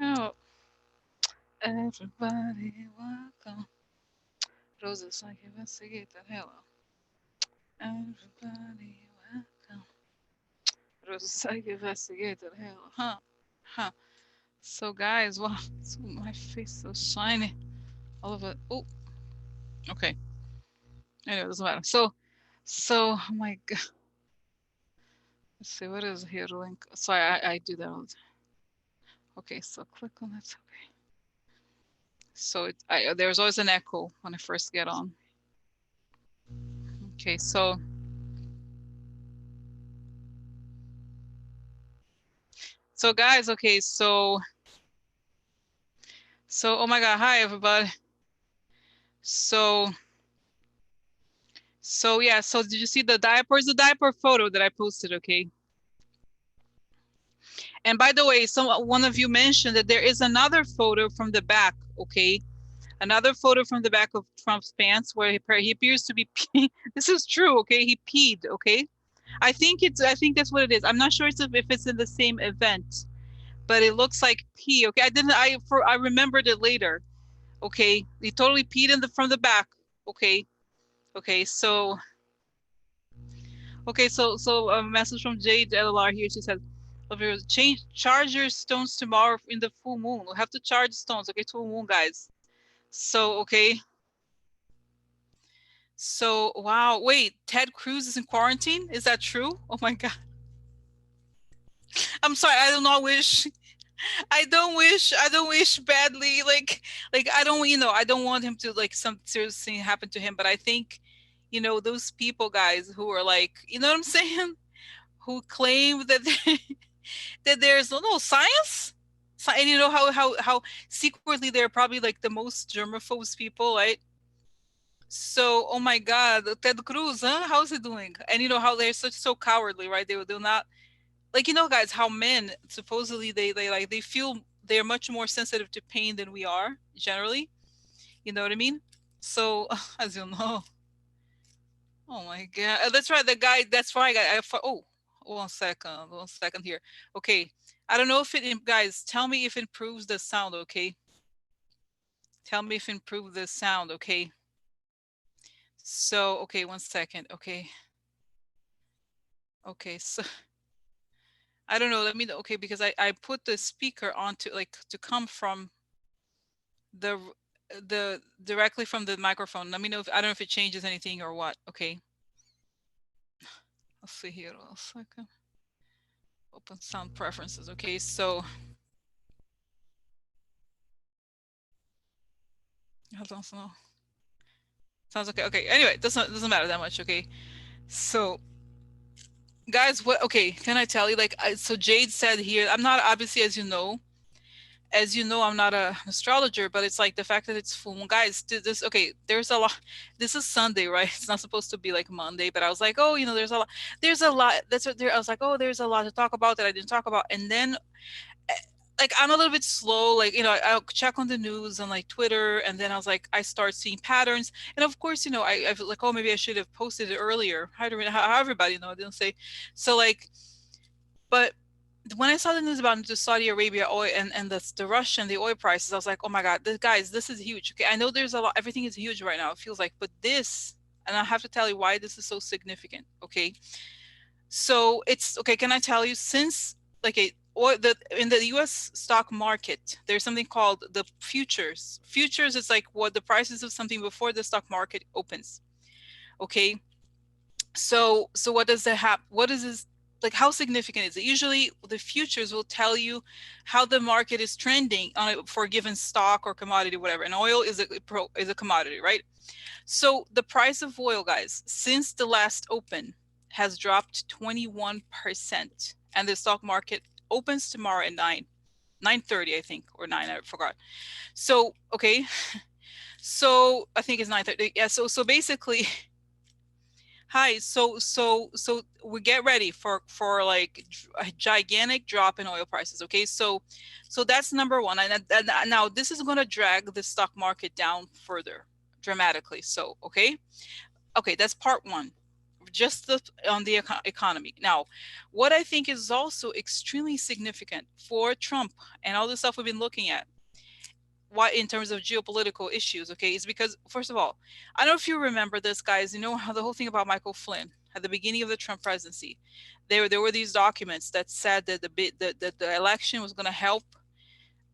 Oh, everybody, welcome. Rosa Psych Investigator, hello. Everybody, welcome. Rosa Psych Investigator, hello. Huh, huh. So, guys, wow, so my face so shiny. All of it. Oh, okay. Anyway, doesn't matter. Oh my God. Let's see, what is here? Link. Sorry, I do that all the time. Okay, so click on that. Okay. So there's always an echo when I first get on. Okay, so guys, okay, oh my God, hi everybody. So yeah, so did you see the diapers? The diaper photo that I posted, okay? And by the way, one of you mentioned that there is another photo from the back, okay? Another photo from the back of Trump's pants where he appears to be peeing. This is true, okay? He peed, okay? I think that's what it is. I'm not sure if it's in the same event, but it looks like pee, okay? I remembered it later. Okay, he totally peed from the back. Okay, okay, so a message from Jade LLR here. She said, charge your stones tomorrow in the full moon. We'll have to charge stones, okay, full moon, guys. So okay, so wow, wait, Ted Cruz is in quarantine? Is that true? Oh my God, I'm sorry. I don't wish badly. I don't, I don't want him to like some serious thing happen to him. But I think, those people, guys, who are like, you know what I'm saying, who claim that that there's no science, and you know how secretly they're probably like the most germaphobes people, right? So, oh my God, Ted Cruz, huh? How's he doing? And you know how they're so cowardly, right? They'll not, like, guys, how men supposedly they feel they're much more sensitive to pain than we are generally. You know what I mean? So as you know, oh my God, that's right. The guy, that's right. Oh, 1 second here. Okay, I don't know if guys, tell me if it improves the sound. Okay, tell me if it improves the sound. Okay, so okay, 1 second. Okay, okay, so I don't know. Let me know. Okay, because I put the speaker onto like to come from the directly from the microphone. Let me know if I don't know if it changes anything or what. Okay. Let's see here. 1 second. Open sound preferences. Okay, so I don't know. Sounds okay. Okay. Anyway, it doesn't matter that much. Okay. So guys, what? Okay, can I tell you? Like, so Jade said here. I'm not obviously, as you know, I'm not an astrologer, but it's like the fact that it's full moon. Guys, this okay, there's a lot. This is Sunday, right? It's not supposed to be like Monday, but I was like, oh, there's a lot. That's what there. I was like, oh, there's a lot to talk about that I didn't talk about. And then eh, like I'm a little bit slow, like, I'll check on the news on like Twitter, and then I was like, I start seeing patterns. And of course, I feel like, oh, maybe I should have posted it earlier. How everybody know, I didn't say. So like, but when I saw the news about the Saudi Arabia oil and the Russian, the oil prices, I was like, oh my God, guys, this is huge. Okay, I know there's a lot, everything is huge right now, it feels like, but this, and I have to tell you why this is so significant. Okay, so it's okay. Can I tell you, since like in the U.S. stock market, there's something called the futures. Futures is like what the prices of something before the stock market opens. Okay, so what does that happen? What is this, like, how significant is it? Usually the futures will tell you how the market is trending for a given stock or commodity, whatever, and oil is a commodity, right? So the price of oil, guys, since the last open has dropped 21%, and the stock market opens tomorrow at 9:30, I think, or 9, I forgot. So okay, so I think it's 9:30. Yeah, so basically, hi. So we get ready for like a gigantic drop in oil prices. Okay, so that's number one, and now this is going to drag the stock market down further dramatically. So okay, that's part one. just on the economy. Now, what I think is also extremely significant for Trump and all the stuff we've been looking at, why in terms of geopolitical issues, okay, is because, first of all, I don't know if you remember this, guys. You know how the whole thing about Michael Flynn at the beginning of the Trump presidency, there were these documents that said that the election was going to help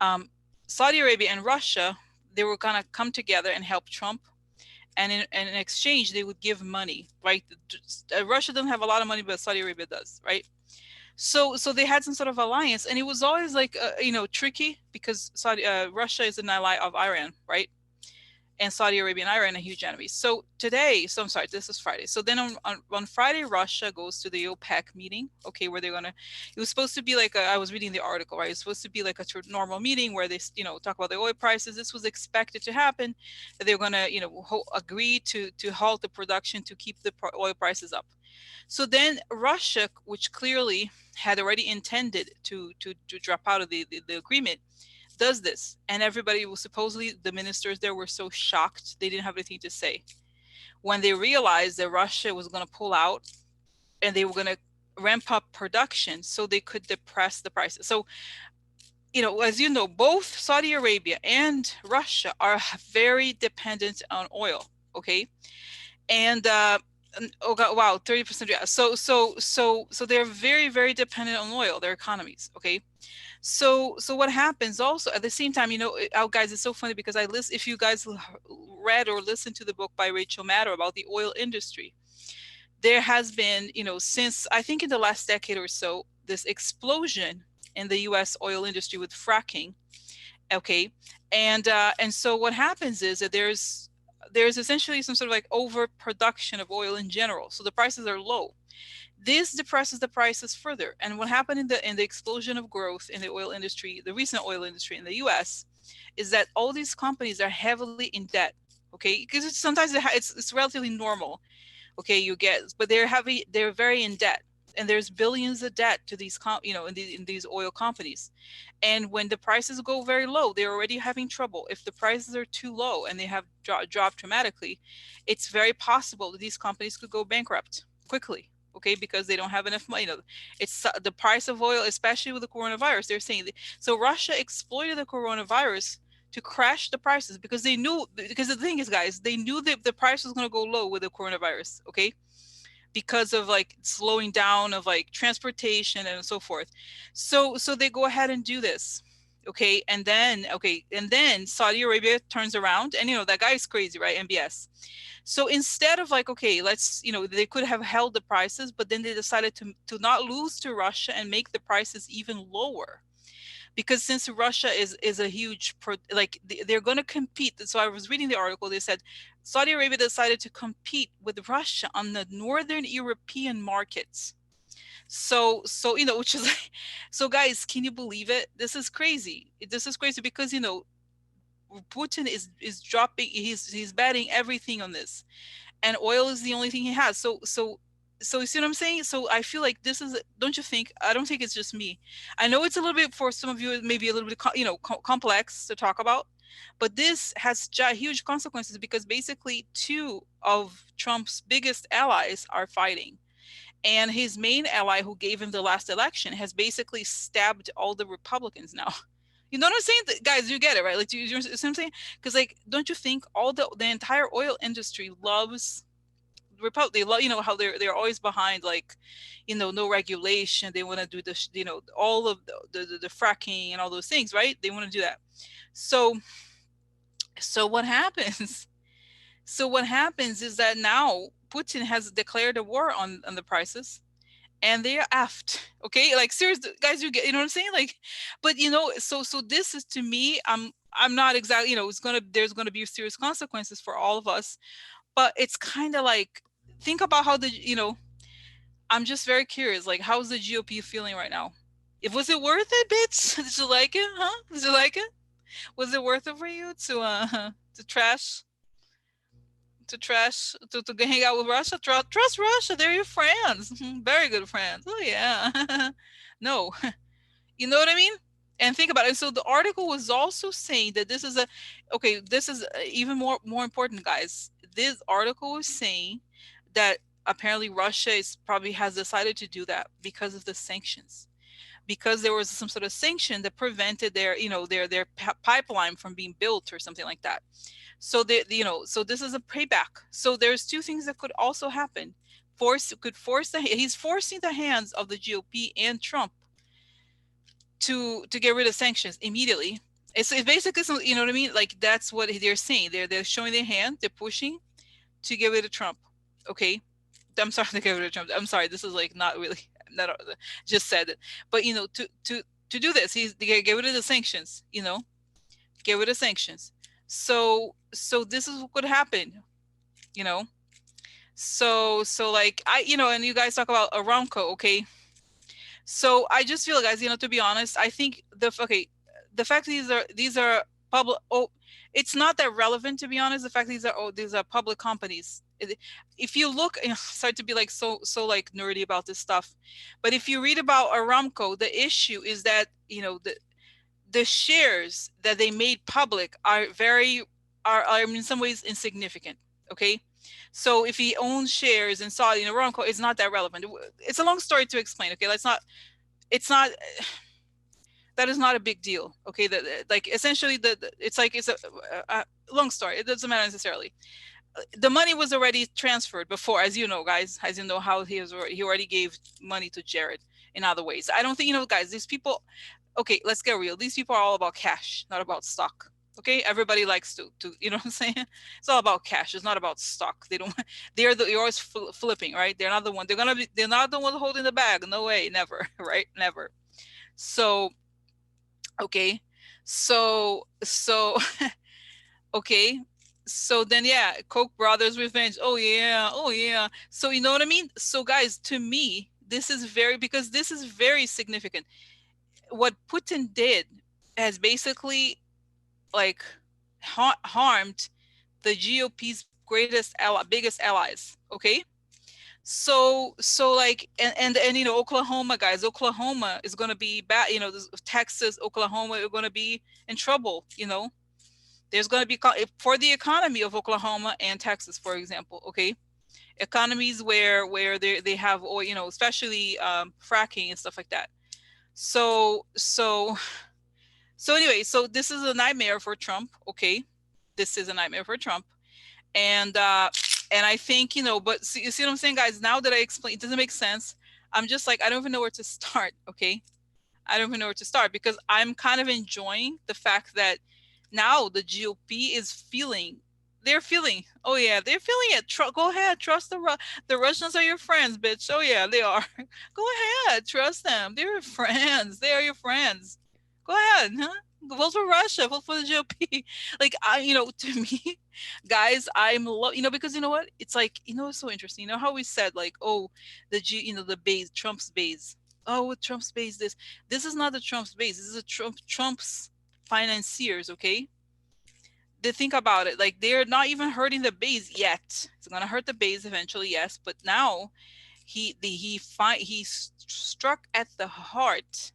um, Saudi Arabia and Russia. They were going to come together and help Trump, and in exchange they would give money, right? Russia doesn't have a lot of money, but Saudi Arabia does, right? So they had some sort of alliance, and it was always like tricky because Russia is an ally of Iran, right? And Saudi Arabia and Iran are huge enemies. So today, so I'm sorry, this is Friday. So then on Friday, Russia goes to the OPEC meeting, okay, where they're gonna. It was supposed to be like I was reading the article, right? It's supposed to be like a normal meeting where they, talk about the oil prices. This was expected to happen. That they're gonna, agree to halt the production to keep the oil prices up. So then Russia, which clearly had already intended to drop out of the agreement, does this, and everybody was supposedly, the ministers there were so shocked they didn't have anything to say when they realized that Russia was going to pull out and they were going to ramp up production so they could depress the prices. So as you know, both Saudi Arabia and Russia are very dependent on oil, okay? And oh god, wow, 30%. Yeah. So they're very, very dependent on oil, their economies, okay? So what happens also at the same time, guys, it's so funny because if you guys read or listened to the book by Rachel Maddow about the oil industry, there has been, since I think in the last decade or so, this explosion in the US oil industry with fracking, okay? And so what happens is that there's essentially some sort of like overproduction of oil in general. So the prices are low. This depresses the prices further. And what happened in the explosion of growth in the oil industry, the recent oil industry in the US, is that all these companies are heavily in debt. Okay, because sometimes it's relatively normal. Okay, but they're very in debt, and there's billions of debt to these in these oil companies. And when the prices go very low, they're already having trouble. If the prices are too low and they have dropped dramatically, it's very possible that these companies could go bankrupt quickly. Okay, because they don't have enough money. It's the price of oil, especially with the coronavirus. They're saying so. Russia exploited the coronavirus to crash the prices because the thing is, guys, they knew that the price was going to go low with the coronavirus. Okay, because of like slowing down of like transportation and so forth. So they go ahead and do this. Okay, and then Saudi Arabia turns around, and that guy is crazy, right? MBS. So instead of like, okay, let's, they could have held the prices, but then they decided to not lose to Russia and make the prices even lower. Because since Russia is a huge, they're going to compete. So I was reading the article, they said Saudi Arabia decided to compete with Russia on the Northern European markets. So, which is like, so guys, can you believe it? This is crazy. This is crazy because, Putin is dropping, he's betting everything on this, and oil is the only thing he has. So you see what I'm saying? So I feel like this is, don't you think? I don't think it's just me. I know it's a little bit, for some of you, maybe a little bit, complex to talk about, but this has huge consequences because basically two of Trump's biggest allies are fighting. And his main ally, who gave him the last election, has basically stabbed all the Republicans now. You know what I'm saying? Guys, you get it, right? Like, you see what I'm saying? Because, like, don't you think all the entire oil industry loves they love, how they're always behind, like, no regulation. They want to do this, all of the fracking and all those things, right? They want to do that. So what happens? So what happens is that now Putin has declared a war on the prices, and they're effed. Okay, like, seriously, guys, you get, what I'm saying? Like, but so this is, to me, I'm not exactly, there's gonna be serious consequences for all of us, but it's kind of like, think about how I'm just very curious, like, how's the GOP feeling right now? Was it worth it, bitch? Did you like it? Huh? Did you like it? Was it worth it for you to trash to hang out with Russia? Trust Russia. They're your friends. Very good friends. Oh yeah. No. You know what I mean? And think about it. So the article was also saying that this is even more important, guys. This article was saying that apparently Russia is probably has decided to do that because of the sanctions, because there was some sort of sanction that prevented their, you know, their pipeline from being built or something like that. So you know, so this is a payback. So there's two things that could also happen. He's forcing the hands of the GOP and Trump to get rid of sanctions immediately. It's basically some, you know what I mean? Like that's what they're saying. They're showing their hand. They're pushing to get rid of Trump. Okay, I'm sorry to get rid of Trump. I'm sorry. This is like not really not just said it, but you know, to do this, he's to get rid of the sanctions. You know, get rid of sanctions. So this is what could happen. You know, so like you know, and you guys talk about Aramco. Okay, so I just feel, guys, you know, to be honest, I think the fact these are public. Oh, it's not that relevant, to be honest. The fact these are public companies. If you look, sorry to be like so like nerdy about this stuff, but if you read about Aramco, the issue is that, you know, the shares that they made public are are in some ways insignificant. Okay, so if he owns shares in Saudi and Aramco, it's not that relevant. It's a long story to explain. Okay, let's not. It's not. That is not a big deal. Okay, like essentially it's like it's a long story. It doesn't matter necessarily. The money was already transferred before, as you know, guys, as you know how he already gave money to Jared in other ways. I don't think, you know, guys, these people. Okay, let's get real. These people are all about cash, not about stock. Okay, everybody likes to you know what I'm saying? It's all about cash. It's not about stock. They don't. You're always flipping, right? They're not the one. They're not the one holding the bag. No way, never, right? Never. So okay, so okay, so then yeah, Koch brothers revenge. Oh yeah, oh yeah. So you know what I mean? So guys, to me, this is because this is very significant. What Putin did has basically like harmed the GOP's biggest allies. Okay, so like and you know, Oklahoma, guys, Oklahoma is going to be bad. You know, Texas, Oklahoma are going to be in trouble. You know, there's going to be for the economy of Oklahoma and Texas, for example. Okay, economies where they have oil, you know, especially fracking and stuff like that. So anyway, so this is a nightmare for Trump. Okay, this is a nightmare for Trump, and I think, you know, but you see what I'm saying, guys? Now that I explain, it doesn't make sense. I'm just like, I don't even know where to start. Okay, I don't even know where to start, because I'm kind of enjoying the fact that now the GOP is feeling. They're feeling. Oh yeah, they're feeling it. Go ahead, trust the Russians are your friends, bitch. Oh yeah, they are. Go ahead, trust them. They're your friends. They are your friends. Go ahead, huh? Vote for Russia. Vote for the GOP. Like you know, to me, guys, you know, because you know what? It's like, you know, it's so interesting. You know how we said like, oh, you know, the base, Trump's base. Oh, Trump's base. This is not the Trump's base. This is a Trump's financiers. Okay, they think about it, like they're not even hurting the base yet. It's gonna hurt the base eventually, yes, but now he struck at the heart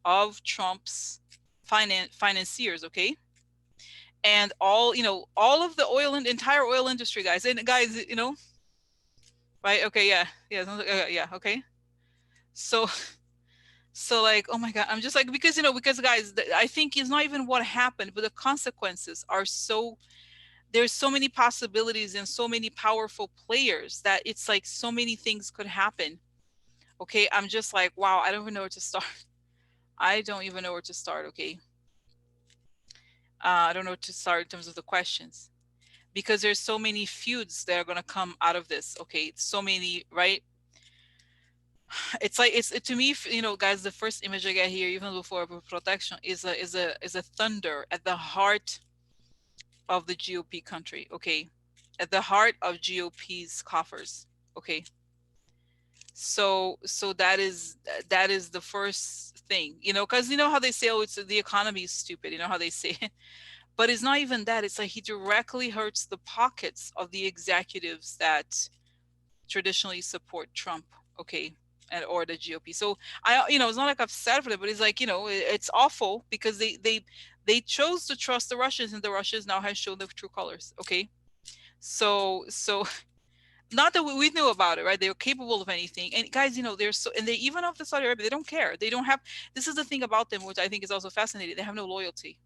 of Trump's financiers. Okay, and all, you know, all of the entire oil industry, guys, and guys, you know, right? Okay, yeah, yeah, okay. So like, oh my god, I'm just like, because, you know, because guys, I think it's not even what happened, but the consequences are so, there's so many possibilities and so many powerful players that it's like so many things could happen. Okay, I'm just like, wow, I don't even know where to start. I don't even know where to start. Okay, I don't know where to start in terms of the questions, because there's so many feuds that are going to come out of this. Okay, so many, right? It's like, to me, you know, guys, the first image I get here, even before protection, is a thunder at the heart of the GOP country. Okay, at the heart of GOP's coffers. Okay, so that is the first thing, you know, because you know how they say, oh, it's the economy is stupid, you know how they say it. But it's not even that. It's like he directly hurts the pockets of the executives that traditionally support Trump. Okay, or the GOP. So I, you know, it's not like I've said for it, but it's like, you know, it's awful because they chose to trust the Russians, and the Russians now has shown their true colors. Okay, so not that we knew about it, right? They were capable of anything. And guys, they're so, and they, even of the Saudi Arabia, they don't care. They don't have, this is the thing about them, which I think is also fascinating. They have no loyalty.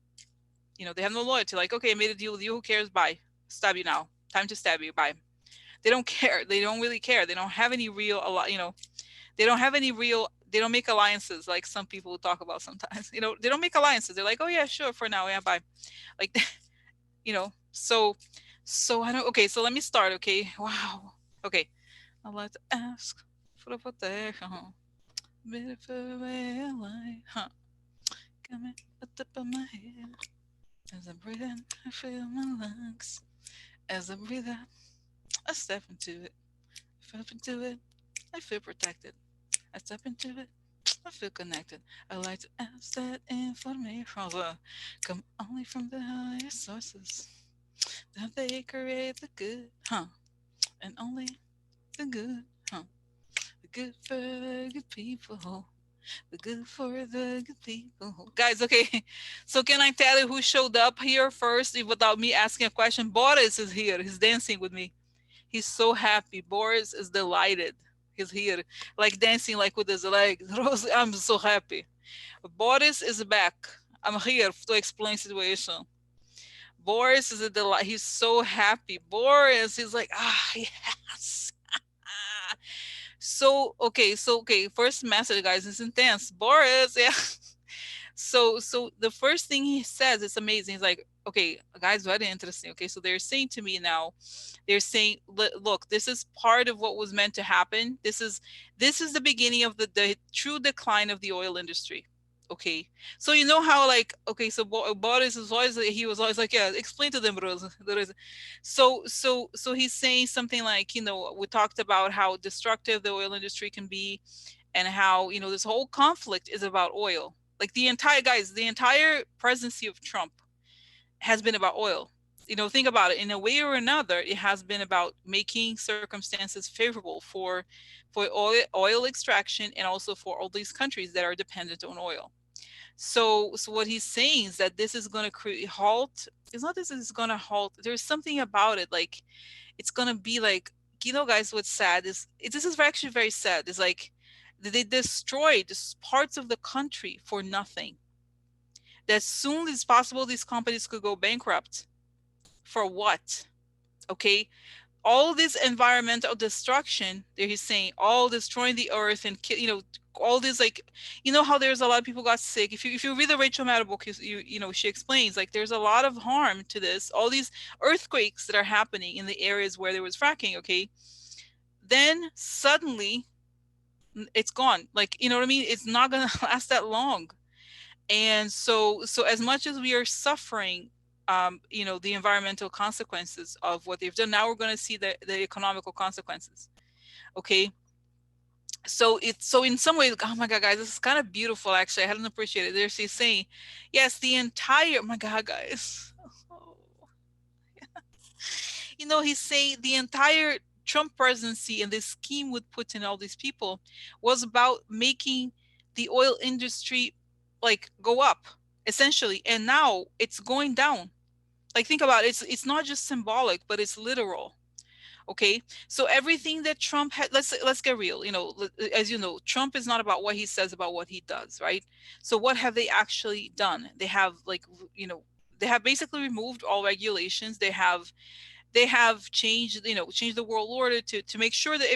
They have no loyalty. Like, okay, I made a deal with you. Who cares? Bye. Stab you now. Time to stab you. Bye. They don't care. They don't really care. They don't have any real, they don't have any real, they don't make alliances like some people talk about sometimes. They don't make alliances. They're like, oh yeah, sure, for now, yeah, bye. Like, so I don't, okay, so let me start, okay? Wow. Okay. I'd like to ask for the protection. Beautiful way of life, huh? Coming at the top of my head. As I breathe in, I feel my lungs. As I breathe out, I step into it. Step into it, I feel protected. I step into it, I feel connected. I like to ask that information come only from the higher sources. That they create the good, huh? And only the good, huh? The good for the good people. The good for the good people. Guys, okay. So can I tell you who showed up here first without me asking a question? Boris is here. He's dancing with me. He's so happy. Boris is delighted. He's here, like dancing, like with his legs. Rose, I'm so happy. Boris is back. I'm here to explain situation. Boris is a delight. He's so happy. Boris, he's like, yes. So okay. First message, guys, is intense. Boris, yeah. So the first thing he says is amazing. He's like, okay, guys, very interesting. Okay, so they're saying to me now, they're saying, look, this is part of what was meant to happen. This is the beginning of the true decline of the oil industry. Okay, so you know how, like, okay, so Boris is always, he was always like, yeah, explain to them, Rose. So he's saying something like, we talked about how destructive the oil industry can be, and how, this whole conflict is about oil. Like the entire presidency of Trump has been about oil. Think about it. In a way or another, it has been about making circumstances favorable for oil extraction, and also for all these countries that are dependent on oil. So what he's saying is that this is going to create halt. It's not this is going to halt. There's something about it, like it's going to be like, guys, what's sad is this is actually very sad. It's like they destroyed parts of the country for nothing. That soon as possible, these companies could go bankrupt. For what? Okay, all this environmental destruction that he's saying, all destroying the earth, and all this, like, how there's a lot of people got sick. If you read the Rachel Maddow book, she explains, like, there's a lot of harm to this, all these earthquakes that are happening in the areas where there was fracking. Okay, then suddenly it's gone. Like, you know what I mean? It's not gonna last that long. And so as much as we are suffering, the environmental consequences of what they've done, now we're going to see the economical consequences. Okay, so in some ways, oh my god, guys, this is kind of beautiful. Actually, I hadn't appreciated it. They're saying, yes, the entire, oh my god, guys, oh, he's saying the entire Trump presidency and this scheme with Putin and all these people was about making the oil industry, like, go up, essentially, and now it's going down. Like, think about it. It's not just symbolic, but it's literal. Okay, so everything that Trump had, let's get real. As you know, Trump is not about what he says, about what he does, right? So what have they actually done? They have, like, they have basically removed all regulations. They have changed the world order to make sure that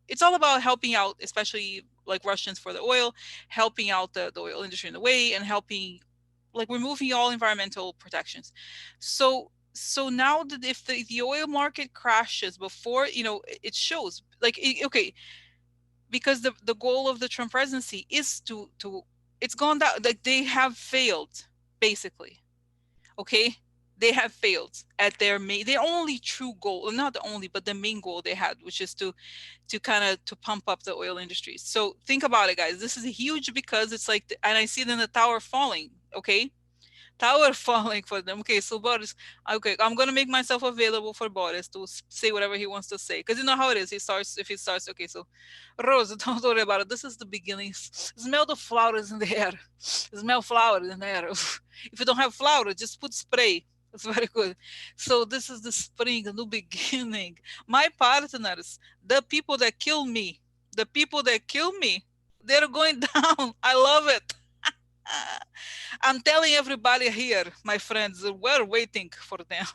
it's all about helping out, especially like Russians for the oil, helping out the oil industry in the way, and helping, like, removing all environmental protections. So now that if the oil market crashes before, it shows, like, okay, because the goal of the Trump presidency is to it's gone down. Like, they have failed, basically. Okay, they have failed at their only true goal, not the only, but the main goal they had, which is to kind of to pump up the oil industry. So think about it, guys. This is huge, because it's like, and I see then the tower falling. Okay, tower falling for them. Okay, so Boris, okay, I'm gonna make myself available for Boris to say whatever he wants to say, because you know how it is. If he starts, okay, so Rose, don't worry about it. This is the beginning. Smell the flowers in the air. Smell flowers in the air. If you don't have flowers, just put spray. It's very good. So this is the spring, a new beginning. My partners, the people that kill me, the people that kill me, they're going down. I love it. I'm telling everybody here, my friends, we're waiting for them.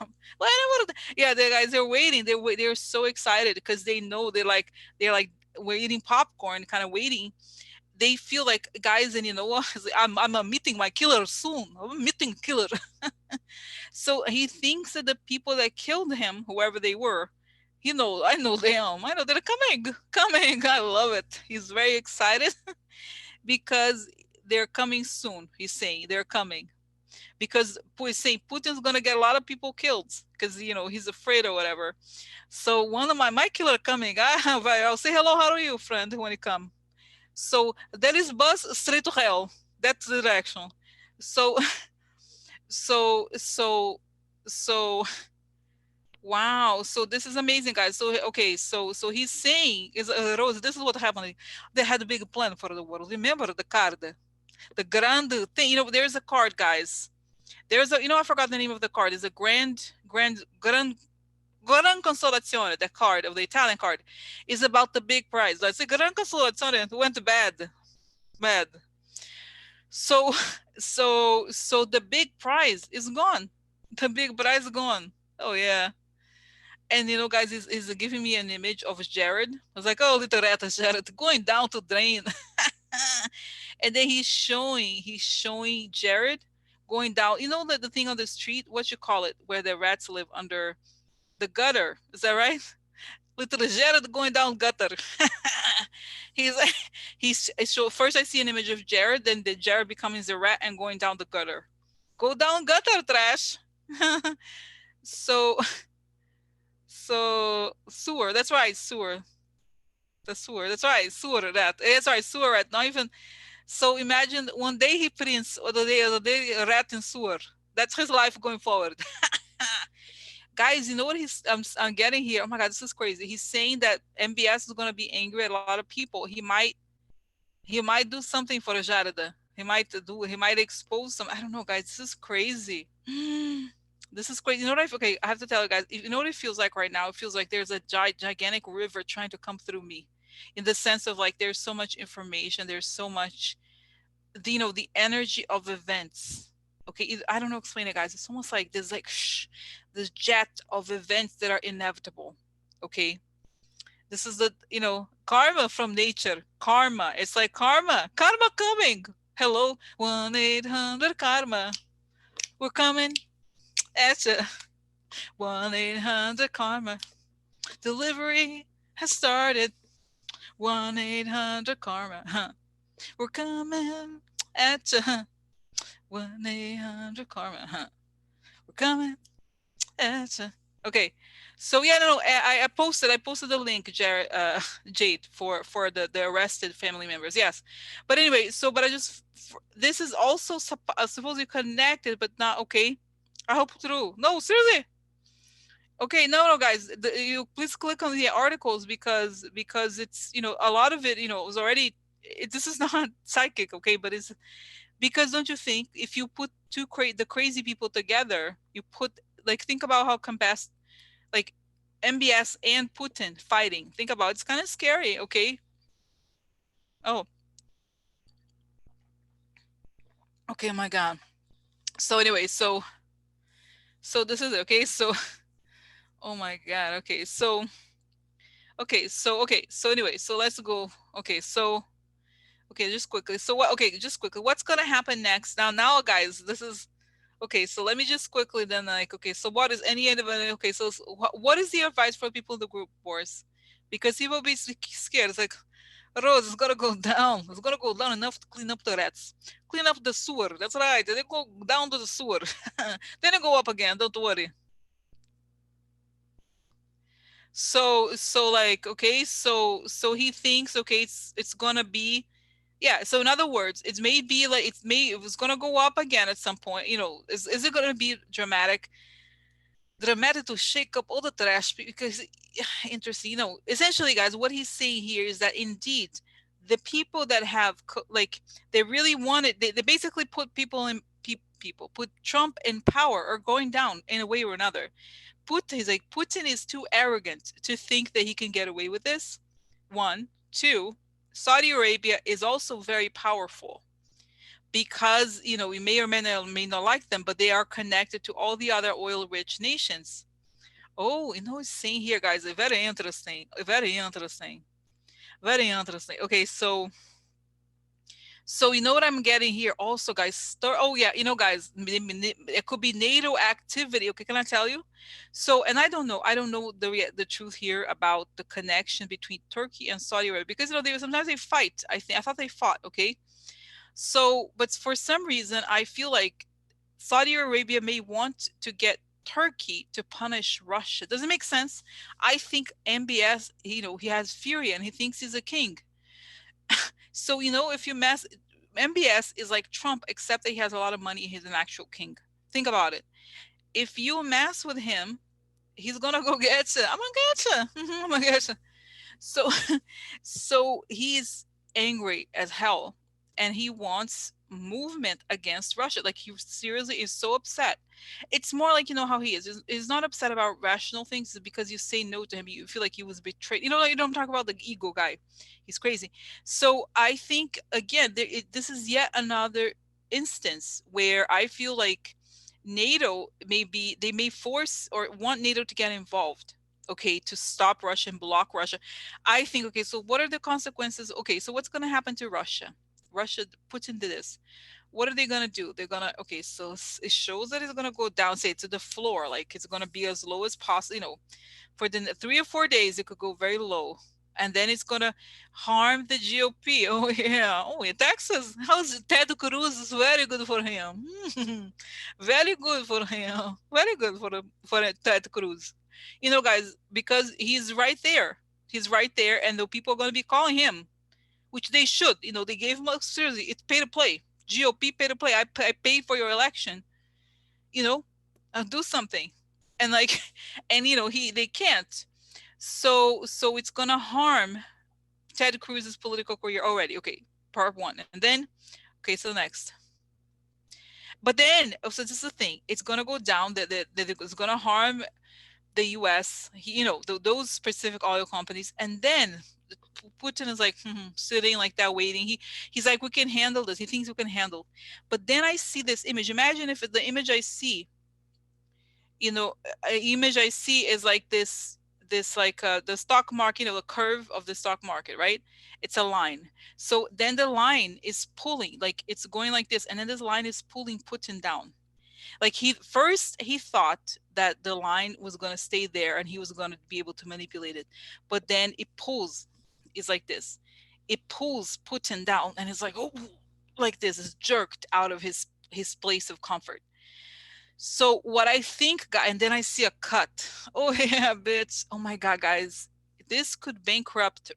Yeah, the guys, they're waiting. They're so excited because they know they're like we're eating popcorn, kind of waiting. They feel like, guys, and you know what? I'm meeting my killer soon. I'm meeting killer. So he thinks that the people that killed him, whoever they were, I know them. I know they're coming. I love it. He's very excited because they're coming soon. He's saying they're coming because he's saying Putin's gonna get a lot of people killed because he's afraid or whatever. So one of my killer coming. I'll say hello. How are you, friend? When you come. So there is bus straight to hell. That's the direction. So so so so wow. So this is amazing, guys. So okay, so he's saying is Rose, this is what happened. They had a big plan for the world. Remember the card, the grand thing. There's a card, guys. There's a I forgot the name of the card. It's a Gran Consolazione, the card of the Italian card, is about the big prize. Let's say Gran Consolazione went bad. So, so the big prize is gone. The big prize is gone. Oh yeah. And guys, is giving me an image of Jared. I was like, oh, little rat Jared going down to drain. And then he's showing Jared going down. The thing on the street, what you call it, where the rats live under the gutter. Is that right? Little Jared going down gutter. he's so first I see an image of Jared, then the Jared becoming the rat and going down the gutter. Go down gutter, trash. so sewer. That's right, sewer. The sewer. That's right, sewer rat. That's right, sewer rat. Not even. So imagine one day he prince, or the day rat in sewer. That's his life going forward. Guys, you know what I'm getting here? Oh my God, this is crazy. He's saying that MBS is going to be angry at a lot of people. He might do something for Jarida. He might expose some. I don't know, guys. This is crazy. This is crazy. You know what? Okay, I have to tell you guys. You know what it feels like right now? It feels like there's a gigantic river trying to come through me, in the sense of like there's so much information. There's so much, the energy of events. Okay, I don't know, explain it, guys. It's almost like there's like this jet of events that are inevitable. Okay, this is the karma from nature. Karma. It's like karma coming. Hello, 1-800 karma. We're coming at you. 1-800 karma. Delivery has started. 1-800 karma. Huh. We're coming at you. 1-800 karma. Huh. We're coming at you. Okay. So yeah, no, I posted the link, Jared, Jade, for the arrested family members. Yes, but anyway, but this is also supposedly connected, but not okay. I hope true. No, seriously. Okay, no, guys, you please click on the articles because it's a lot of it was already. This is not psychic, okay, but it's because don't you think if you put the crazy people together, you put like think about how compass like MBS and Putin fighting. Think about it's kind of scary, okay? Oh, okay, oh my God. So anyway, so this is it, okay. So oh my God, okay, so anyway, so let's go. Okay, just quickly. So what? Okay, just quickly. What's gonna happen next? Now, guys, this is okay. So let me just quickly then like okay. So what is any end of it? Okay, so what is the advice for people in the group, Boris? Because he will be scared. It's like Rose, it's gonna go down. It's gonna go down enough to clean up the rats, clean up the sewer. That's right. They go down to the sewer, then they go up again. Don't worry. So like okay, so he thinks okay, it's gonna be yeah. So in other words, it may be like it was gonna go up again at some point. Is it gonna be dramatic to shake up all the trash because interesting. Essentially, guys, what he's saying here is that indeed the people that have like they really wanted they basically put people, put Trump in power or going down in a way or another. He's like, Putin is too arrogant to think that he can get away with this. One. Two, Saudi Arabia is also very powerful because, we may or may not like them, but they are connected to all the other oil-rich nations. Oh, it's saying here, guys, very interesting, very interesting, very interesting. Okay, so you know what I'm getting here also, guys. Oh yeah, guys, it could be NATO activity. Okay, can I tell you? So, and I don't know the truth here about the connection between Turkey and Saudi Arabia, because sometimes they fight. I thought they fought. Okay, so but for some reason I feel like Saudi Arabia may want to get Turkey to punish Russia. Does it make sense? I think MBS, he has fury and he thinks he's a king. So, if you mess, MBS is like Trump, except that he has a lot of money. He's an actual king. Think about it. If you mess with him, he's gonna go get you. I'm gonna get you. I'm gonna get you. So, so he's angry as hell, and he wants movement against Russia. Like, he seriously is so upset. It's more like, how he is. He's not upset about rational things. It's because you say no to him. You feel like he was betrayed. I'm talking about the ego guy. He's crazy. So I think, again, this is yet another instance where I feel like NATO they may force or want NATO to get involved, okay, to stop Russia and block Russia. I think, okay, so what are the consequences? Okay, so what's going to happen to Russia? Russia, Putin did this. What are they going to do? They're going to, okay, so it shows that it's going to go down, say, to the floor. Like, it's going to be as low as possible. For the 3 or 4 days, it could go very low. And then it's going to harm the GOP. Oh, yeah. Oh, in Texas, how's Ted Cruz? Is very good for him. Very good for him. Very good for Ted Cruz. Guys, because he's right there. He's right there, and the people are going to be calling him, which they should. They gave him, seriously, it's pay to play. GOP pay to play. I paid for your election. Do something. And like, and they can't. So it's going to harm Ted Cruz's political career already. Okay, part one. And then, okay, so next. But then, so this is the thing. It's going to go down. That it's going to harm the U.S., those specific oil companies. And then Putin is like sitting like that, waiting. He's like, we can handle this. He thinks we can handle. But then I see this image. Imagine if the image I see, image I see is like this like the stock market, the curve of the stock market, right? It's a line. So then the line is pulling, like it's going like this, and then this line is pulling Putin down. Like, he thought that the line was going to stay there and he was going to be able to manipulate it, but then it pulls. It's like this. It pulls Putin down, and it's like, oh, like this, is jerked out of his place of comfort. So what I think, and then I see a cut. Oh yeah, bitch. Oh my God, guys, this could bankrupt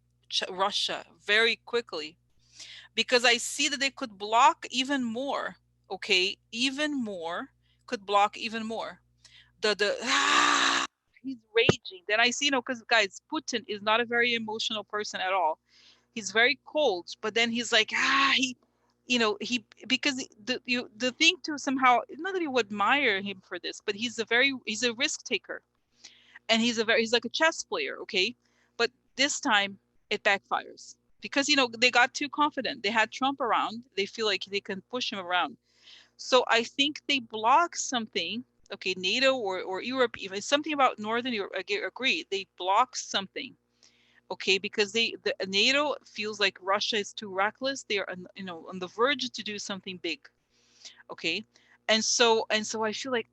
Russia very quickly, because I see that they could block even more. Okay, even more, could block even more. He's raging. Then I see, because guys, Putin is not a very emotional person at all. He's very cold, but then he's like, because the thing to somehow, not that you admire him for this, but he's a risk taker, and he's like a chess player, okay? But this time it backfires because they got too confident. They had Trump around. They feel like they can push him around. So I think they block something. Okay, NATO or Europe, even something about Northern Europe. I agree. They block something. Okay, because the NATO feels like Russia is too reckless. They are on the verge to do something big. Okay, and so I feel like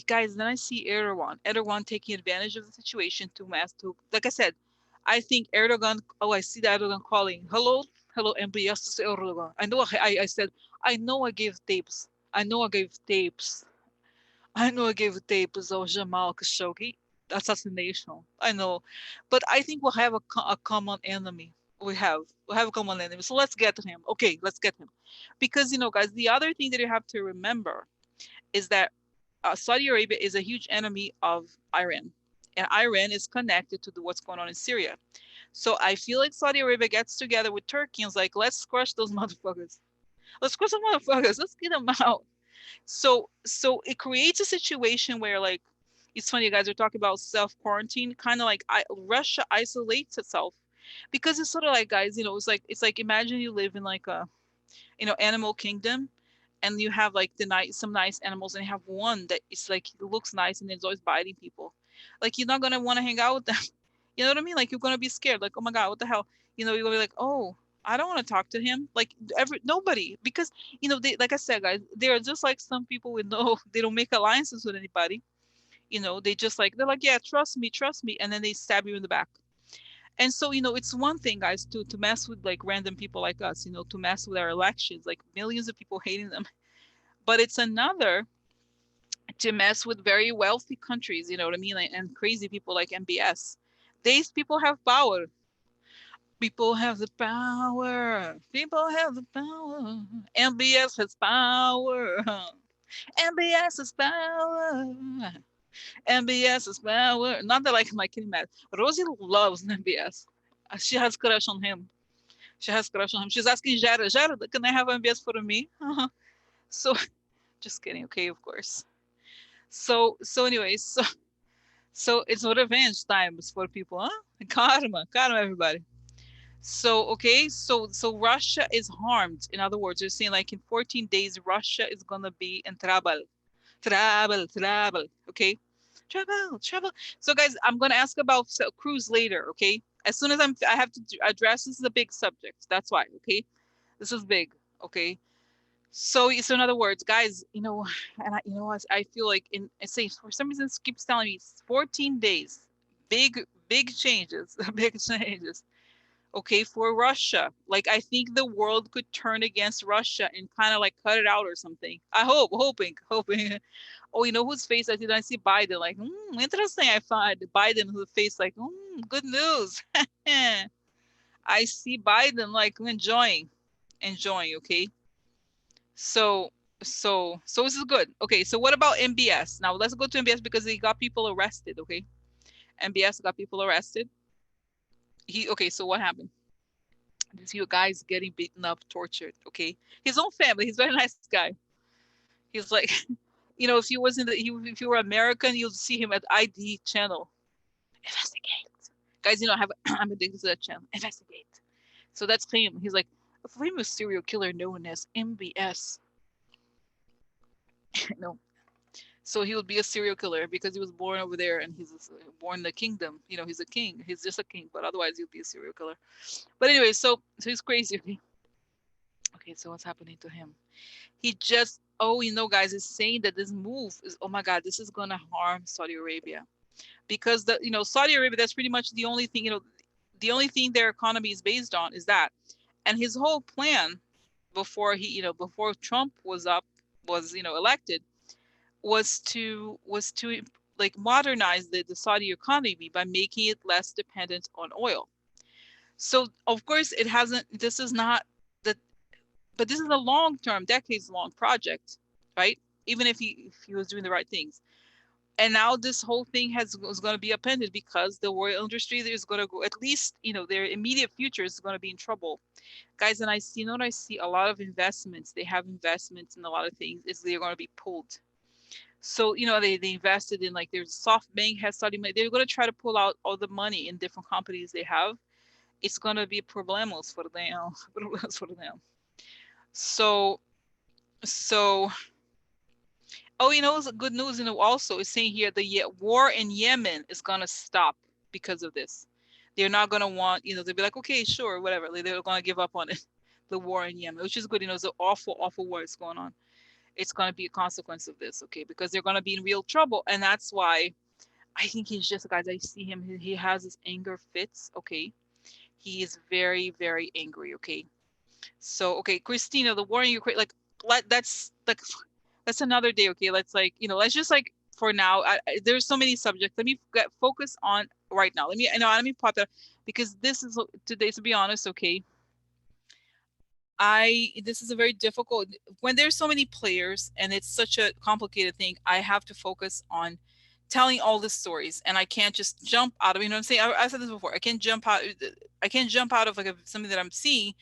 guys, then I see Erdogan taking advantage of the situation to like I said, I think Erdogan. Oh, I see that Erdogan calling. Hello, MBS Erdogan. I know. I said. I know. I gave tapes. I know. I gave tapes. I know. I gave tapes of Jamal Khashoggi assassination. I know, but I think we'll have a common enemy. We have a common enemy. So let's get him. Okay, let's get him, because guys, the other thing that you have to remember is that Saudi Arabia is a huge enemy of Iran, and Iran is connected to what's going on in Syria. So I feel like Saudi Arabia gets together with Turkey and is like, let's crush those motherfuckers. Let's crush some motherfuckers. Let's get them out. So it creates a situation where, like, it's funny, you guys are talking about self quarantine, kind of like Russia isolates itself, because it's sort of like, guys, it's like, imagine you live in like a, animal kingdom, and you have like some nice animals, and you have one that is like, it looks nice and it's always biting people. Like, you're not gonna want to hang out with them. You know what I mean? Like, you're gonna be scared. Like, oh my God, what the hell? You're gonna be like, oh, I don't want to talk to him. Like, nobody, because they, like I said, guys, they are just like some people with no, they don't make alliances with anybody. They just like, they're like, yeah, trust me, and then they stab you in the back. And so, it's one thing, guys, to mess with like random people like us, to mess with our elections, like millions of people hating them. But it's another to mess with very wealthy countries, you know what I mean? And crazy people like MBS. These people have power. People have the power. People have the power. MBS has power. MBS has power. MBS is power. Not that like my kidding mad. Rosie loves MBS. She has crush on him. She has crush on him. She's asking Jared, can I have MBS for me? So, just kidding. Okay, of course. So anyways, so it's revenge times for people, huh? Karma, everybody. So okay, so Russia is harmed. In other words, you're saying like in 14 days, Russia is gonna be in trouble, trouble. Okay, trouble. So guys, I'm gonna ask about cruise later. Okay, as soon as I have to address, this is a big subject. That's why. Okay, this is big. Okay. So in other words, guys, and I feel like I say for some reason it keeps telling me it's 14 days, big changes, big changes. Okay, for Russia, like I think the world could turn against Russia and kind of like cut it out or something. I hoping. Oh, whose face I did? I see Biden. Like, interesting. I find Biden whose face like, good news. I see Biden like enjoying. Okay. So so this is good. Okay, so what about MBS? Now let's go to MBS because he got people arrested, okay? MBS got people arrested. Okay, so what happened? These few guys getting beaten up, tortured, okay? His own family, he's a very nice guy. He's like, if you was if you were American, you'll see him at ID channel. Investigate. Guys, I'm addicted to that channel. Investigate. So that's him. He's like a famous serial killer known as MBS. No, so he would be a serial killer because he was born over there and he's born in the kingdom. He's a king. He's just a king, but otherwise he'll be a serial killer. But anyway, so he's crazy. Okay, so what's happening to him? He just, guys, is saying that this move is, oh my God, this is gonna harm Saudi Arabia because Saudi Arabia, that's pretty much the only thing, the only thing their economy is based on is that. And his whole plan before before Trump was elected was to like modernize the Saudi economy by making it less dependent on oil. So of course it hasn't. This is not the, but this is a long-term, decades-long project, right? Even if he was doing the right things. And now this whole thing is going to be upended because the oil industry is going to go, at least their immediate future is going to be in trouble, guys. And I see a lot of investments. They have investments in a lot of things. They're going to be pulled. So they invested in, like, there's SoftBank has started. They're going to try to pull out all the money in different companies they have. It's going to be problems for them. Problems for them. So oh, good news. Also it's saying here the war in Yemen is going to stop because of this. They're not going to want, they'll be like, okay, sure, whatever. They're going to give up on it. The war in Yemen, which is good. It's an awful war that's going on. It's going to be a consequence of this, okay? Because they're going to be in real trouble. And that's why I think he's just, guys, I see him. He has his anger fits, okay? He is very, very angry, okay? So, okay, Christina, the war in Ukraine, like, that's another day, okay? Let's let's just for now, there's so many subjects. Let me focus on right now. Let me pop that because this is today, to be honest, okay? This is a very difficult, when there's so many players and it's such a complicated thing, I have to focus on telling all the stories, and I can't just jump out of, what I'm saying? I said this before. I can't jump out of like something that I'm seeing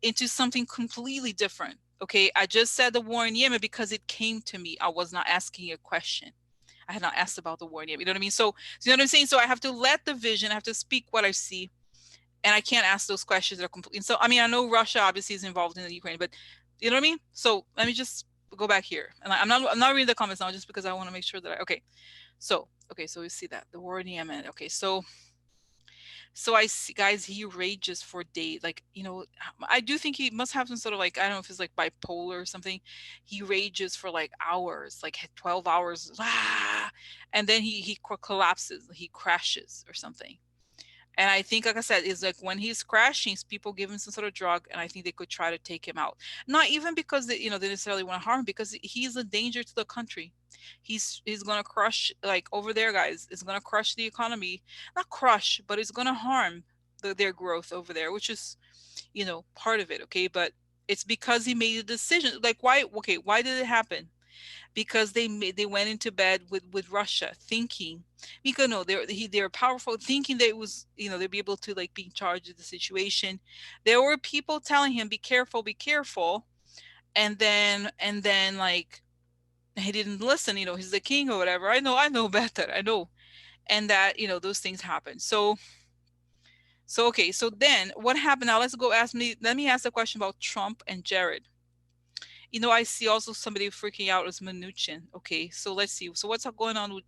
into something completely different. Okay, I just said the war in Yemen because it came to me. I was not asking a question. I had not asked about the war in Yemen. You know what I mean? So you know what I'm saying? So I have to let the vision, I have to speak what I see, and I can't ask those questions that are complete. So I mean, I know Russia obviously is involved in the Ukraine, but you know what I mean? So let me just go back here. And I'm not reading the comments now just because I want to make sure that okay. So so we see that the war in Yemen. Okay, so I see, guys, he rages for days. Like, you know, I do think he must have some sort of like, I don't know if it's like bipolar or something. He rages for like hours, like 12 hours. Ah, and then he collapses, he crashes or something. And I think, like I said, is like when he's crashing, people give him some sort of drug, and I think they could try to take him out. Not even because they, you know, they necessarily want to harm him, because he's a danger to the country. He's gonna crush, like over there, guys. It's gonna crush the economy, not crush, but it's gonna harm their growth over there, which is, you know, part of it. Okay, but it's because he made a decision. Like, why? Okay, why did it happen? Because they went into bed with Russia thinking, because no, they're powerful, thinking that it was, you know, they'd be able to like be in charge of the situation. There were people telling him, be careful, and then like he didn't listen. You know, he's the king or whatever. I know better. I know, and that, you know, those things happen. So okay, so then what happened? Now let me ask a question about Trump and Jared. You know, I see also somebody freaking out as Mnuchin. Okay, so let's see. So what's going on with,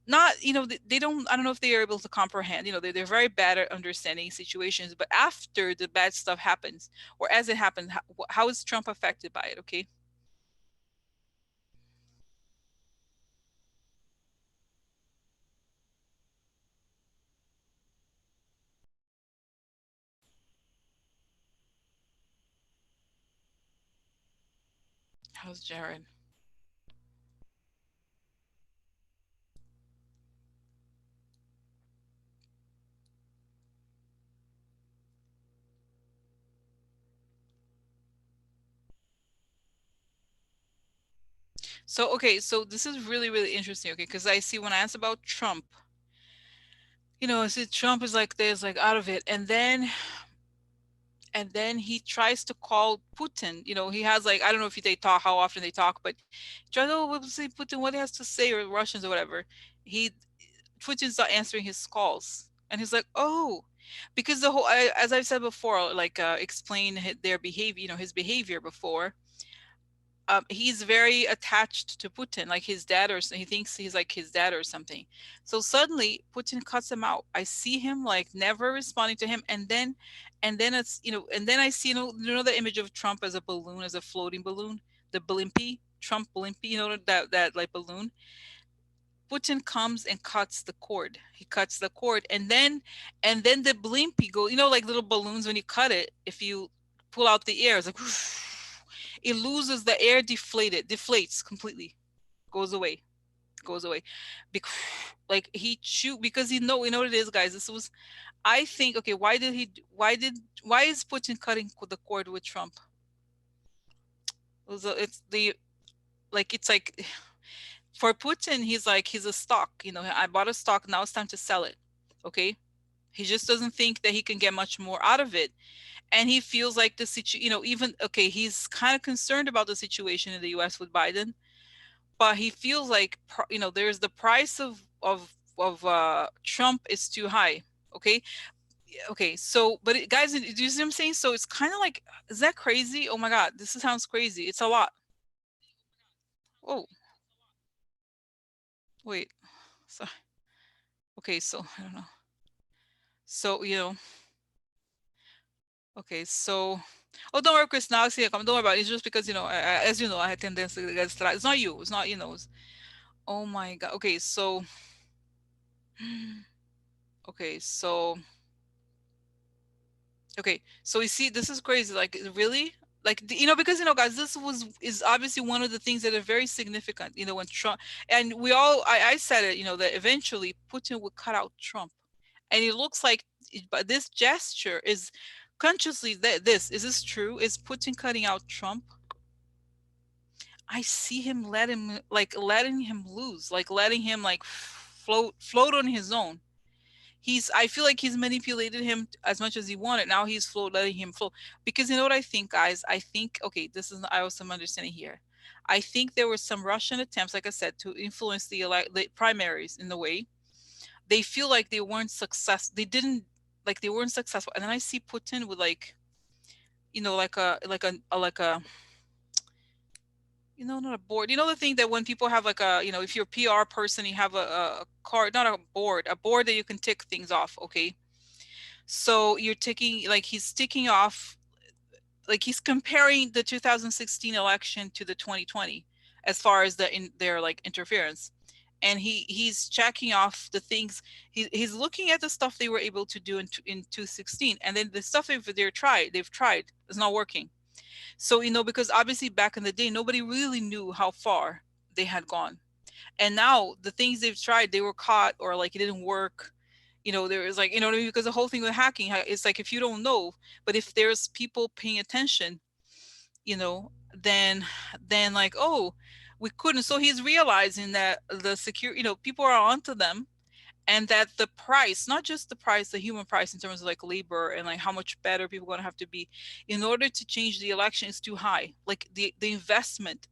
not, you know, they don't, I don't know if they are able to comprehend, you know, they're very bad at understanding situations, but after the bad stuff happens, or as it happened, how is Trump affected by it? Okay. How's Jared? So okay, so this is really, really interesting. Okay, because I see when I ask about Trump, you know, I see Trump is like there's like out of it, and then he tries to call Putin. You know, he has like, I don't know if they talk, how often they talk, but try to, oh, we'll see Putin what he has to say, or Russians or whatever. He Putin's not answering his calls, and he's like, oh, because as I've said before, like explain their behavior, you know, his behavior before. He's very attached to Putin, like his dad, or he thinks he's like his dad or something. So suddenly Putin cuts him out. I see him like never responding to him, and then it's, you know, and then I see, you know the image of Trump as a balloon, as a floating balloon, the blimpy Trump blimpy, you know, that like balloon. Putin comes and cuts the cord. He cuts the cord, and then the blimpy go, you know, like little balloons when you cut it, if you pull out the air, it's like it loses the air, deflates completely, goes away, goes away. Bec- like he chew, because you know what it is, guys. This was, I think, okay, why is Putin cutting the cord with Trump? It's the, like, it's like for Putin, he's a stock. You know, I bought a stock, now it's time to sell it. Okay. He just doesn't think that he can get much more out of it. And he feels like the situation, you know, even, okay, he's kind of concerned about the situation in the US with Biden, but he feels like, you know, there's the price of Trump is too high. Okay. Okay. So, but guys, do you see what I'm saying? So it's kind of like, is that crazy? Oh my God, this sounds crazy. It's a lot. Oh, wait. So, okay. So I don't know. So, you know, okay. So, oh, don't worry, Chris. Now, see, come. Don't worry about it. It's just because, you know, as you know, I had tendency to get started. It's not you. It's not, you know. Oh my God. Okay. So, okay. So, okay. So we see, this is crazy. Like, really? Like, you know, because, you know, guys, is obviously one of the things that are very significant, you know, when Trump, and we all, I said it, you know, that eventually Putin would cut out Trump. And it looks like, but this gesture is consciously, that this, is this true? Is Putin cutting out Trump? I see him letting him loose, like letting him like float on his own. I feel like he's manipulated him as much as he wanted. Now he's letting him flow. Because you know what I think, guys? I think, okay, this is, I also am understanding here. I think there were some Russian attempts, like I said, to influence the primaries in the way. They feel like they weren't they didn't, like they weren't successful. And then I see Putin with like, like a, not a board. You know, the thing that when people have like a, if you're a PR person, you have a card, not a board that you can tick things off. Okay. So you're ticking, like he's ticking off, like he's comparing the 2016 election to the 2020 as far as their like interference. And he's checking off the things. He's looking at the stuff they were able to do in 2016, and then the stuff they've tried is not working. So, because obviously back in the day, nobody really knew how far they had gone. And now the things they've tried, they were caught, or like it didn't work. There was like, what I mean? Because the whole thing with hacking, it's like if you don't know, but if there's people paying attention, you know, then like, oh, we couldn't. So he's realizing that the secure, people are onto them, and that the price, not just the price, the human price in terms of like labor and like how much better people are going to have to be in order to change the election is too high. Like the investment,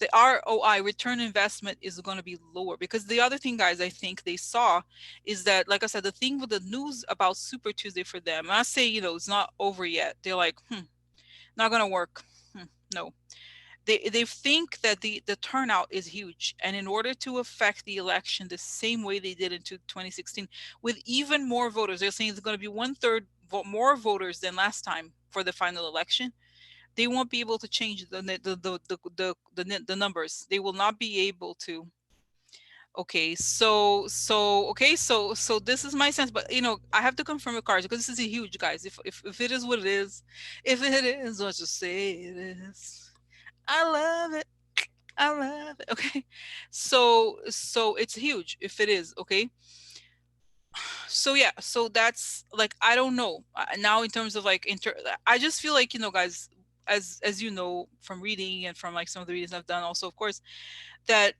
the ROI, return investment, is going to be lower. Because the other thing, guys, I think they saw is that, like I said, the thing with the news about Super Tuesday for them, and I say, it's not over yet. They're like, not going to work. No. They think that the turnout is huge, and in order to affect the election the same way they did in 2016 with even more voters, they're saying it's going to be 1/3 more voters than last time for the final election. They won't be able to change the numbers. They will not be able to. Okay, so this is my sense, but I have to confirm with cards because this is a huge, guys. If it is what it is, if it is what you say it is, I love it. I love it. Okay, so it's huge if it is. Okay, so yeah, so that's like, I don't know now in terms of like I just feel like, guys, as you know from reading and from like some of the readings I've done also, of course, that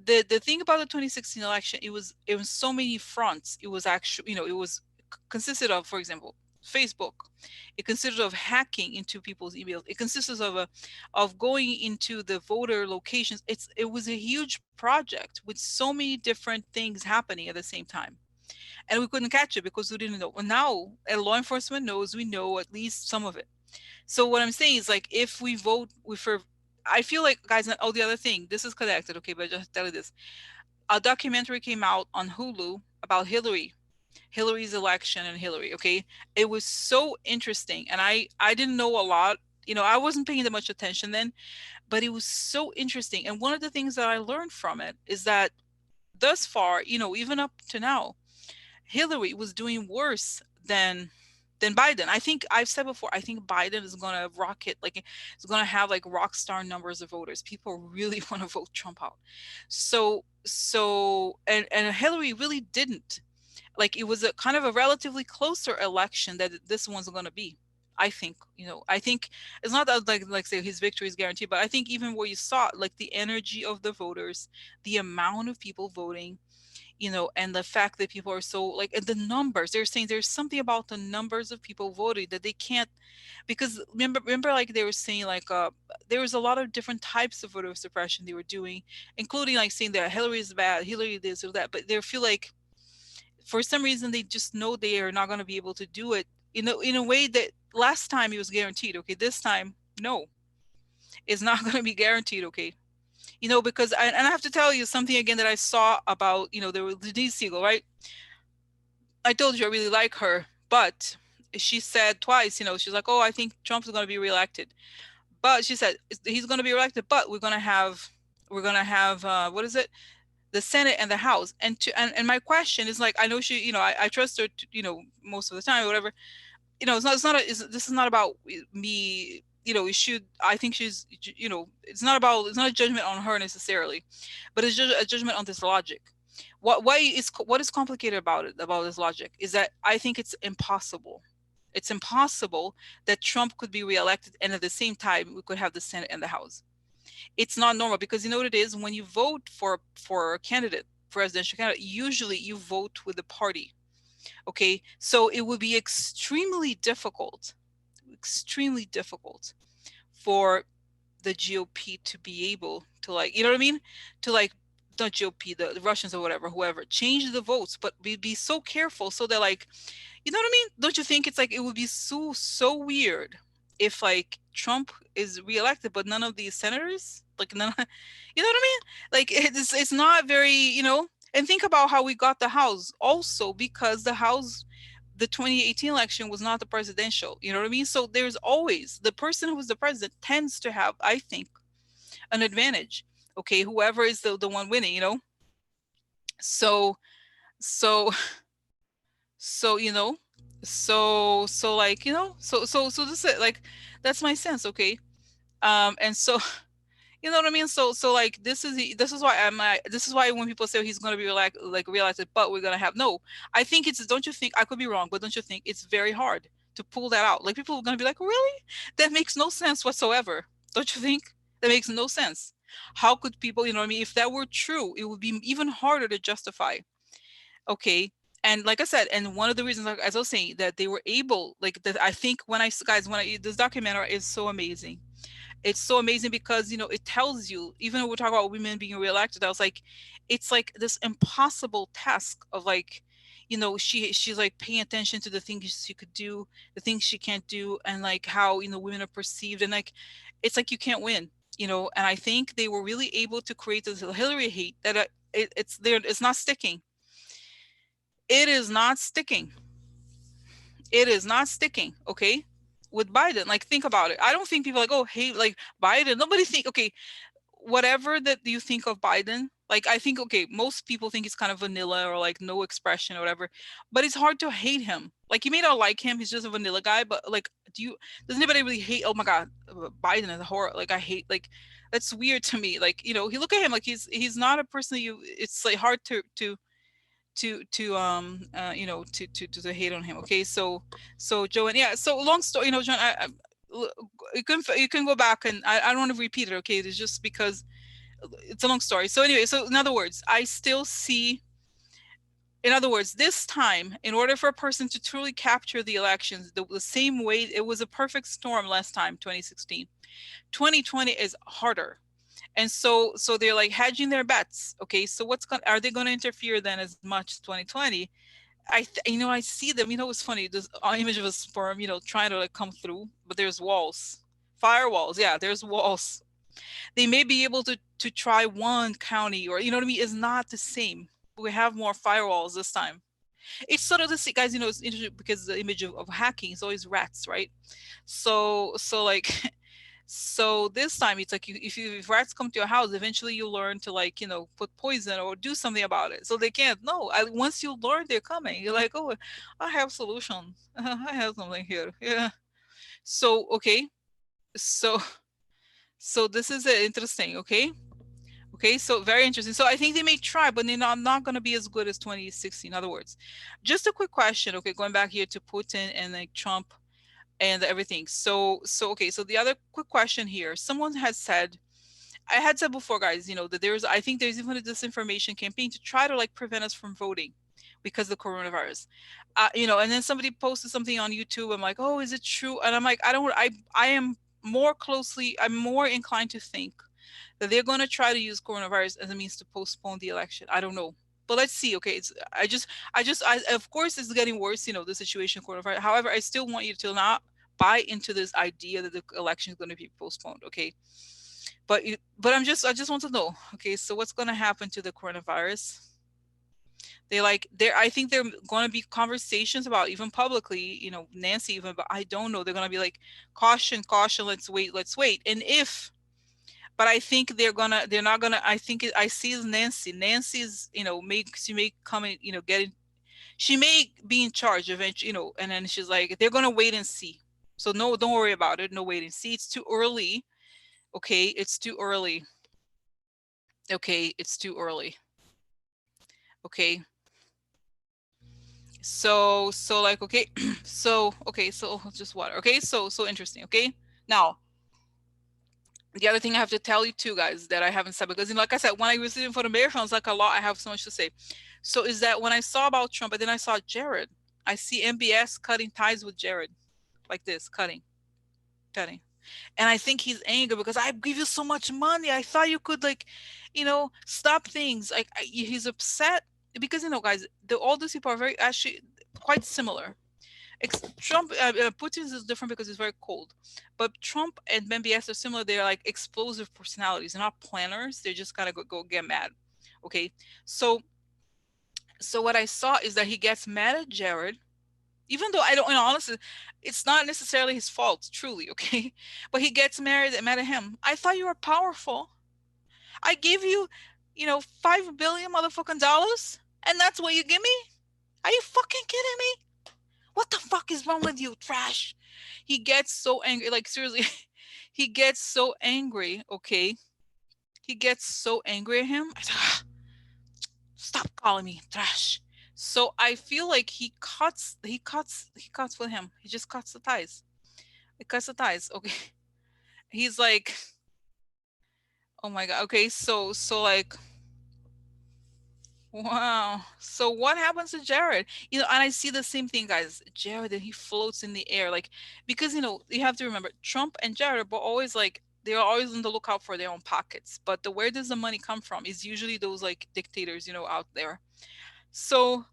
the thing about the 2016 election, it was so many fronts. It was actually, it was consisted of, for example, Facebook. It consisted of hacking into people's emails. It consisted of going into the voter locations. It was a huge project with so many different things happening at the same time, and we couldn't catch it because we didn't know. Well, now law enforcement knows. We know at least some of it. So what I'm saying is, like, if we vote for, I feel like, guys, oh, the other thing, this is connected, okay, but just tell you this. A documentary came out on Hulu about Hillary's election, and Hillary, okay? It was so interesting, and I didn't know a lot. I wasn't paying that much attention then, but it was so interesting. And one of the things that I learned from it is that thus far, even up to now, Hillary was doing worse than Biden. I think I've said before, I think Biden is going to rocket, like it's going to have like rock star numbers of voters. People really want to vote Trump out. And Hillary really didn't. Like, it was a kind of a relatively closer election that this one's going to be. I think, I think it's not that like say his victory is guaranteed, but I think even where you saw like the energy of the voters, the amount of people voting, and the fact that people are so like, and the numbers, they're saying there's something about the numbers of people voting that they can't, because remember like they were saying like there was a lot of different types of voter suppression they were doing, including like saying that Hillary is bad, Hillary this or that, but they feel like for some reason they just know they are not going to be able to do it, in a way that last time it was guaranteed. Okay, this time, no, it's not going to be guaranteed. Okay, because and I have to tell you something again that I saw about, there was Denise Siegel, right? I told you I really like her, but she said twice, she's like, oh, I think Trump's going to be reelected. But she said he's going to be reelected, but we're going to have what is it? The Senate and the House. And my question is, like, I know she, I trust her, most of the time or whatever. This is not about me, I think she's, it's not a judgment on her necessarily, but it's just a judgment on this logic. What is complicated about this logic is that I think it's impossible. It's impossible that Trump could be reelected and at the same time we could have the Senate and the House. It's not normal, because you know what it is, when you vote for a candidate, presidential candidate, usually you vote with the party. Okay, so it would be extremely difficult for the GOP to be able to, like, you know what I mean? To, like, not GOP, the Russians or whatever, whoever, change the votes, but be so careful so that, like, you know what I mean? Don't you think it's like it would be so weird if, like, Trump is reelected, but none of these senators, like, none, you know what I mean? Like, it's not very, you know. And think about how we got the House, also because the 2018 election was not the presidential. You know what I mean? So there's always the person who's the president tends to have, I think, an advantage. Okay, whoever is the one winning, you know. So so so you know so like, you know, so this is like, that's my sense. Okay, and so you know what I mean. So like, this is why I'm like, this is why when people say he's going to be like reelected, but we're going to have, no, I think it's, don't you think, I could be wrong, but don't you think it's very hard to pull that out? Like, people are going to be like, really? That makes no sense whatsoever. Don't you think that makes no sense? How could people, you know what I mean, if that were true, it would be even harder to justify. Okay. And like I said, and one of the reasons, like, as I was saying, that they were able, like, that, I think when I, guys, when I, this documentary is so amazing. It's so amazing because, you know, it tells you, even when we talk about women being reelected, I was like, it's like this impossible task of, like, you know, she's like paying attention to the things she could do, the things she can't do, and like how, you know, women are perceived, and like, it's like you can't win, you know. And I think they were really able to create this Hillary hate that, it's there, it's not sticking. It is not sticking. It is not sticking. Okay, with Biden, like, think about it. I don't think people are like, oh, hey, like Biden. Nobody think, okay, whatever that you think of Biden, like, I think, okay, most people think he's kind of vanilla or like no expression or whatever, but it's hard to hate him. Like, you may not like him, he's just a vanilla guy, but like, does anybody really hate, oh my God, Biden is a horror, like, I hate, like, that's weird to me. Like, you know, you look at him, like, he's not a person you, it's like hard you know, to hate on him. Okay, so Joanne, yeah, so long story, you know, John, you can go back, and I don't want to repeat it. Okay, it's just because it's a long story. So anyway, so in other words, I still see, in other words, this time, in order for a person to truly capture the elections, the same way it was a perfect storm last time, 2016, 2020 is harder. And so they're like hedging their bets. Okay, so are they going to interfere then as much as 2020? You know, I see them, you know, it's funny, this image of a sperm, you know, trying to like come through, but there's walls, firewalls. Yeah, there's walls. They may be able to try one county, or, you know what I mean, is not the same. We have more firewalls this time. It's sort of the, guys, you know, it's interesting because the image of hacking is always rats, right? So like so this time it's like, if rats come to your house, eventually you learn to, like, you know, put poison or do something about it. So they can't. No, once you learn they're coming, you're like, oh, I have solution. I have something here. Yeah. So okay, so this is interesting. Okay. Okay, so very interesting. So I think they may try, but they're not going to be as good as 2016. In other words, just a quick question. Okay, going back here to Putin and like Trump and everything. So okay, so the other quick question here. Someone has said, I had said before, guys, you know, that I think there's even a disinformation campaign to try to like prevent us from voting because of the coronavirus. You know, and then somebody posted something on YouTube. I'm like, oh, is it true? And I'm like, I am I'm more inclined to think that they're going to try to use coronavirus as a means to postpone the election. I don't know. But let's see. Okay, of course it's getting worse, you know, the situation coronavirus. However, I still want you to not buy into this idea that the election is going to be postponed. Okay, but I just want to know. Okay, so what's going to happen to the coronavirus? I think there are going to be conversations about, even publicly, you know, Nancy even, but I don't know. They're going to be like, caution, caution, let's wait. And if but I think they're not gonna, I think I see Nancy's, you know, she may come in, you know, she may be in charge eventually, you know, and then she's like, they're gonna wait and see. So no, don't worry about it. No, wait and see. It's too early. Okay, it's too early. Okay, it's too early. Okay. So like, okay, so just water. Okay, so interesting. Okay, now the other thing I have to tell you too, guys, that I haven't said, because, you know, like I said, when I was reading for the marathon, it's like a lot. I have so much to say. So is that when I saw about Trump, and then I saw Jared, I see MBS cutting ties with Jared like this, cutting. And I think he's angry because I give you so much money. I thought you could like, stop things. Like he's upset because guys, all these people are very actually quite similar. Trump, Putin is different because he's very cold, but Trump and MBS are similar. They're like explosive personalities. They're not planners. They're just kind of go get mad. Okay, so what I saw is that he gets mad at Jared, even though I don't, honestly, it's not necessarily his fault, truly, okay? But he gets mad at him. I thought you were powerful. I gave you, 5 billion motherfucking dollars, and that's what you give me? Are you fucking kidding me? What the fuck is wrong with you, trash? He gets so angry, like seriously, he gets so angry, okay? He gets so angry at him. I said, stop calling me trash. So I feel like he cuts with him. He just cuts the ties. He cuts the ties. Okay. He's like, oh my god. Okay, so like, wow. So what happens to Jared? And I see the same thing, guys. Jared, he floats in the air, like, because you have to remember, Trump and Jared were always like, they're always on the lookout for their own pockets. But where does the money come from? Is usually those like dictators, out there. So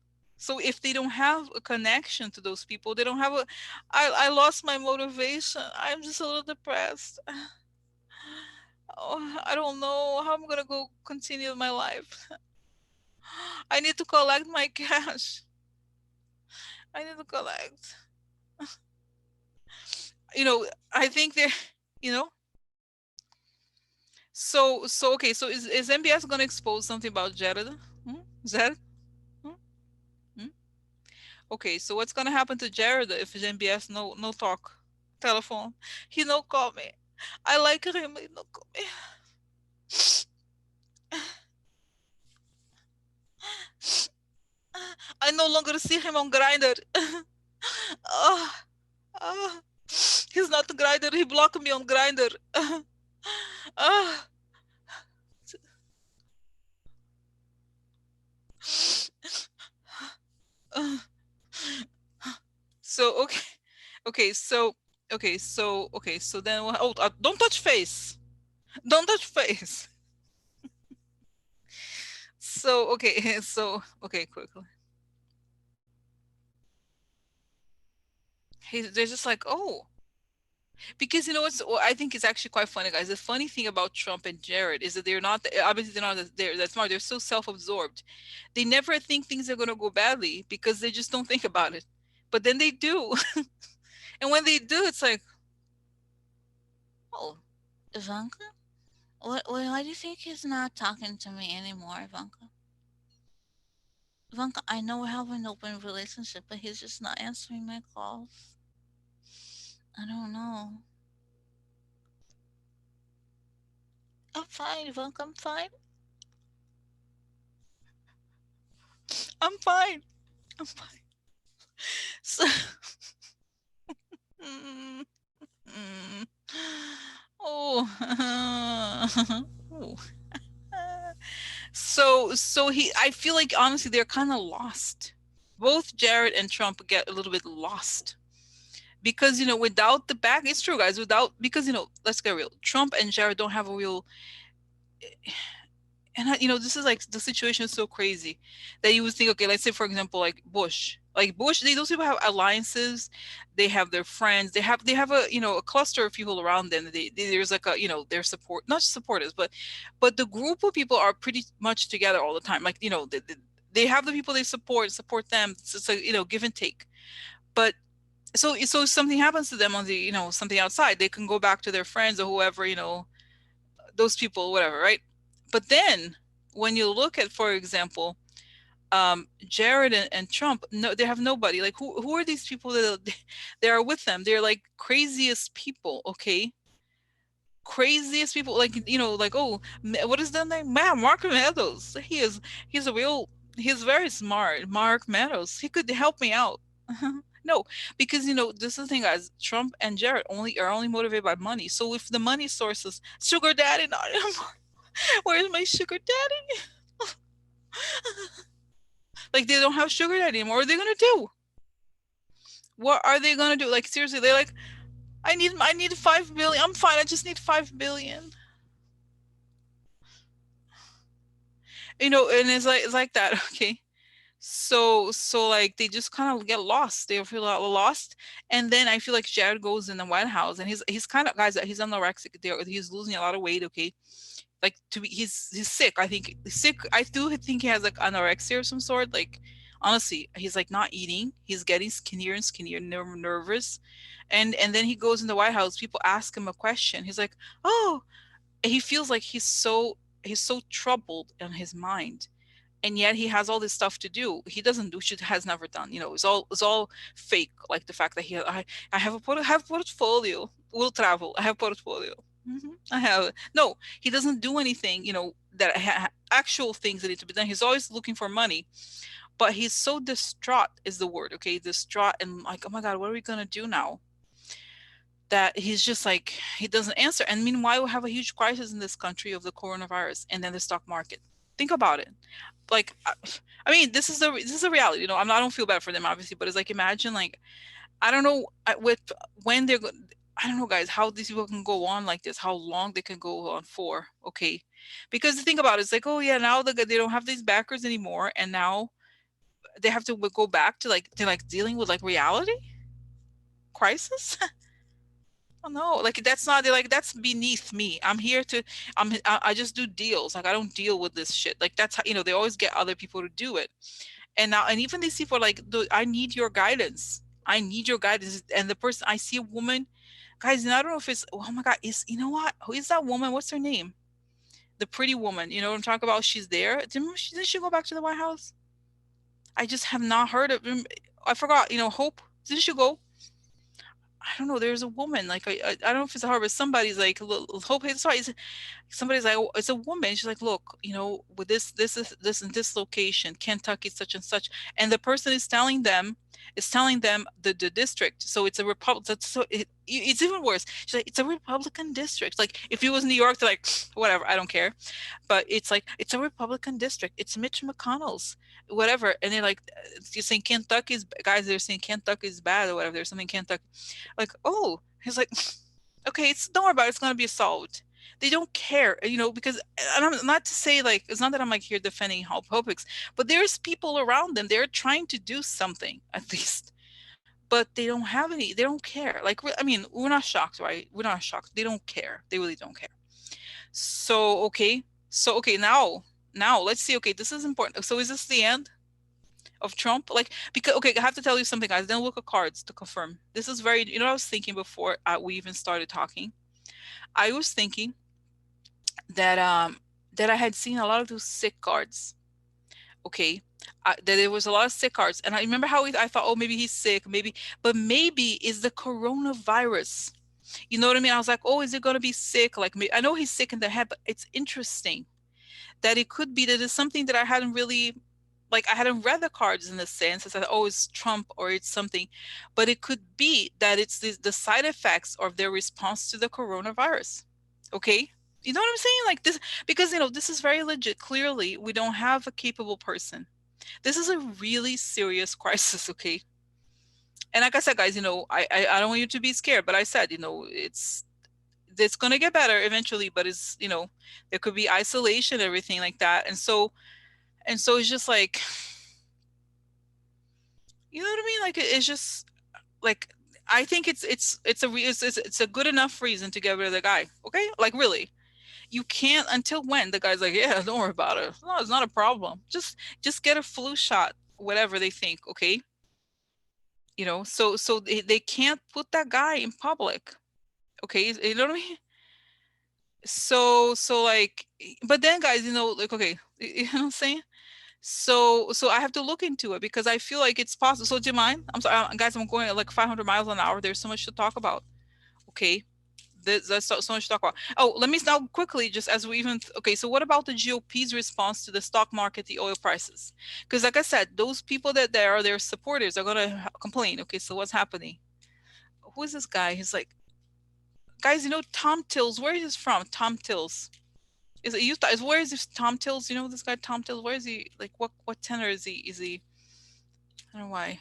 if they don't have a connection to those people, they don't have a I lost my motivation. I'm just a little depressed. Oh, I don't know how I'm gonna go continue my life. I need to collect my cash. I need to collect. I think they're, you know. So okay. So is MBS gonna expose something about Jared? Jared? Hmm? Hmm? Okay. So what's gonna happen to Jared if MBS no talk, telephone? He no call me. I like him. He no call me. I no longer see him on Grindr. Oh, oh. He's not a Grindr. He blocked me on Grindr. Oh. So okay, so then don't touch face. Don't touch face. So okay, so okay, quickly. They're just like, oh, because what I think is actually quite funny, guys. The funny thing about Trump and Jared is that they're not obviously they're not they're that smart. They're so self-absorbed. They never think things are gonna go badly because they just don't think about it. But then they do, and when they do, it's like, oh, Ivanka, why do you think he's not talking to me anymore, Ivanka? Ivanka, I know we have an open relationship, but he's just not answering my calls. I don't know. I'm fine, Ivanka. I'm fine. I'm fine. I'm fine. So, mm, mm, oh, oh. I feel like honestly they're kind of lost. Both Jared and Trump get a little bit lost because without the back, it's true, guys. Without because let's get real. Trump and Jared don't have a real and this is like the situation is so crazy that you would think, okay, let's say for example like Bush, those people have alliances, they have their friends, they have a a cluster of people around them. There's like a their support, not supporters, but the group of people are pretty much together all the time. Like they have the people they support them. It's a give and take. But so if something happens to them on the something outside, they can go back to their friends or whoever those people, whatever, right? But then when you look at, for example, Jared and Trump, no, they have nobody. Like who are these people that they are with them? They're like craziest people, okay? Craziest people, like like, oh, what is that name? Man, Mark Meadows. He's very smart. Mark Meadows. He could help me out. No, because this is the thing, guys. Trump and Jared are only motivated by money. So if the money sources, sugar daddy, not anymore. Where's my sugar daddy? Like they don't have sugar daddy anymore. What are they gonna do? What are they gonna do? Like seriously, they're like, I need 5 billion. I'm fine. I just need 5 billion. And it's like that. Okay. So like they just kind of get lost. They feel lost, and then I feel like Jared goes in the White House, and he's kind of guys that he's anorexic. He's losing a lot of weight. Okay, like he's sick. I think he's sick. I do think he has like anorexia of some sort. Like honestly, he's like not eating. He's getting skinnier and skinnier, nervous, and then he goes in the White House. People ask him a question. He's like, oh, he feels like he's so troubled in his mind, and yet he has all this stuff to do. He doesn't do shit has never done. It's all fake. Like the fact that I have portfolio. Will travel. I have portfolio. I have no. He doesn't do anything. That actual things that need to be done. He's always looking for money, but he's so distraught is the word. Okay, distraught and like, oh my god, what are we gonna do now? That he's just like he doesn't answer. And meanwhile, we have a huge crisis in this country of the coronavirus, and then the stock market. Think about it. Like, I mean, this is a reality. I don't feel bad for them, obviously, but it's like imagine like I don't know with when they're. I don't know, guys, how these people can go on like this, how long they can go on for. Okay, because think about it, it's like, oh yeah, now they don't have these backers anymore, and now they have to go back to like dealing with like reality crisis. Oh no, like that's not like that's beneath me. I'm here to I just do deals. Like I don't deal with this shit. Like that's how they always get other people to do it. And even these people are like, I need your guidance. I need your guidance. And the person I see a woman, guys, and I don't know if it's oh my god, you know what? Who is that woman? What's her name? The pretty woman. You know what I'm talking about? She's there. Didn't she go back to the White House? I just have not heard of I forgot, Hope. Didn't she go? I don't know. There's a woman like I don't know if it's her, but somebody's like Hope. Sorry, somebody's like, oh, it's a woman. She's like, look, with this and this location, Kentucky, such and such, and the person is telling them the district. So it's a Republic. So it's even worse. She's like, it's a Republican district. Like if it was New York, they're like, whatever, I don't care. But it's like it's a Republican district. It's Mitch McConnell's, whatever. And they're like, you're saying Kentucky's guys. They're saying Kentucky's bad or whatever. There's something Kentucky. Like, oh, he's like, okay, don't worry about it. It's gonna be solved. They don't care, because and I'm not to say like it's not that I'm like here defending publics, but there's people around them. They're trying to do something at least, but they don't have any. They don't care. Like I mean, we're not shocked, right? We're not shocked. They don't care. They really don't care. So okay, now let's see. Okay, this is important. So is this the end of Trump? Like because okay, I have to tell you something, guys. Then look at cards to confirm. This is very. I was thinking before we even started talking. I was thinking that I had seen a lot of those sick cards. Okay, that there was a lot of sick cards, and I remember how I thought, oh, maybe he's sick, but maybe it's the coronavirus. You know what I mean? I was like, oh, is it gonna be sick? Like, I know he's sick in the head, but it's interesting that it could be that it's something that I hadn't really. Like I hadn't read the cards in the sense. I said, oh, it's Trump or it's something, but it could be that it's the side effects of their response to the coronavirus. Okay, you know what I'm saying? Like this, because this is very legit. Clearly, we don't have a capable person. This is a really serious crisis. Okay, and like I said, guys, I don't want you to be scared, but I said, it's gonna get better eventually, but it's there could be isolation, everything like that, and so it's just like, you know what I mean? Like it's just like I think it's a good enough reason to get rid of the guy. Okay, like really. You can't until when the guy's like, yeah, don't worry about it. No, it's not a problem. Just get a flu shot, whatever they think, okay? So they can't put that guy in public. Okay, you know what I mean? So like, but then guys, like okay, you know what I'm saying? So I have to look into it because I feel like it's possible. So do you mind? I'm sorry, guys, I'm going at like 500 miles an hour. There's so much to talk about. Okay. That's so much to talk about. Oh, let me now quickly, just as we even, okay, so what about the GOP's response to the stock market, the oil prices? Because like I said, those people that there are their supporters are going to complain. Okay, so what's happening? Who is this guy? He's like, guys, Tom Tills, where is he from? Tom Tills. Is it you? Where is this Tom Tills? You know this guy Tom Tills? Where is he? Like what tenor is he? Is he? I don't know why.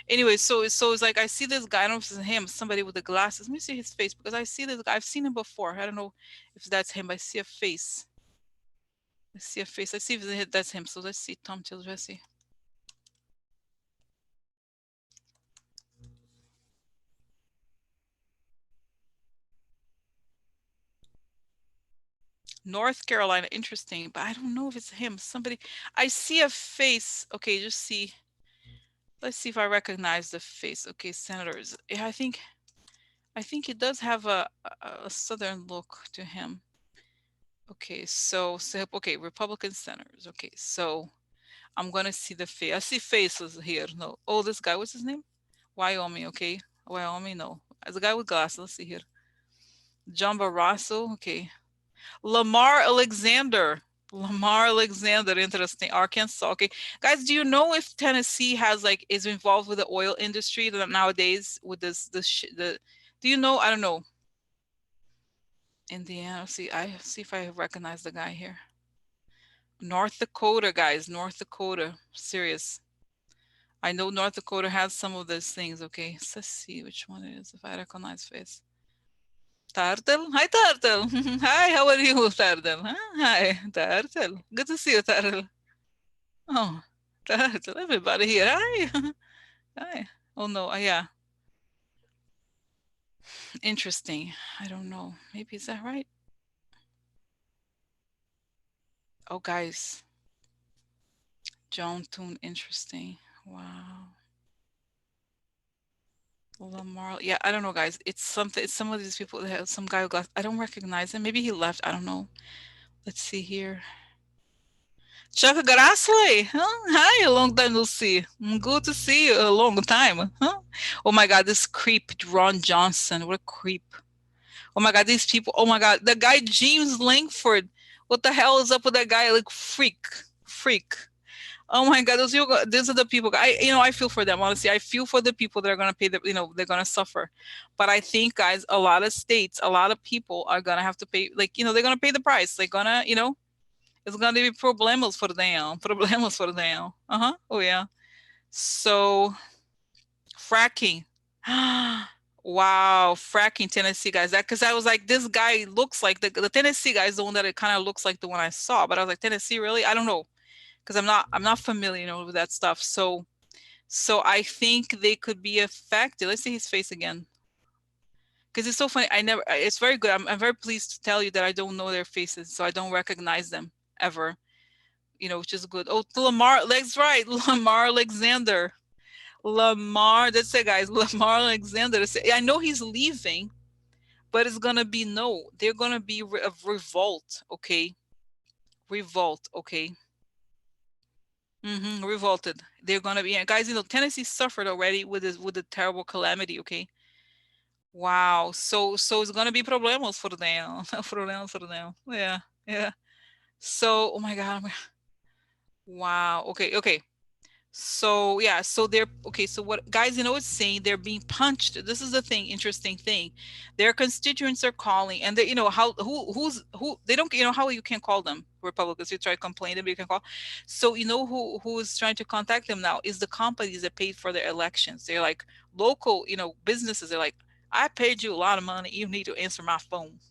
Anyway, so it's like I see this guy. I don't know if it's him. Somebody with the glasses. Let me see his face because I see this guy. I've seen him before. I don't know if that's him. I see a face. I see a face. I see if that's him. So let's see Tom Tills. Let's see. North Carolina, interesting, but I don't know if it's him. Somebody, I see a face. Okay, just see. Let's see if I recognize the face. Okay, senators. Yeah, I think he does have a southern look to him. Okay, so okay, Republican senators. Okay, so I'm gonna see the face. I see faces here. No, oh, this guy. What's his name? Wyoming. Okay, Wyoming. No, as a guy with glasses. Let's see here. John Barrasso. Okay, Lamar Alexander. Lamar Alexander, interesting. Arkansas. Okay, guys, do you know if Tennessee has like is involved with the oil industry nowadays with the? Do you know? I don't know. Indiana. See, I see if I recognize the guy here. North Dakota, guys. North Dakota. Serious. I know North Dakota has some of those things. Okay, so let's see which one it is. If I recognize face. Turtle. Hi, Turtle. Hi, how are you, Turtle? Huh? Hi, Turtle. Good to see you, Turtle. Oh, Turtle. Everybody here. Hi. Hi. Oh, no. Yeah. Interesting. I don't know. Maybe is that right? Oh, guys. John Tune. Interesting. Wow. Lamar. Yeah, I don't know, guys. It's something. It's some of these people that have some guy who got. I don't recognize him. Maybe he left. I don't know. Let's see here. Chuck Grassley. Huh? Hi, a long time no see. Good to see you. A long time. Huh? Oh my God, this creep, Ron Johnson. What a creep. Oh my God, these people. Oh my God, the guy James Langford. What the hell is up with that guy? Like freak. Oh my God, these are the people. I feel for them. Honestly, I feel for the people that are gonna pay they're gonna suffer. But I think, guys, a lot of states, a lot of people are gonna have to pay. Like, they're gonna pay the price. They're gonna, it's gonna be problemas for them. Problemas for them. Uh-huh. Oh yeah. So fracking. Wow, fracking Tennessee guys. That because I was like, this guy looks like the Tennessee guy is the one that it kind of looks like the one I saw. But I was like, Tennessee, really? I don't know. Because I'm not familiar, with that stuff. So I think they could be affected. Let's see his face again. Because it's so funny. It's very good. I'm very pleased to tell you that I don't know their faces, so I don't recognize them ever. Which is good. Oh, Lamar, that's right. Lamar Alexander. Lamar, that's it, guys. Lamar Alexander. I know he's leaving, but it's gonna be they're gonna be a revolt, okay? Revolt, okay? Revolted. They're gonna be, guys. Tennessee suffered already with the terrible calamity, okay? Wow. So it's gonna be problemas for them. Problemas for them. Yeah, yeah. So, oh my God. Wow. Okay. So yeah, so they're okay. So what guys, it's saying they're being punched. This is the thing, interesting thing. Their constituents are calling, and they, how who they don't, how you can call them Republicans. You try to complain them, you can call. So who is trying to contact them now is the companies that paid for their elections. They're like local, businesses. They're like, I paid you a lot of money. You need to answer my phone.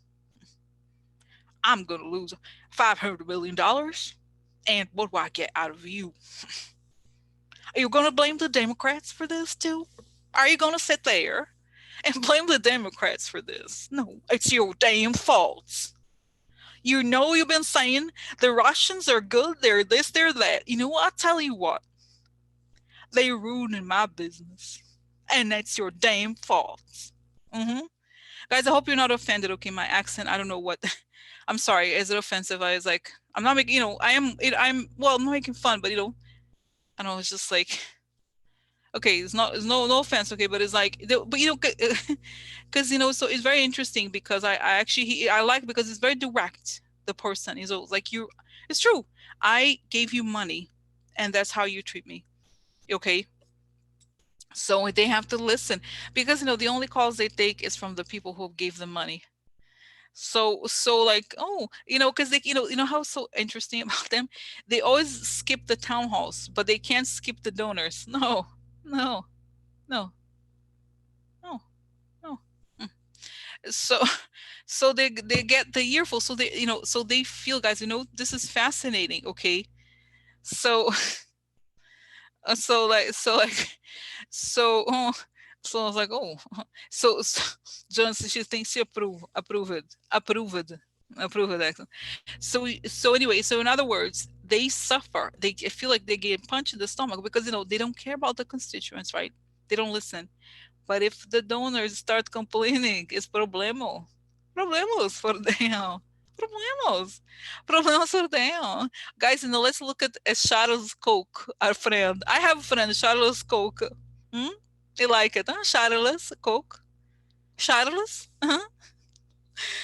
I'm gonna lose $500 million, and what do I get out of you? Are you going to blame the Democrats for this too? Are you going to sit there and blame the Democrats for this? No, it's your damn fault. You've been saying the Russians are good, they're this, they're that. You know what? I'll tell you what. They ruined my business. And that's your damn fault. Mm-hmm. Guys, I hope you're not offended, okay? My accent, I don't know what. I'm sorry. Is it offensive? I was like, I'm not making, well, I'm not making fun, but, I don't know, it's just like, okay, it's no offense, okay, but it's like, but because so it's very interesting because I actually I like because it's very direct. The person is like it's true. I gave you money, and that's how you treat me, okay? So they have to listen because the only calls they take is from the people who gave them money. So like, oh, because they, how so interesting about them, they always skip the town halls, but they can't skip the donors. No, no, no, no, no. Mm. So so they get the earful, so they, so they feel, guys, this is fascinating, okay? So so like so so I was like, oh, so Johnson, she thinks she approved accent. So anyway, so in other words, they suffer. They feel like they get punched in the stomach because they don't care about the constituents, right? They don't listen. But if the donors start complaining, it's problemo. Problemos for them. Problemos. Problemas for them. Guys, let's look at Charles Coke, our friend. I have a friend, Charles Coke. Hmm? You like it, huh? Charles Coke. Charles? Huh?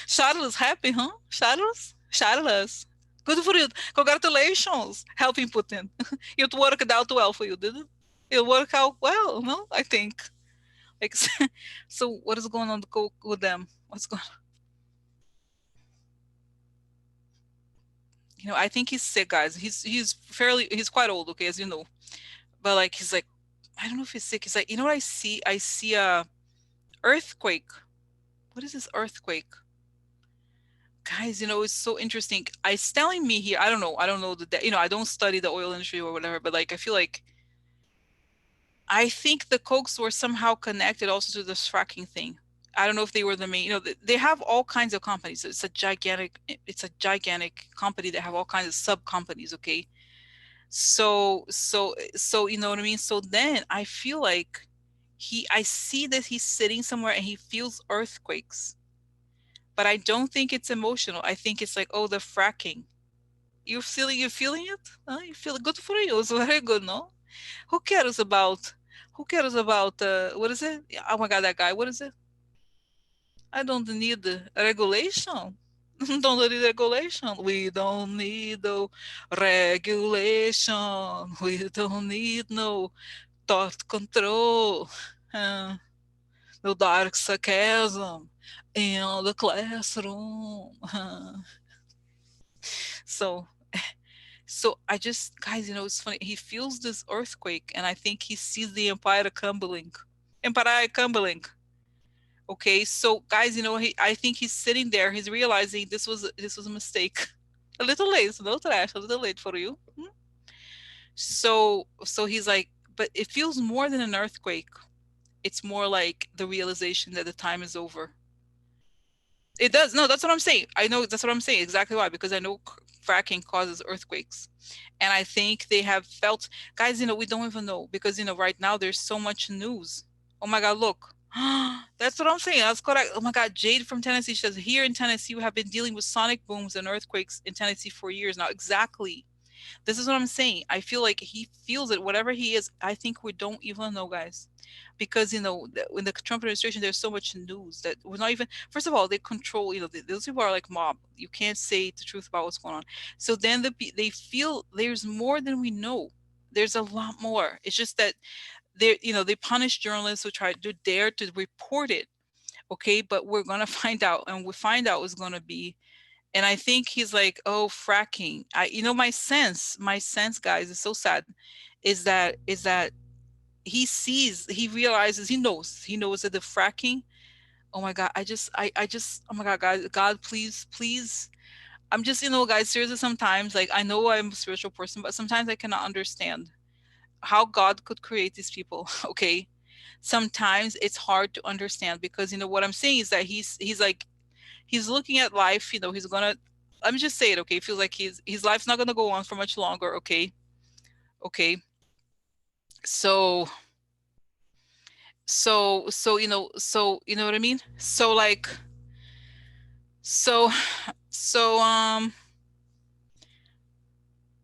Charles happy, huh? Charles? Charles. Good for you. Congratulations. Helping Putin. It worked out well for you, didn't it? It worked out well, no? I think. Like, so what is going on with them? What's going on? I think he's sick, guys. He's quite old, okay, as you know. But like he's like, I don't know if he's sick. He's like, what I see? I see a earthquake. What is this earthquake? Guys, it's so interesting. It's telling me here, I don't know. I don't know I don't study the oil industry or whatever, but like I feel like I think the Cokes were somehow connected also to this fracking thing. I don't know if they were the main, they have all kinds of companies. It's a gigantic company that have all kinds of sub companies, okay? So you know what I mean? So then I feel like I see that he's sitting somewhere and he feels earthquakes. But I don't think it's emotional. I think it's like, oh, the fracking. You're feeling it? Huh? You feel good for you. It's very good, no? Who cares about what is it? Oh my god, that guy. What is it? I don't need regulation. Don't need regulation. We don't need no regulation. We don't need no thought control. Uh, no dark sarcasm in the classroom. So so I just, guys, it's funny. He feels this earthquake, and I think he sees the empire crumbling. Empire crumbling. Okay, so guys, I think he's sitting there. He's realizing this was a mistake. A little late, no trash. A little late for you. So he's like, but it feels more than an earthquake. It's more like the realization that the time is over. It does. No, that's what I'm saying. I know that's what I'm saying. Exactly why, because I know fracking causes earthquakes. And I think they have felt, guys, we don't even know because, right now there's so much news. Oh my God, look. That's what I'm saying. That's correct. Oh my God, Jade from Tennessee says, here in Tennessee, we have been dealing with sonic booms and earthquakes in Tennessee for years now. Exactly. This is what I'm saying. I feel like he feels it, whatever he is. I think we don't even know, guys, because in the Trump administration, there's so much news that we're not even. First of all, they control. Those people are like mob. You can't say the truth about what's going on. So then they feel there's more than we know. There's a lot more. It's just that they punish journalists who try to dare to report it. Okay, but we're gonna find out, and we find out what's gonna be. And I think he's like, oh, fracking. My sense, guys, is so sad. Is that he realizes, he knows that the fracking. Oh my God, I just, oh my God, God, please. I'm just, guys, seriously, sometimes, like, I know I'm a spiritual person, but sometimes I cannot understand how God could create these people. Okay. Sometimes it's hard to understand because, what I'm saying is that he's like, he's looking at life, he's gonna, let me just say it, okay? It feels like his life's not gonna go on for much longer, okay? Okay. So so what I mean? So like so so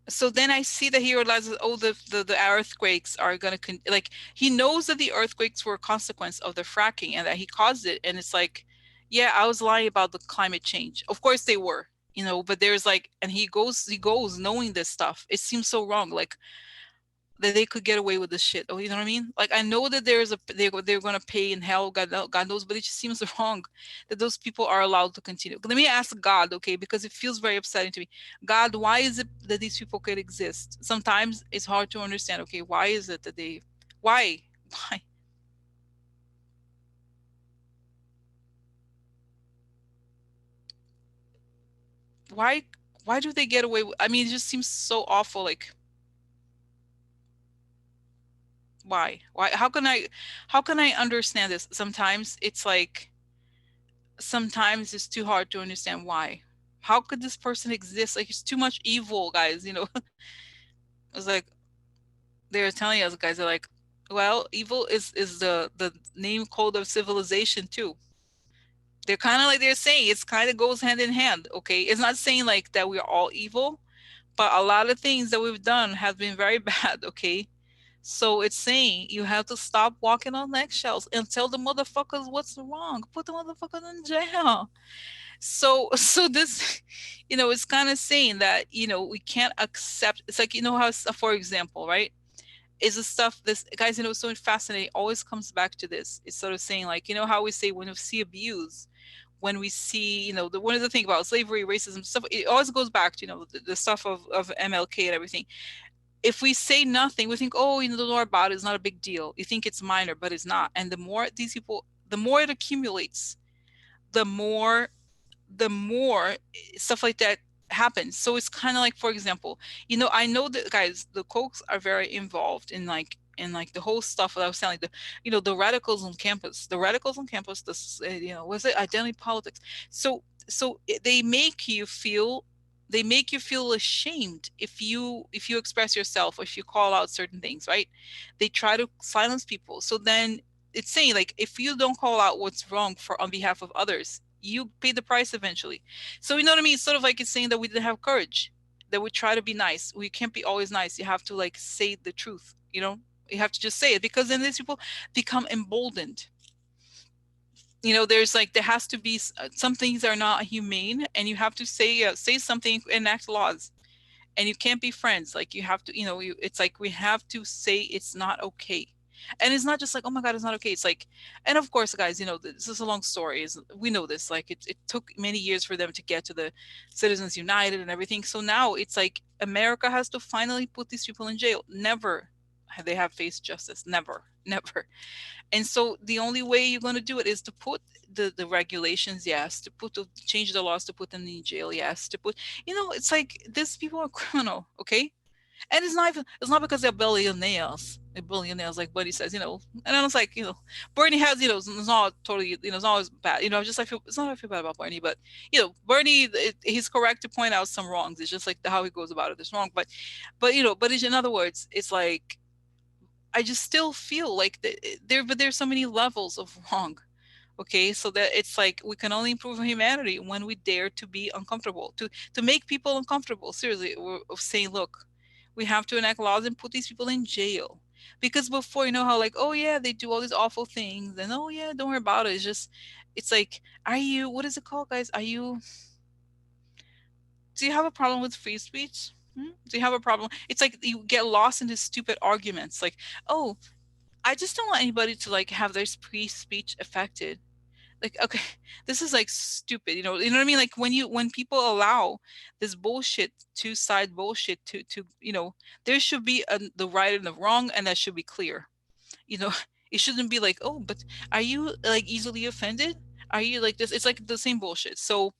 so then I see that he realizes, oh, the earthquakes are gonna like, he knows that the earthquakes were a consequence of the fracking and that he caused it. And it's like, yeah, I was lying about the climate change. Of course they were, but there's like, and he goes knowing this stuff. It seems so wrong. Like, that they could get away with this shit. Oh, you know what I mean? Like I know that there's a they're gonna pay in hell, God knows, but it just seems wrong that those people are allowed to continue. Let me ask God, okay, because it feels very upsetting to me. God, why is it that these people could exist? Sometimes it's hard to understand. Okay, why is it that they, why, why, why, why do they get away with? I mean, it just seems so awful. Like why? How can I understand this? Sometimes it's like sometimes it's too hard to understand why. How could this person exist? Like it's too much evil, guys. You know, it's like they're telling us, guys. They're like, well, evil is the name code of civilization too. They're kind of like they're saying it's kind of goes hand in hand. Okay, it's not saying like that we're all evil, but a lot of things that we've done have been very bad. Okay, so it's saying you have to stop walking on eggshells and tell the motherfuckers what's wrong. Put the motherfuckers in jail. So this, it's kind of saying that we can't accept. It's like how, for example, right, is the stuff this guys, it's so fascinating, always comes back to this. It's sort of saying like, how we say when we see abuse, when we see, the one of the thing about slavery, racism stuff, it always goes back to the stuff of MLK and everything. If we say nothing, we think, oh, the more about it is not a big deal. You think it's minor, but it's not. And the more these people, the more it accumulates, the more stuff like that happens. So it's kind of like, for example, I know that guys, the Kochs are very involved in like the whole stuff that I was saying, like the radicals on campus, this, was it identity politics? So they make you feel ashamed if you express yourself or if you call out certain things, right? They try to silence people. So then it's saying like, if you don't call out what's wrong for on behalf of others, you pay the price eventually. So you know what I mean? It's sort of like it's saying that we didn't have courage, that we try to be nice. We can't be always nice. You have to like say the truth, you have to just say it, because then these people become emboldened. There's like, there has to be some things are not humane, and you have to say something, enact laws, and you can't be friends. Like you have to, it's like we have to say it's not okay. And it's not just like, oh my God, it's not okay. It's like, and of course, guys, this is a long story. We know this. Like it took many years for them to get to the Citizens United and everything. So now it's like America has to finally put these people in jail. Never have they have faced justice. Never, never. And so the only way you're going to do it is to put the regulations, yes, to change the laws, to put them in jail, yes, to put, it's like these people are criminal, okay? And it's not because they're billionaires. They're billionaires, like Bernie says, And I was like, Bernie has, it's not totally, it's not always bad, just I feel, it's not I feel bad about Bernie, but Bernie, he's correct to point out some wrongs. It's just like how he goes about it is wrong. But in other words, it's like I just still feel like there's so many levels of wrong. Okay, so that it's like we can only improve humanity when we dare to be uncomfortable, to make people uncomfortable. Seriously, we're saying, look, we have to enact laws and put these people in jail. Because before, how like, oh yeah, they do all these awful things, and oh yeah, don't worry about it. It's like, are you, what is it called, guys? Do you have a problem with free speech? Do you have a problem? It's like you get lost in these stupid arguments, like, oh, I just don't want anybody to like have their free speech affected. Like, okay, this is like stupid, what I mean? Like when people allow this bullshit, two side bullshit, to there should be the right and the wrong, and that should be clear. you know it shouldn't be like, oh, but are you like easily offended, are you like this? It's like the same bullshit. So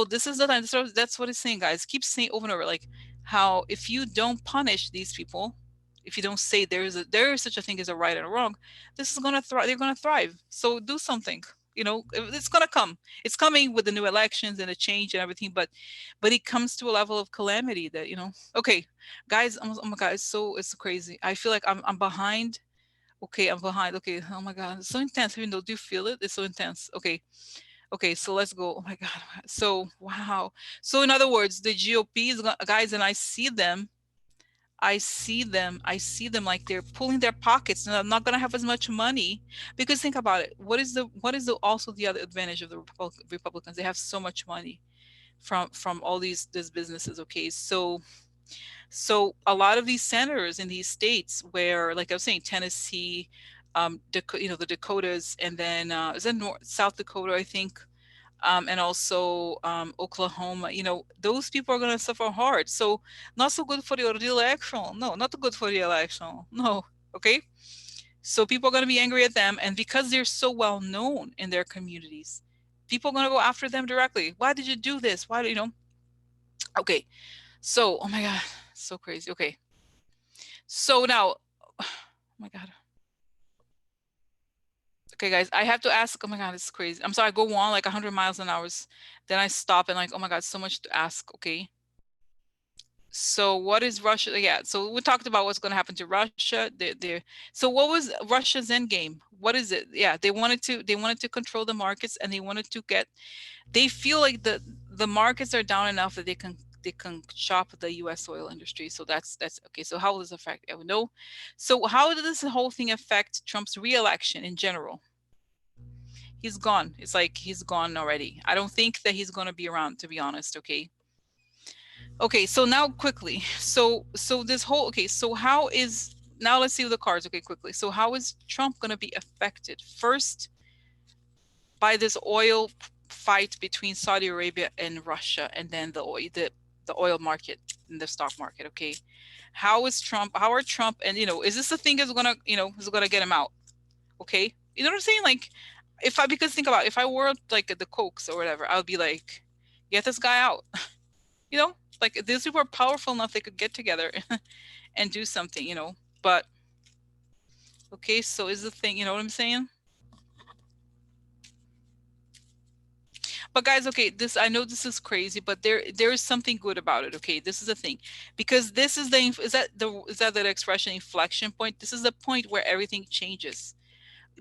this is the time, that's what it's saying, guys. Keep saying over and over, like, how if you don't punish these people, if you don't say there is such a thing as a right and a wrong, this is gonna thrive, they're gonna thrive. So do something. It's gonna come. It's coming with the new elections and the change and everything, but it comes to a level of calamity that, okay, guys. Oh my God, it's crazy. I feel like I'm behind. Okay, I'm behind. Okay, oh my God, it's so intense. Even though, do you feel it? It's so intense. Okay, okay, so let's go. Oh my God. So wow. So in other words, the GOP's guys, and I see them like they're pulling their pockets, and I'm not gonna have as much money. Because think about it. What is also the other advantage of the Republicans? They have so much money from all these businesses. Okay, so So a lot of these senators in these states where, like I was saying, Tennessee, the Dakotas, and then is that South Dakota, I think, and also Oklahoma, those people are going to suffer hard. So not so good for the election. No, not good for the election. No. Okay. So people are going to be angry at them. And because they're so well known in their communities, people are going to go after them directly. Why did you do this? Why do you know? Okay. So, oh my God, so crazy. Okay. So now, oh my God. Okay, guys, I have to ask. Oh my God, it's crazy. I'm sorry. I go on like 100 miles an hour. Then I stop and like, oh my God, so much to ask. Okay. So what is Russia? Yeah. So we talked about what's going to happen to Russia. So what was Russia's end game? What is it? Yeah, they wanted to control the markets, and they feel like the markets are down enough that they can chop the U.S. oil industry. So that's okay. So how will this affect? I would know. So how does this whole thing affect Trump's reelection in general? He's gone. It's like he's gone already. I don't think that he's going to be around, to be honest. Okay. Okay, so now quickly. So this whole so how is now let's see the cards. Okay, quickly. So how is Trump going to be affected? First, by this oil fight between Saudi Arabia and Russia, and then the oil market and the stock market. Okay. How are Trump and is this the thing is gonna get him out? Okay. You know what I'm saying? Like because think about it, if I were like the Cokes or whatever, I would be like, get this guy out. Like these people are powerful enough they could get together and do something, but okay, so is the thing, you know what I'm saying? But guys, okay, I know this is crazy, but there is something good about it. Okay, this is the thing, because this is the expression inflection point. This is the point where everything changes,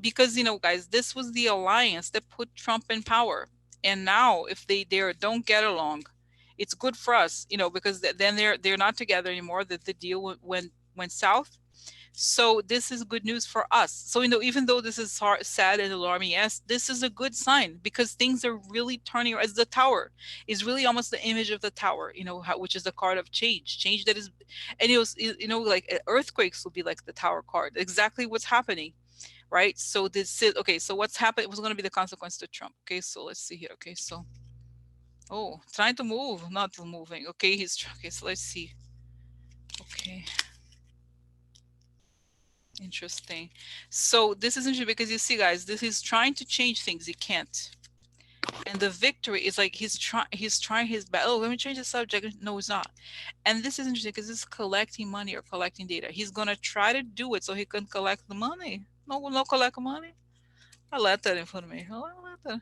because guys, this was the alliance that put Trump in power, and now if they don't get along, it's good for us, because then they're not together anymore. That the deal went south. So this is good news for us. So even though this is sad and alarming, yes, this is a good sign, because things are really turning. As the tower is really almost the image of the tower, which is the card of change that is, and like earthquakes will be like the tower card. Exactly what's happening. Right. So this is okay. So what's happened was going to be the consequence to Trump. Okay. So let's see here. Okay. So, oh, trying to move, not moving. Okay. Okay. So let's see. Okay. Interesting. So this is interesting because you see, guys, this is trying to change things. He can't. And the victory is like he's trying his best. Oh, let me change the subject. No, it's not. And this is interesting because it's collecting money or collecting data. He's gonna try to do it so he can collect the money. No collect money. I let that in front of me. I let that.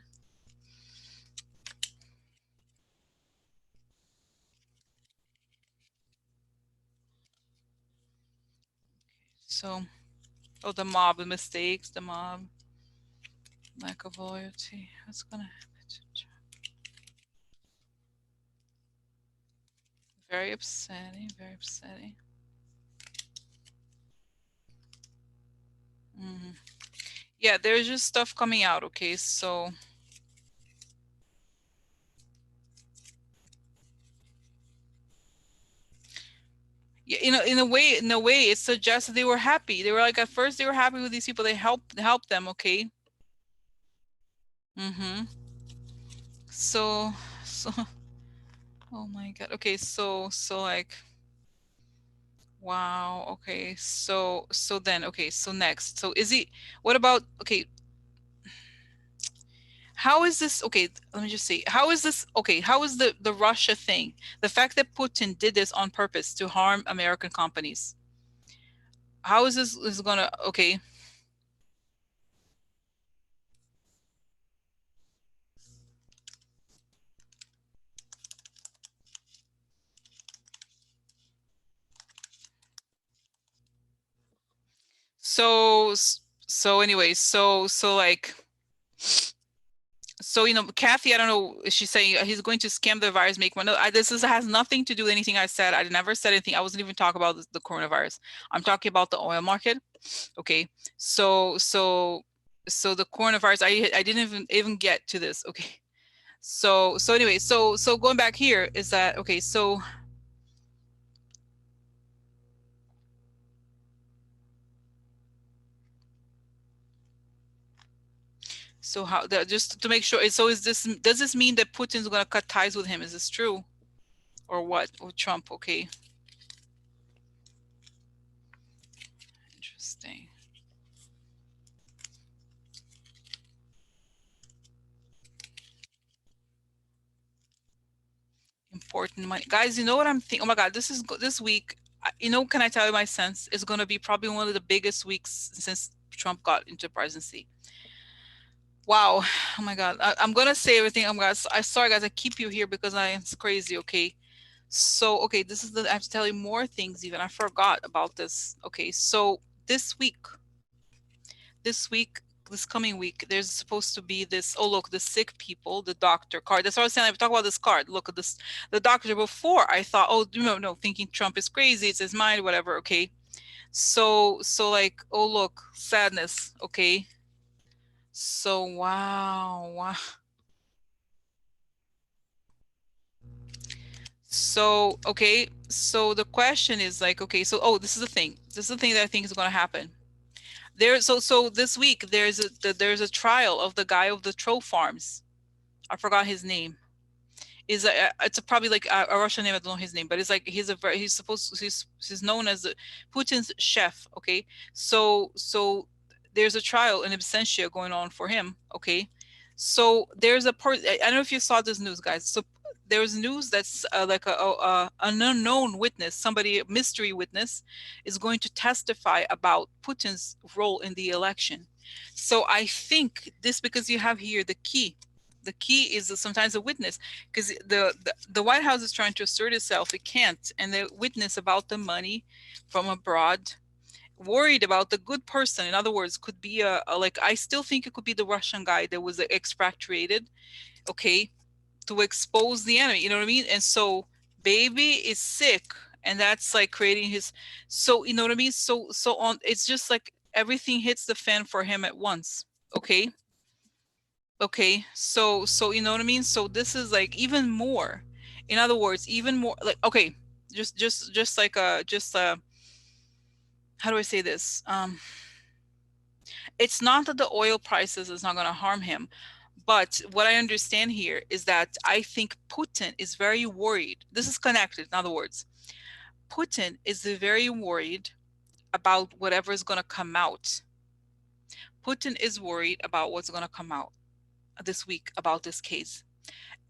So, oh, the mob, the mistakes, the mob, lack of loyalty. What's gonna happen to Trump? Very upsetting. Very upsetting. Mm. Yeah, there's just stuff coming out. Okay, so yeah, in a way, it suggests that they were happy. They were like, at first they were happy with these people. They helped them. Okay. Mm-hmm. So, so, oh my God. Okay, so like, wow. Okay, so then, okay, so next, so is he? What about? Okay, how is this? Okay, let me just see. How is this? Okay, how is the Russia thing? The fact that Putin did this on purpose to harm American companies. How is this is gonna? Okay. So so anyway, so like, so Kathy, I don't know, she's saying he's going to scam the virus, make money. No, this has nothing to do with anything I said. I never said anything. I wasn't even talking about the coronavirus. I'm talking about the oil market. Okay, so the coronavirus, I didn't even get to this. Okay, so anyway, so going back here is that okay. So So how that, just to make sure, so is this, does this mean that Putin's gonna cut ties with him? Is this true? Or what? Or Trump, okay. Interesting. Important money. Guys, you know what I'm thinking? Oh my God, this is this week, you know, can I tell you my sense? Is gonna be probably one of the biggest weeks since Trump got into presidency. Wow. Oh my God. I'm gonna say everything. I sorry guys, I keep you here because it's crazy, okay? So, okay, this is I have to tell you more things even. I forgot about this. Okay, so this week, this coming week, there's supposed to be this, oh look, the sick people, the doctor card. That's what I was saying. I talk about this card. Look at this, the doctor. Before I thought, oh no, thinking Trump is crazy, it's his mind, whatever. Okay. So like, oh look, sadness. Okay. So wow. So okay, so the question is like, okay, so oh, this is the thing. This is the thing that I think is gonna happen. So this week there's a trial of the guy of the troll farms. I forgot his name. Is it's probably like a Russian name. I don't know his name, but it's like he's known as Putin's chef. Okay, so there's a trial in absentia going on for him. Okay, so there's a part. I don't know if you saw this news, guys. So there's news that's like an unknown witness, somebody, a mystery witness, is going to testify about Putin's role in the election. So I think this, because you have here the key. The key is sometimes a witness, because the White House is trying to assert itself. It can't, and the witness about the money from abroad, worried about the good person. In other words, could be a like, I still think it could be the Russian guy that was expatriated, okay, to expose the enemy. You know what I mean? And so baby is sick, and that's like creating his. So you know what I mean? So on. It's just like everything hits the fan for him at once. Okay. Okay, so you know what I mean? So this is like even more. In other words, even more like, okay, just like just how do I say this? It's not that the oil prices is not going to harm him, but what I understand here is that I think Putin is very worried. This is connected. In other words, Putin is very worried about whatever is going to come out. Putin is worried about what's going to come out this week about this case.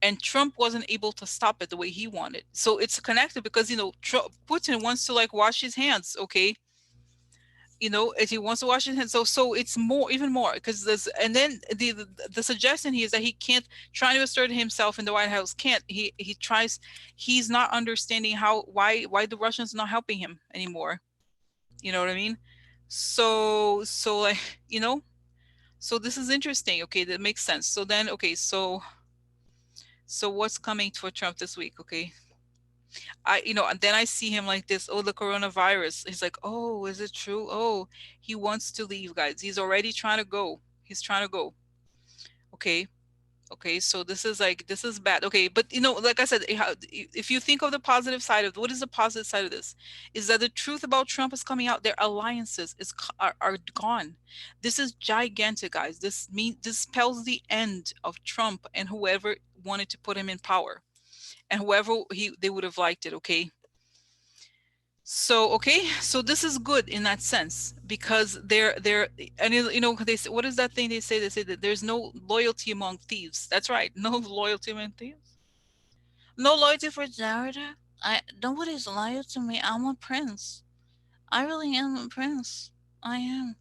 And Trump wasn't able to stop it the way he wanted. So it's connected because, you know, Putin wants to like wash his hands, okay? You know, if he wants to wash his hands. So it's more, even more, because there's, and then the suggestion here is that he can't, trying to assert himself in the White House, can't, he tries, he's not understanding why the Russians are not helping him anymore. You know what I mean? So like, you know, so this is interesting. Okay, that makes sense. So then, okay, so what's coming for Trump this week? Okay. You know, and then I see him like this, oh, the coronavirus. He's like, oh, is it true? Oh, he wants to leave, guys. He's already trying to go. He's trying to go. Okay. Okay. So this is like, this is bad. Okay. But, you know, like I said, if you think of the positive side of, what is the positive side of this? Is that the truth about Trump is coming out. Their alliances are gone. This is gigantic, guys. This spells the end of Trump and whoever wanted to put him in power, and whoever they would have liked it. Okay. So okay, so this is good in that sense, because they're and you know, they say, what is that thing they say? They say that there's no loyalty among thieves. That's right, no loyalty among thieves. No loyalty for Zarda. Nobody's loyal to me. I'm a prince. I really am a prince. I am.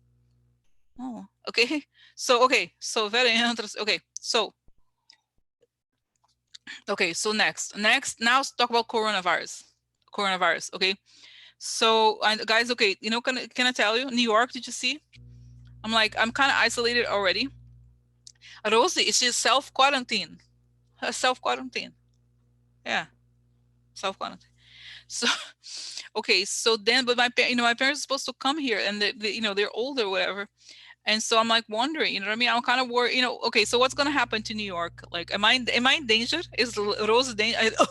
Oh, okay. So so very interesting. Okay, so next now let's talk about coronavirus. Okay. So, and guys, okay, you know, can I tell you, New York, did you see? I'm kind of isolated already. Rosie, it's just self-quarantine. Self-quarantine. Yeah, self-quarantine. So, okay, so then, but you know, my parents are supposed to come here, and you know, they're older or whatever. And so I'm like wondering, you know what I mean? I'm kind of worried, you know, okay, so what's going to happen to New York? Like, am I in danger? Is Rose danger? Oh,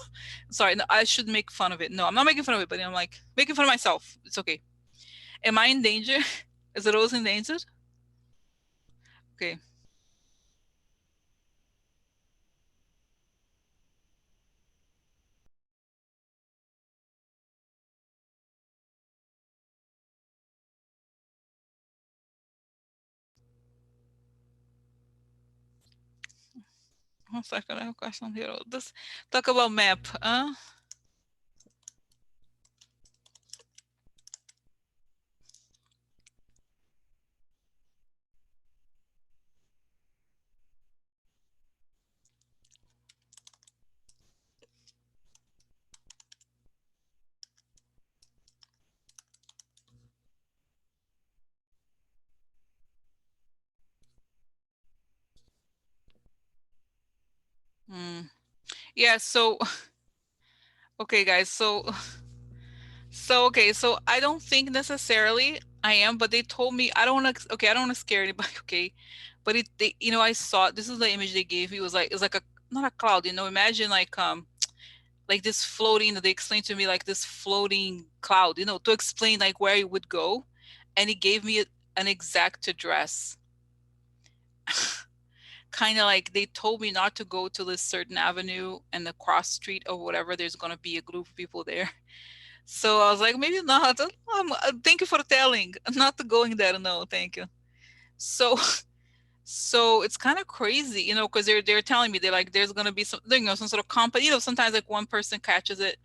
sorry, no, I should make fun of it. No, I'm not making fun of it, but I'm like making fun of myself. It's okay. Am I in danger? Is Rose in danger? Okay. 1 second, I have a question here. Let's talk about map. Yeah, so okay, guys. So I don't think necessarily I am, but they told me I don't want to. Okay, I don't want to scare anybody. Okay, but I saw this is the image they gave me. It was like it's like a not a cloud. Imagine like this floating. They explained to me like this floating cloud. To explain like where it would go, and he gave me an exact address. Kind of like they told me not to go to this certain avenue and the cross street or whatever. There's gonna be a group of people there. So I was like, maybe not. Thank you for telling. Not going there. No, thank you. So, so it's kind of crazy, because they're telling me they're like, there's gonna be some sort of company. Sometimes like one person catches it.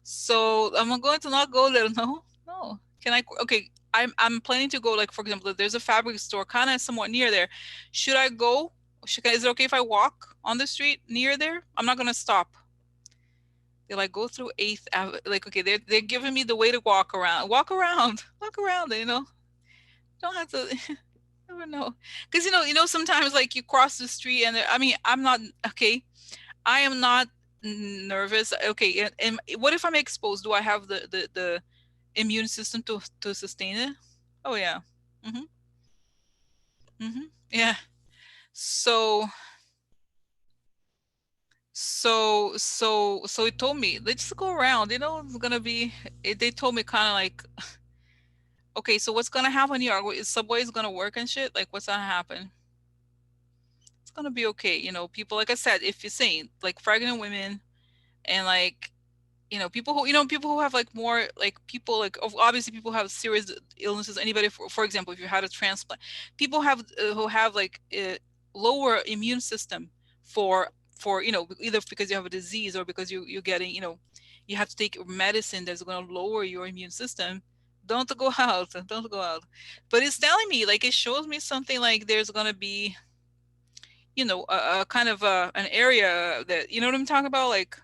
So I'm going to not go there. No, no. Can I? Okay, I'm planning to go. Like for example, there's a fabric store kind of somewhat near there. Should I go? Is it okay if I walk on the street near there? I'm not gonna stop. They like go through 8th Avenue. Like, okay, they're giving me the way to walk around. Walk around. Walk around, Don't have to never know. Because sometimes like you cross the street and I mean, I'm not okay. I am not nervous. Okay, and what if I'm exposed? Do I have the immune system to sustain it? Oh yeah. Mm-hmm. Mm-hmm. Yeah. So so it told me let's just go around. It's gonna be. They told me kind of like, okay, so what's gonna happen here? Is subway's gonna work and shit? Like, what's gonna happen? It's gonna be okay. People, like I said, if you're saying like pregnant women and like people who have like more like people like obviously people have serious illnesses. Anybody, for example, if you had a transplant, people have who have like lower immune system for either because you have a disease or because you're getting you have to take medicine that's going to lower your immune system. Don't go out. Don't go out. But it's telling me like it shows me something like there's going to be a kind of an area that what I'm talking about. Like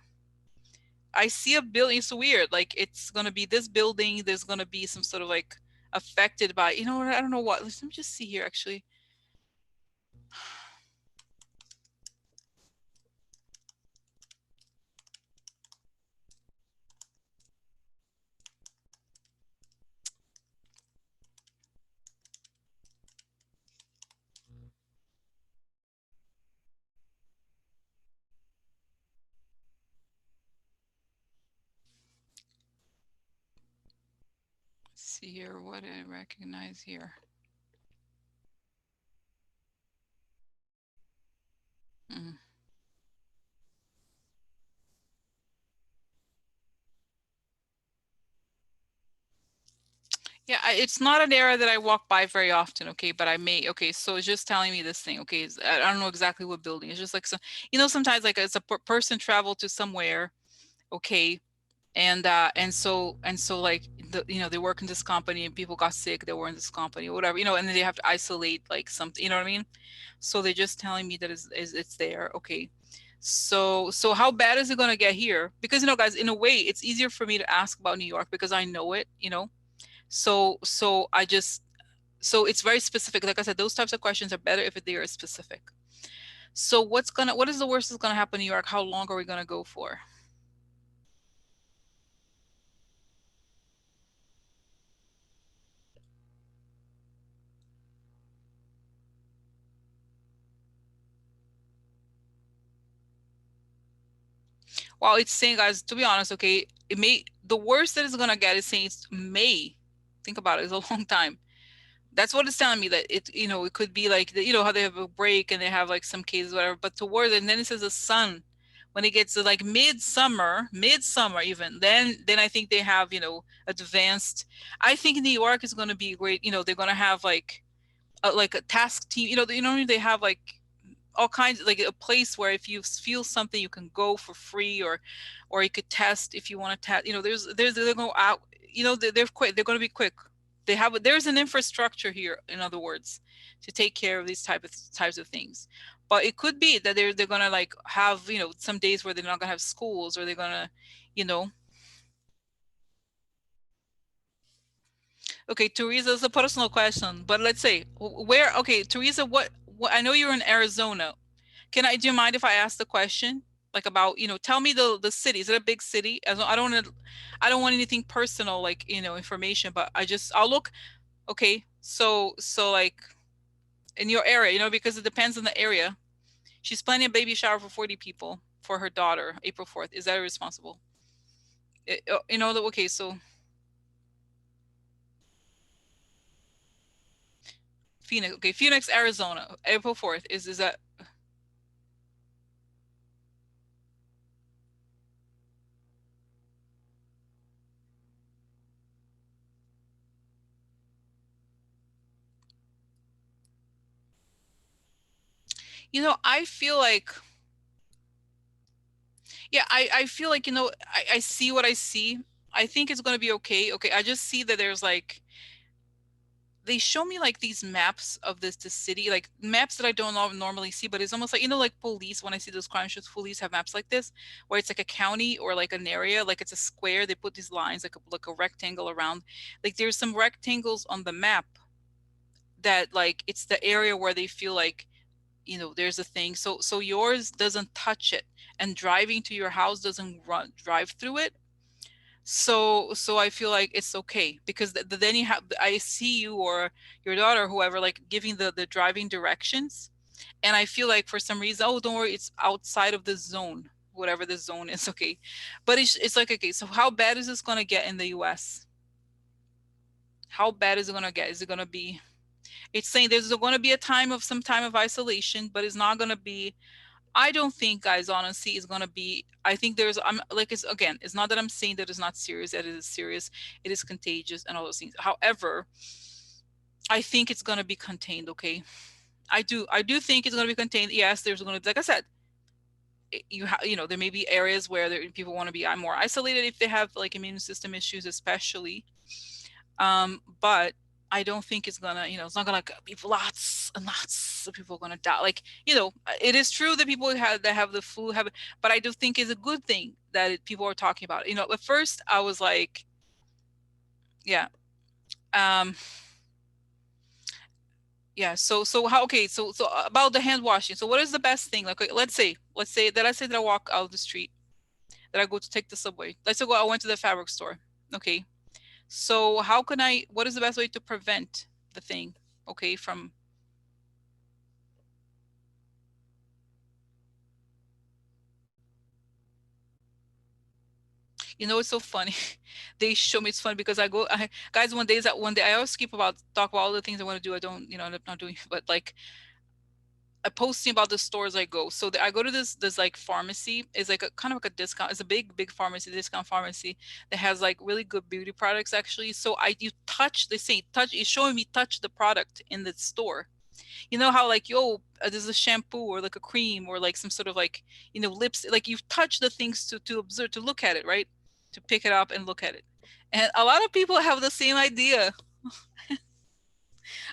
I see a building. It's weird. Like it's gonna be this building. There's gonna be some sort of like affected by. I don't know what. Let me just see here. Actually, let's see here. What I recognize here. Mm. Yeah, it's not an area that I walk by very often. Okay, but I may. Okay, so it's just telling me this thing. Okay, I don't know exactly what building. It's just like sometimes like it's a person traveled to somewhere. Okay, and so like they work in this company and people got sick, they were in this company or whatever, and then they have to isolate like something, you know what I mean? So they're just telling me that it's there. Okay, so how bad is it going to get here? Because guys, in a way it's easier for me to ask about New York because I know it. So I just so it's very specific. Like I said, those types of questions are better if they are specific. So what is the worst that's going to happen in New York? How long are we going to go for? Well, it's saying, guys, to be honest, okay, the worst that it's gonna get is saying it's May. Think about it, it's a long time. That's what it's telling me that it could be like how they have a break and they have like some cases, whatever, but towards and then it says the sun. When it gets to like midsummer even, then I think they have, advanced. I think New York is gonna be great. They're gonna have like a task team, they have like all kinds, like a place where if you feel something, you can go for free, or you could test if you want to test. There's they're going out. They're quick. They're going to be quick. There's an infrastructure here, in other words, to take care of these types of things. But it could be that they're going to like have some days where they're not going to have schools, or they're going to you know Okay, Teresa, it's a personal question, but let's say where, okay, Teresa, what I know you're in Arizona. Do you mind if I ask the question? Like about, tell me the city. Is it a big city? I don't want anything personal, like, information, but I'll look. Okay. So like in your area, because it depends on the area. She's planning a baby shower for 40 people for her daughter, April 4th. Is that irresponsible? Okay, so Phoenix, okay, Phoenix, Arizona, April 4th. Is that I feel like, yeah, I feel like, I see what I see. I think it's going to be okay. Okay. I just see that there's like, they show me like these maps of the city, like maps that I don't normally see, but it's almost like, like police, when I see those crime shows, police have maps like this, where it's like a county or like an area, like it's a square. They put these lines, like a rectangle around, like there's some rectangles on the map that like, it's the area where they feel like, there's a thing. So yours doesn't touch it, and driving to your house doesn't drive through it. So I feel like it's okay, because then I see you or your daughter, whoever, like giving the driving directions, and I feel like for some reason, oh, don't worry, it's outside of the zone, whatever the zone is. Okay, but it's like, okay, so how bad is this going to get in the US? How bad is it going to get? Is it going to be, it's saying there's going to be some time of isolation, but it's not going to be, I don't think, guys, honestly, it's gonna be. I think I'm like, it's not that I'm saying that it's not serious. That it is serious. It is contagious and all those things. However, I think it's gonna be contained. Okay, I do think it's gonna be contained. Yes, there's gonna be, like I said, there may be areas where people want to be more isolated if they have like immune system issues, especially. But I don't think it's gonna, it's not gonna be lots and lots of people gonna die. Like, it is true that people that have the flu have it, but I do think it's a good thing that people are talking about it. At first I was like, yeah, um, yeah. So how? Okay, so about the hand washing. So what is the best thing? Like, okay, let's say that I walk out the street, that I go to take the subway. Let's say I went to the fabric store. Okay, so what is the best way to prevent the thing? Okay, from, it's so funny. They show me, it's funny because guys, one day I always talk about all the things I want to do. I don't, end up not doing, but like I posting about the stores I go. So I go to this like pharmacy. It's like a kind of like a discount. It's a big pharmacy, discount pharmacy, that has like really good beauty products actually. So you touch, they say touch, it's showing me touch the product in the store. You know how like, yo, there's a shampoo or like a cream or like some sort of like, lips, like you touch the things to observe, to look at it, right? To pick it up and look at it. And a lot of people have the same idea.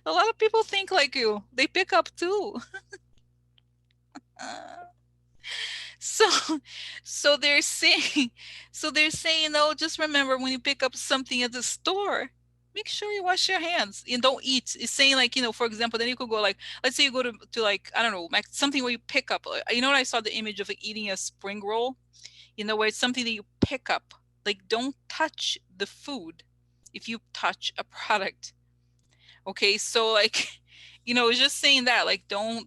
A lot of people think like you. They pick up too. So they're saying, no, just remember, when you pick up something at the store, make sure you wash your hands and don't eat. It's saying like, for example, then you could go like, let's say you go to like, I don't know, like something where you pick up, what, I saw the image of like eating a spring roll, where it's something that you pick up. Like, don't touch the food if you touch a product. Okay, so like, it's just saying that, like, don't,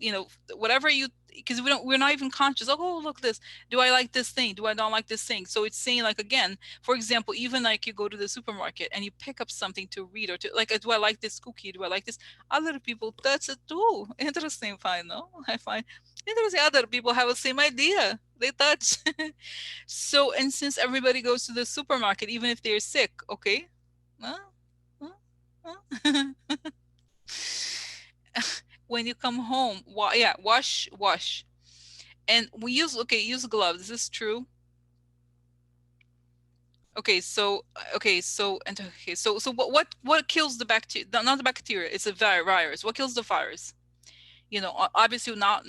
whatever you, because we're not even conscious. Oh, look this. Do I like this thing? Do I not like this thing? So it's saying like, again, for example, even like you go to the supermarket and you pick up something to read, or to like, do I like this cookie? Do I like this? Other people touch it too. Interesting, fine, no? I find interesting. Other people have the same idea. They touch. So, and since everybody goes to the supermarket, even if they're sick, okay? Huh? Huh? Huh? when you come home, yeah, wash. And we use, okay, use gloves. Is this true? Okay, so what kills the bacteria? Not the bacteria, it's a virus. What kills the virus? You know, obviously not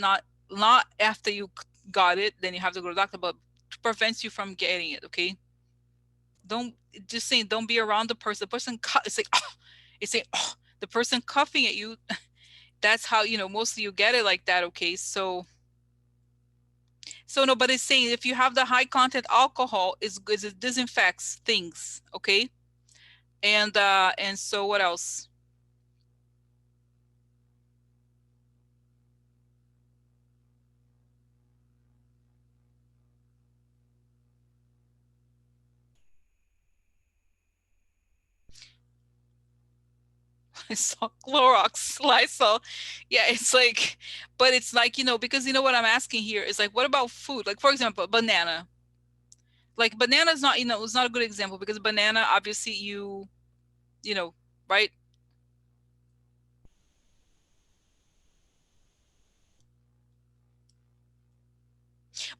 after you got it, then you have to go to the doctor, but prevents you from getting it, okay? Don't, just saying, don't be around the person. The person it's like, oh, it's like, oh, the person coughing at you. That's how, you know, mostly you get it like that, okay? So no, but it's saying if you have the high content alcohol, is good, it disinfects things, okay? And so what else? I saw Clorox, Lysol. Yeah, it's like, but it's like, you know, because you know what I'm asking here is like, what about food? Like, for example, banana. Like banana is not, you know, it's not a good example because banana, obviously you know, right?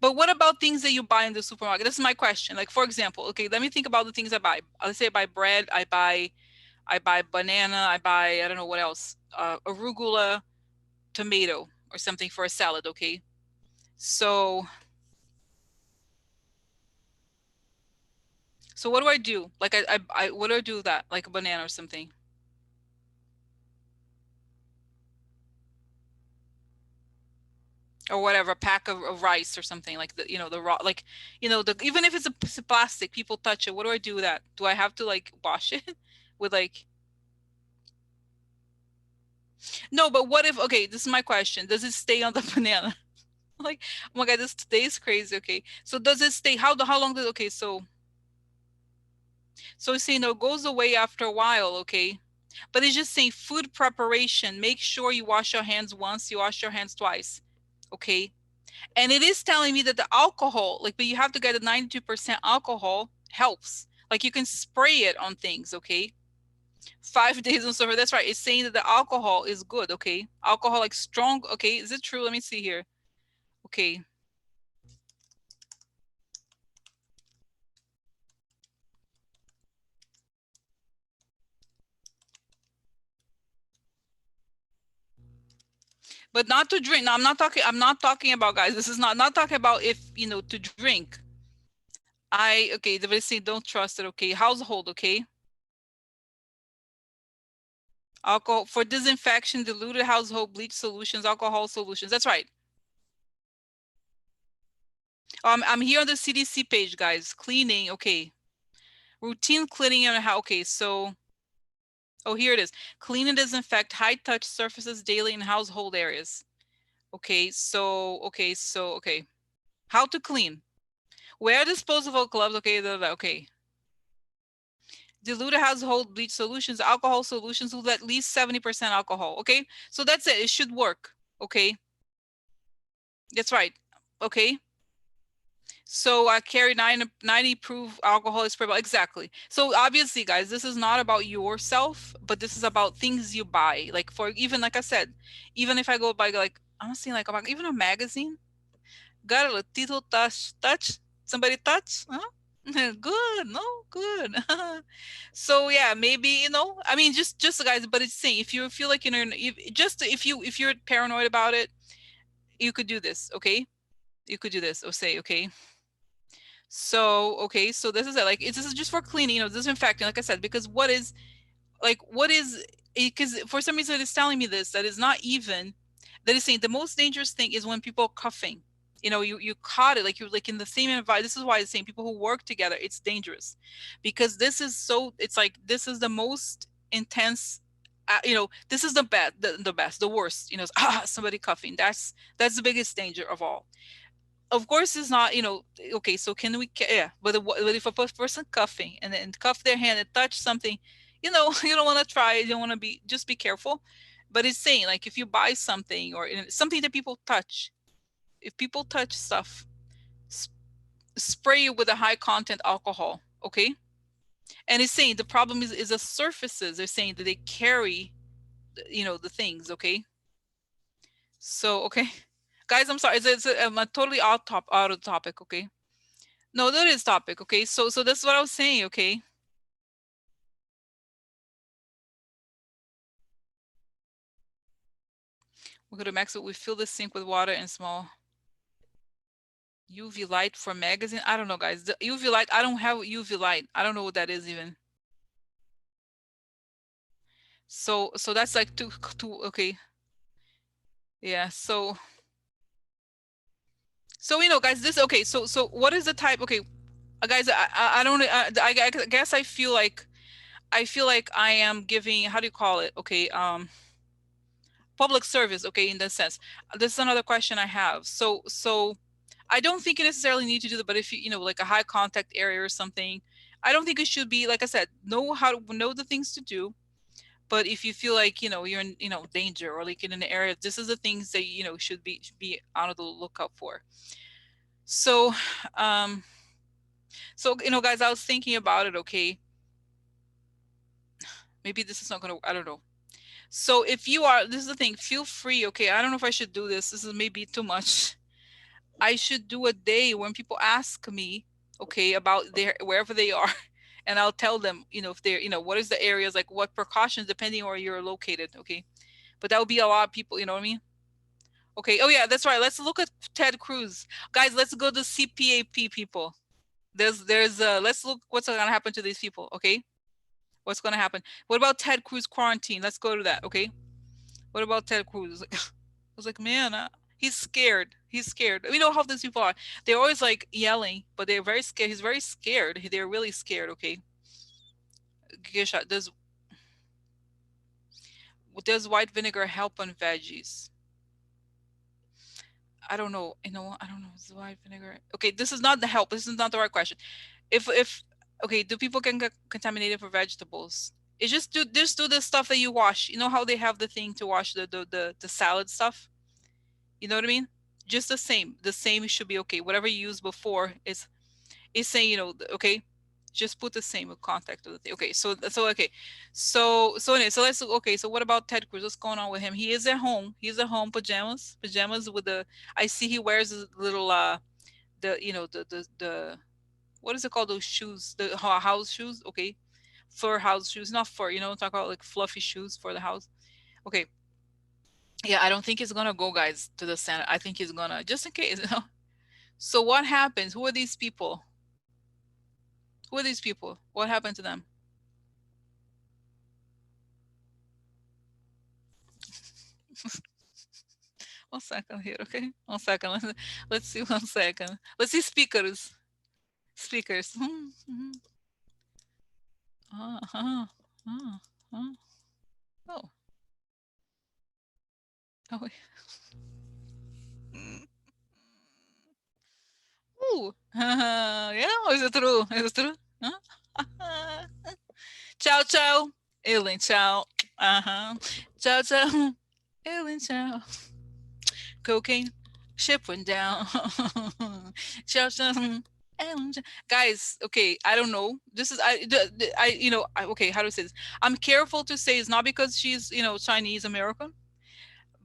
But what about things that you buy in the supermarket? This is my question. Like, for example, okay, let me think about the things I buy. Let's say I buy bread, I buy banana, I buy, I don't know what else, arugula, tomato, or something for a salad, okay? So, so what do I do? Like, what do I do with that? Like a banana or something, or whatever, a pack of rice or something like the, you know, the raw, like, you know, the even if it's a piece of plastic, people touch it. What do I do with that? Do I have to like wash it with like? No, but what if? Okay, this is my question. Does it stay on the banana? Like, oh my God, this today is crazy. Okay, so does it stay? How long does? Okay, so it's saying no, it goes away after a while. Okay, but it's just saying food preparation. Make sure you wash your hands once. You wash your hands twice. Okay, and it is telling me that the alcohol, like, but you have to get a 92% alcohol helps. Like you can spray it on things. Okay, 5 days and so forth. That's right. It's saying that the alcohol is good. Okay, alcohol like strong. Okay, is it true? Let me see here. Okay. But not to drink. No, I'm not talking about, guys. This is not talking about if, you know, to drink. Okay, the say don't trust it, okay? Household, okay? Alcohol for disinfection, diluted household bleach solutions, alcohol solutions. That's right. I'm here on the CDC page, guys. Cleaning, okay. Routine cleaning and how, okay, so, oh, here it is. Clean and disinfect high touch surfaces daily in household areas. Okay. How to clean. Wear disposable gloves, okay, okay. Diluted household bleach solutions, alcohol solutions with at least 70% alcohol. Okay, so that's it. It should work. Okay, that's right. Okay, so I carry 90 proof alcohol is proof. Exactly. So obviously, guys, this is not about yourself, but this is about things you buy. Like for even like I said, even if I go buy like I'm saying like even a magazine, got a little touch. Somebody touch? Huh? Good, no, good. So yeah, maybe, you know, I mean, just guys, but it's saying if you feel like, you know, if you're paranoid about it, you could do this, okay? You could do this or say, okay. So okay, so this is it. Like this is just for cleaning, you know, disinfecting, like I said, because what is, because for some reason it's telling me this that is not even, that is saying the most dangerous thing is when people are coughing. You know, you caught it, like you're like in the same environment. This is why it's saying people who work together, it's dangerous, because this is so, it's like this is the most intense, you know, this is the best, the worst, you know, somebody coughing, that's the biggest danger of all. Of course it's not, you know, okay, so can we, yeah, but if a person coughing and then cuff their hand and touch something, you know, you don't want to try, you don't want to be, just be careful. But it's saying like if you buy something or something that people touch, if people touch stuff, spray it with a high content alcohol, okay? And it's saying the problem is the surfaces, they're saying that they carry, you know, the things, okay? So, okay. Guys, I'm sorry. It's a totally out of topic, okay? No, that is topic, okay? So that's what I was saying, okay? We go to Mexico. We fill the sink with water and small UV light for magazine. I don't know, guys. The UV light, I don't have UV light. I don't know what that is even. So that's like two okay. Yeah, so guys, this okay, so what is the type? Okay, guys, I don't I guess I feel like I am giving, how do you call it? Okay, public service, okay, in that sense. This is another question I have. So I don't think you necessarily need to do that, but if you like a high contact area or something, I don't think it should be, like I said, know the things to do. But if you feel like you're in danger, or like in an area, this is the things that should be out of the lookout for. So so guys, I was thinking about it, okay. Maybe this is not gonna, I don't know. So if you are, this is the thing, feel free, okay. I don't know if I should do this. This is maybe too much. I should do a day when people ask me, okay, about their wherever they are, and I'll tell them, if they're, what is the areas, like what precautions, depending on where you're located, okay. But that would be a lot of people, you know what I mean? Okay. Oh yeah, that's right. Let's look at Ted Cruz, guys. Let's go to CPAP people. There's let's look what's gonna happen to these people, okay. What's gonna happen? What about Ted Cruz quarantine? Let's go to that, okay. What about Ted Cruz? I was like, man, he's scared. He's scared. We know how these people are. They're always like yelling, but they're very scared. He's very scared. They're really scared. Okay. Gisha, does white vinegar help on veggies? I don't know. I don't know. Is white vinegar? Okay, this is not the help. This is not the right question. If okay, do people can get contaminated for vegetables? It's just do the stuff that you wash. You know how they have the thing to wash the salad stuff? You know what I mean? Just the same. The same should be okay. Whatever you used before is saying, okay. Just put the same contact of the thing. Okay, so okay. So anyway, so let's okay, so what about Ted Cruz? What's going on with him? He is at home. He's at home, pajamas with the, I see he wears a little the the what is it called? Those shoes, the house shoes, okay. Fur house shoes, not fur, talk about like fluffy shoes for the house. Okay. Yeah, I don't think he's gonna go, guys, to the Senate. I think he's gonna, just in case. So what happens? Who are these people? Who are these people? What happened to them? One second here, okay? One second. Let's see. One second. Let's see speakers. Speakers. Uh-huh. Uh-huh. Oh. Oh. Wait. Ooh. Yeah, is it true? Is it true? Huh? Ciao, ciao. Ellen, ciao. Uh-huh. Ciao, ciao. Ellen, ciao. Cocaine. Ship went down. Ciao, ciao. Guys, okay, I don't know. This is okay, how do I say this? I'm careful to say it's not because she's Chinese American,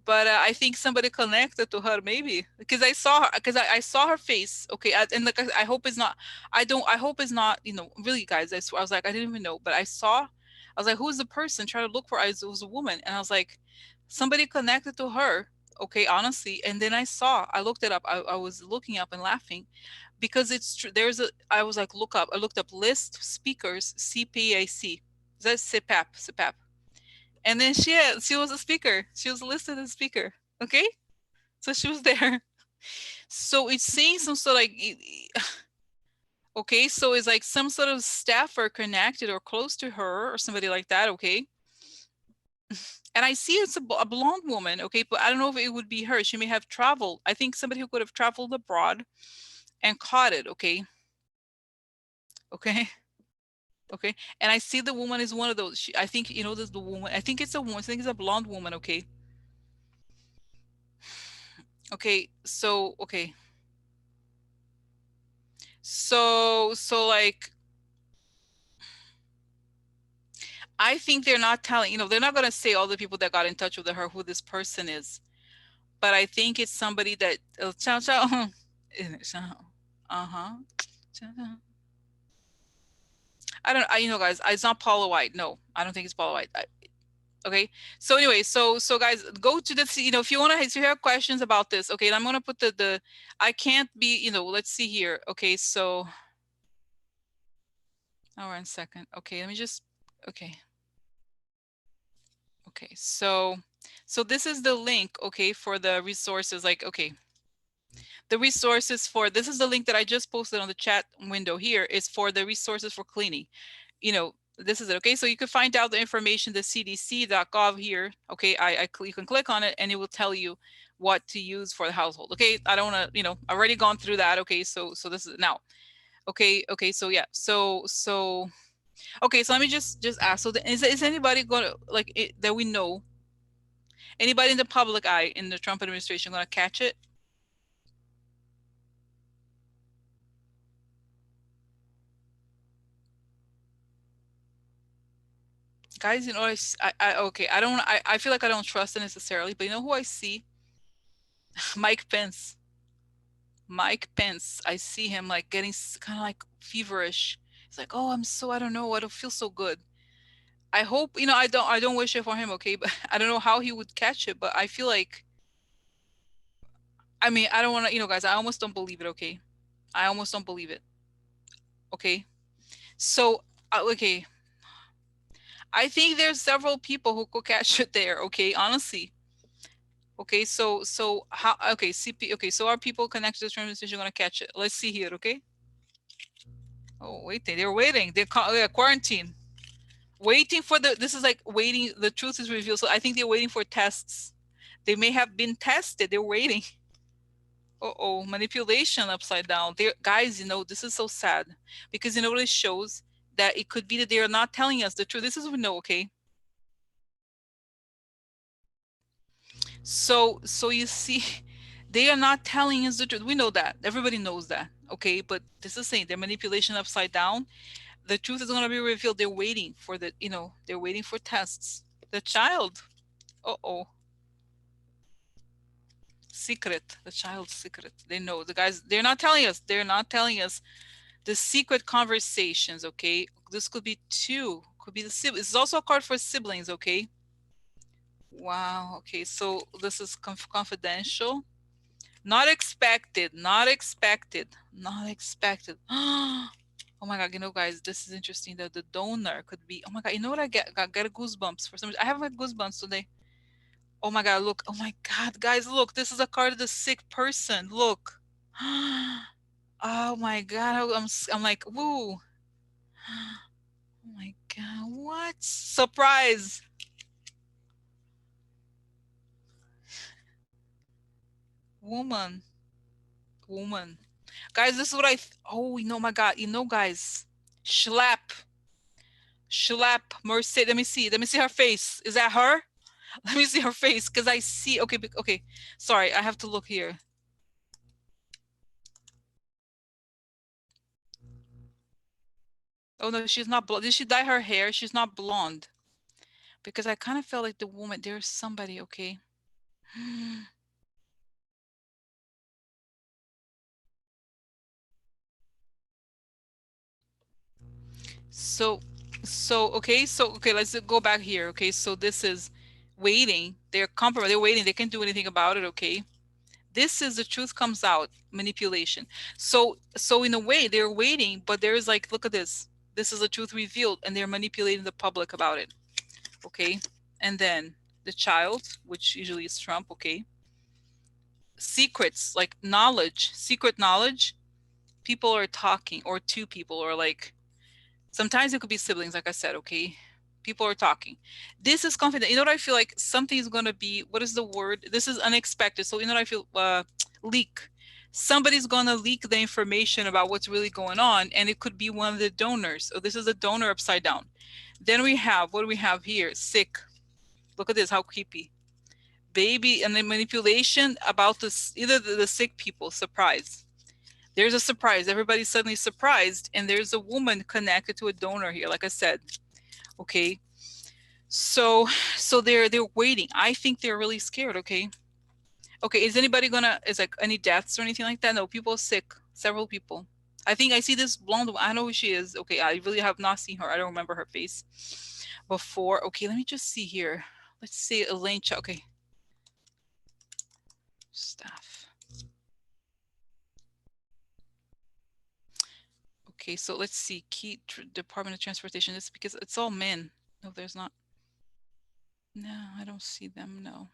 but I think somebody connected to her, maybe because I saw her, because I saw her face. Okay, and like I hope it's not. I hope it's not. Really, guys. I was like, I didn't even know, but I saw. I was like, who's the person? Trying to look for. It was a woman, and I was like, somebody connected to her. Okay, honestly, and then I looked it up. I was looking up and laughing because it's true. I was like, look up. I looked up list speakers CPAC. That's CPAP. And then she was a speaker. She was listed as a speaker. Okay, so she was there. So it's saying some sort of like, okay, so it's like some sort of staffer connected or close to her or somebody like that. Okay, and I see it's a blonde woman. Okay, but I don't know if it would be her. She may have traveled. I think somebody who could have traveled abroad and caught it. Okay, okay. Okay, and I see the woman is one of those. I think there's the woman. I think it's a woman. I think it's a blonde woman. Okay, okay. So okay, so like I think they're not telling. They're not gonna say all the people that got in touch with her who this person is. but I think it's somebody that ciao ciao. Uh-huh. I don't, you know, guys, it's not Paula White. No, I don't think it's Paula White. Okay. So anyway, so guys, go to this, you know, if you want to, if you have questions about this, okay, and I'm going to put the, I can't be, you know, let's see here. Okay. So, oh, 1 second. Okay. Let me just, okay. Okay. So this is the link, okay, for the resources, like, okay. The resources for, this is the link that I just posted on the chat window here, is for the resources for cleaning. You know, this is it. Okay, so you can find out the information, the cdc.gov here. Okay, you can click on it and it will tell you what to use for the household. Okay, I don't want to, you know, I've already gone through that. Okay, so this is now. Okay, so yeah, so okay, so let me just ask. So is anybody going to, like, that we know, anybody in the public eye in the Trump administration going to catch it? Guys, you know, okay, I feel like I don't trust it necessarily, but you know who I see? Mike Pence. Mike Pence. I see him like getting kind of like feverish. It's like, oh, I don't know, I don't feel so good. I hope, you know, I don't wish it for him, okay, but I don't know how he would catch it, but I feel like, I mean, I don't want to, you know, guys, I almost don't believe it, okay? I almost don't believe it. Okay. So, okay. I think there's several people who could catch it there, okay, honestly. Okay, so how, okay, CP, okay, so are people connected to the transmission going to catch it? Let's see here, okay? Oh, wait, they're waiting. They're quarantined. Waiting for the, this is like waiting, the truth is revealed. So I think they're waiting for tests. They may have been tested. They're waiting. Uh-oh, manipulation upside down. They're, guys, you know, this is so sad because you know what it shows? That it could be that they are not telling us the truth. This is what we know, okay? So you see, they are not telling us the truth. We know that. Everybody knows that. Okay, but this is saying their manipulation upside down. The truth is going to be revealed. They're waiting for the, you know, they're waiting for tests. The child. Uh-oh. Secret. The child's secret. They know. The guys, they're not telling us. They're not telling us the secret conversations, okay? This could be two. Could be the siblings. This is also a card for siblings, okay? Wow. Okay, so this is confidential. Not expected, not expected, not expected. Oh my God, you know, guys, this is interesting that the donor could be, oh my God, you know what, I got goosebumps for some reason. I have like goosebumps today. Oh my God, look, oh my God, guys, look, this is a card of the sick person, look. Oh my God, I'm like, woo. Oh my God, what? Surprise. Woman, woman. Guys, this is what oh, you know, my God, you know, guys, Schlep. Schlep Mercedes. Let me see. Let me see her face. Is that her? Let me see her face because I see. Okay, okay. Sorry, I have to look here. Oh no, she's not blonde. Did she dye her hair? She's not blonde. Because I kind of felt like the woman. There's somebody. Okay. So, okay. So okay, let's go back here. Okay, so this is waiting. They're compromised. They're waiting. They can't do anything about it. Okay. This is the truth comes out, manipulation. So in a way they're waiting, but there's like, look at this. This is the truth revealed and they're manipulating the public about it. Okay. And then the child, which usually is Trump. Okay. Secrets, like knowledge, secret knowledge. People are talking, or two people, or like, sometimes it could be siblings, like I said, okay? People are talking. This is confident. You know what I feel like? Something is going to be, what is the word? This is unexpected. So, you know what I feel? Leak. Somebody's going to leak the information about what's really going on, and it could be one of the donors. So this is a donor upside down. Then we have, what do we have here? Sick. Look at this, how creepy. Baby, and the manipulation about this, either the sick people, surprise. There's a surprise. Everybody's suddenly surprised, and there's a woman connected to a donor here, like I said. Okay, so they're waiting. I think they're really scared. Okay, Okay, is anybody gonna, is like any deaths or anything like that? No, people sick, several people. I think I see this blonde, I know who she is. Okay, I really have not seen her. I don't remember her face before. Okay, let me just see here. Let's see, Elaine, okay. Staff. Okay, so let's see, key Department of Transportation. This because it's all men. No, there's not. No, I don't see them, no.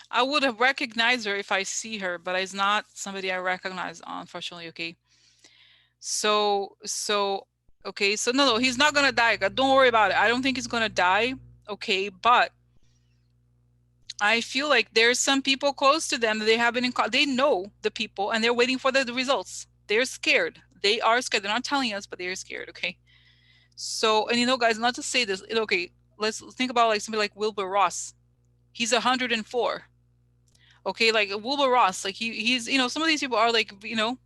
I would have recognized her if I see her, but it's not somebody I recognize, unfortunately. Okay. So okay, so no, he's not gonna die. Don't worry about it. I don't think he's gonna die. Okay, but I feel like there's some people close to them that they have been in they know the people and they're waiting for the results. They're scared. They are scared. They're not telling us, but they're scared. Okay. So, and you know, guys, not to say this, okay, let's think about like somebody like Wilbur Ross. He's 104. Okay, like Wilbur Ross, like he's, you know, some of these people are like, you know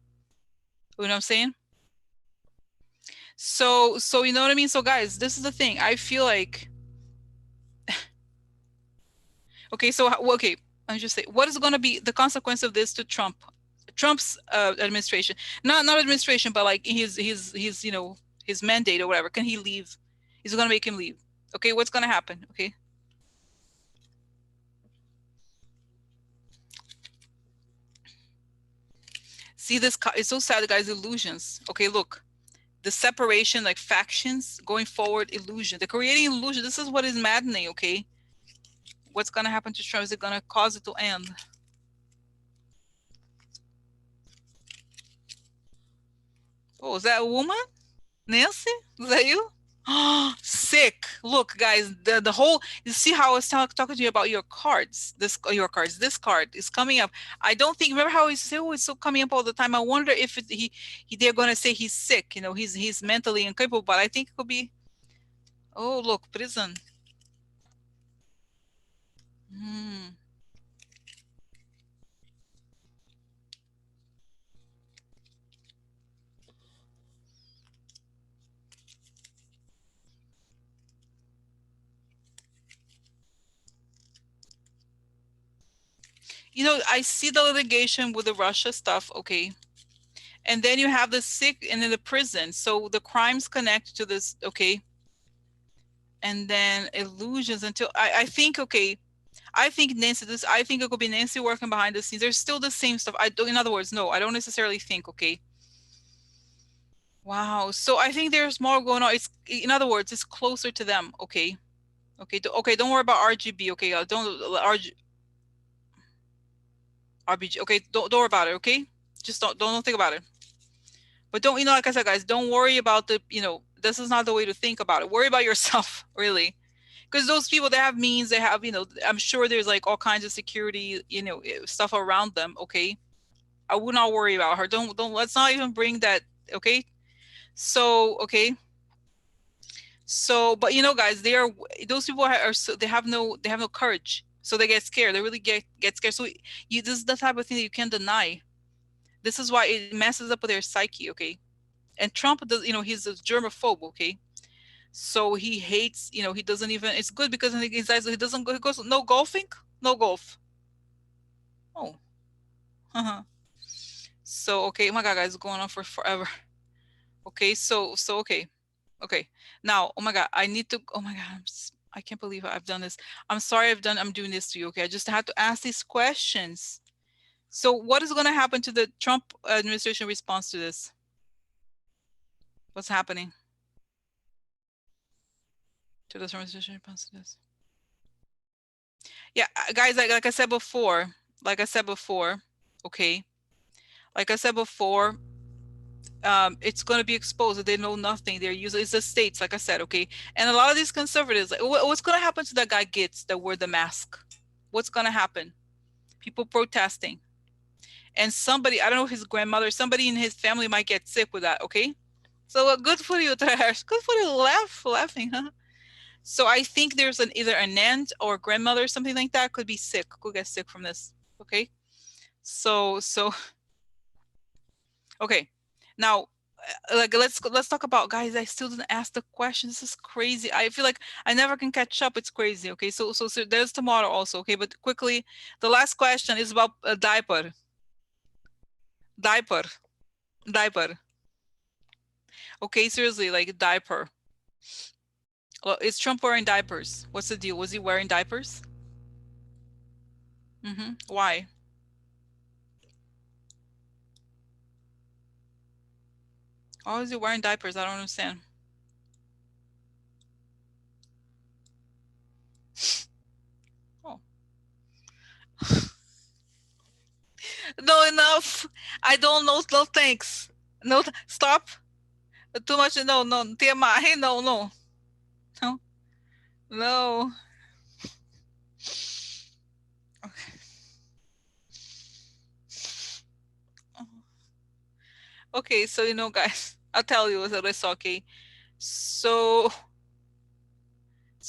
what I'm saying? So you know what I mean? So guys, this is the thing. I feel like okay, so okay, let me just say, what is going to be the consequence of this to Trump's administration? Not administration, but like his you know, his mandate or whatever. Can he leave? Is it going to make him leave? Okay, what's going to happen? Okay. See this, it's so sad, guys, illusions. Okay, look. The separation, like factions going forward, illusion. They're creating illusion. This is what is maddening, okay? What's going to happen to Trump? Is it going to cause it to end? Oh, is that a woman? Nancy? Is that you? Oh, sick. Look, guys, the whole, you see how I was talking to you about your cards, your cards, this card is coming up. I don't think, remember how he's always so coming up all the time. I wonder if they're going to say he's sick, you know, he's mentally incapable, but I think it could be, oh, look, prison. Hmm. You know, I see the litigation with the Russia stuff, okay. And then you have the sick and then the prison. So the crimes connect to this, okay. And then illusions until I think, okay, I think Nancy, I think it could be Nancy working behind the scenes. There's still the same stuff. I don't, in other words, no, I don't necessarily think, okay. Wow. So I think there's more going on. It's, in other words, it's closer to them, okay. Okay, okay, don't worry about RGB, okay. Don't RBG, okay, don't worry about it, okay. Just don't think about it. But don't, you know, like I said, guys, don't worry about the, you know, this is not the way to think about it. Worry about yourself, really. Because those people, they have means, they have, you know, I'm sure there's like all kinds of security, you know, stuff around them, okay? I would not worry about her. Let's not even bring that, okay? So, okay. So, but you know, guys, those people are so, they have no courage. So they get scared. They really get scared. So this is the type of thing that you can't deny. This is why it messes up with their psyche, okay? And Trump does, you know, he's a germaphobe, okay? So he hates, you know, he doesn't even, it's good because he says he doesn't go, he goes, no golfing, no golf. Oh, so, okay, oh my God, guys, it's going on for forever. Okay, so, okay. Okay, now, oh my God, I need to, oh my God, I can't believe I've done this. I'm sorry I'm doing this to you, okay? I just had to ask these questions. So what is going to happen to the Trump administration response to this? What's happening to the administration response to this? Yeah, guys, like I said before, okay, like I said before, it's going to be exposed that they know nothing. They're using, it's the states, like I said, okay. And a lot of these conservatives, like, what's going to happen to that guy Gaetz that wore the mask? What's going to happen? People protesting, and somebody, I don't know, his grandmother, somebody in his family might get sick with that, okay. So good for you, Teresh. Good for you, laughing, huh? So I think there's either an aunt or grandmother, something like that, could be sick, could get sick from this, okay. So okay, now like let's talk about, guys, I still didn't ask the question. This is crazy. I feel like I never can catch up. It's crazy. Okay, so there's tomorrow also. Okay, but quickly, the last question is about a diaper. Diaper. Diaper. Okay, seriously, like diaper. Well, is Trump wearing diapers? What's the deal? Was he wearing diapers? Why? Why was he wearing diapers? I don't understand. Oh. No, enough. I don't know. No, thanks. No, stop. Too much. No, no. TMI. No, no. No. No. Okay, so guys, I'll tell you what I saw. Okay, so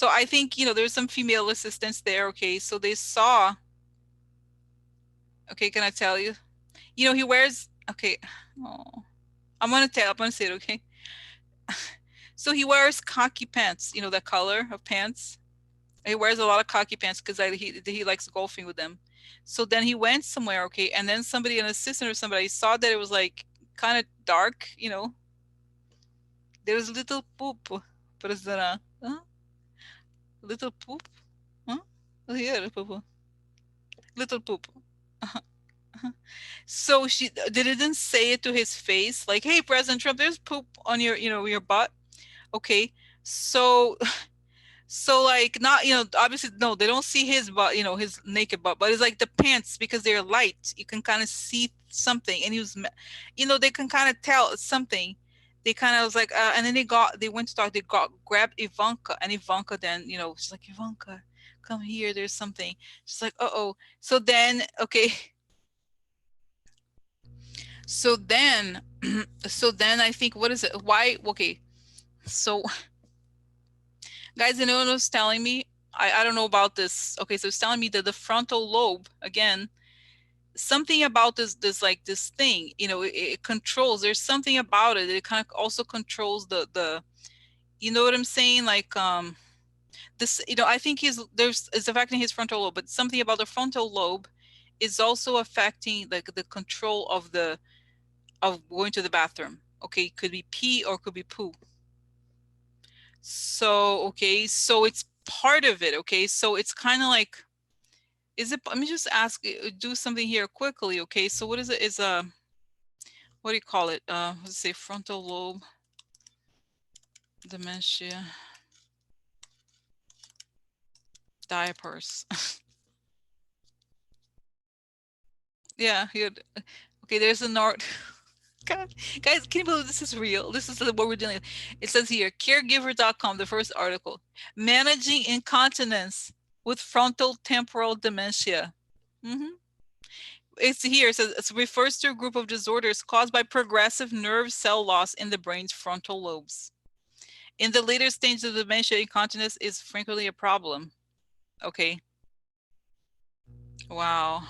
I think there's some female assistants there. Okay, so they saw. Okay, can I tell you? He wears. Okay, oh, I'm gonna say it. Okay, so he wears khaki pants. The color of pants. He wears a lot of khaki pants because he likes golfing with them. So then he went somewhere. Okay, and then somebody, an assistant or somebody, saw that it was like kind of dark. There was a little poop. Huh? Little poop? Huh? Here, poop. Little poop. So they didn't say it to his face, like, "Hey, President Trump, there's poop on your butt." Okay, so like, not obviously, no, they don't see his butt, his naked butt, but it's like the pants, because they're light, you can kind of see something, and he was, they can kind of tell something. They kind of was like, and then they went to talk. They grabbed Ivanka, and Ivanka then, she's like, "Ivanka, come here. There's something." She's like, "Uh-oh." So then, okay. So then, I think, what is it? Why? Okay. So, guys, anyone was telling me, I don't know about this. Okay, so it's telling me that the frontal lobe, again, something about this like this thing, it controls. There's something about it. It kind of also controls the you know what I'm saying? Like, this, I think it's affecting his frontal lobe, but something about the frontal lobe is also affecting like the control of going to the bathroom. Okay, could be pee or could be poo. So, okay, so it's part of it. Okay, so it's kind of like, is it? Let me just ask, do something here quickly. Okay, so what is it? Is what do you call it? Let's say frontal lobe dementia diapers. Yeah, here. Okay, there's a note. God, guys, can you believe this is real? This is what we're dealing with. It says here, caregiver.com, the first article, managing incontinence with frontal temporal dementia. It's here. It says it refers to a group of disorders caused by progressive nerve cell loss in the brain's frontal lobes. In the later stages of dementia, incontinence is frequently a problem. Okay. Wow.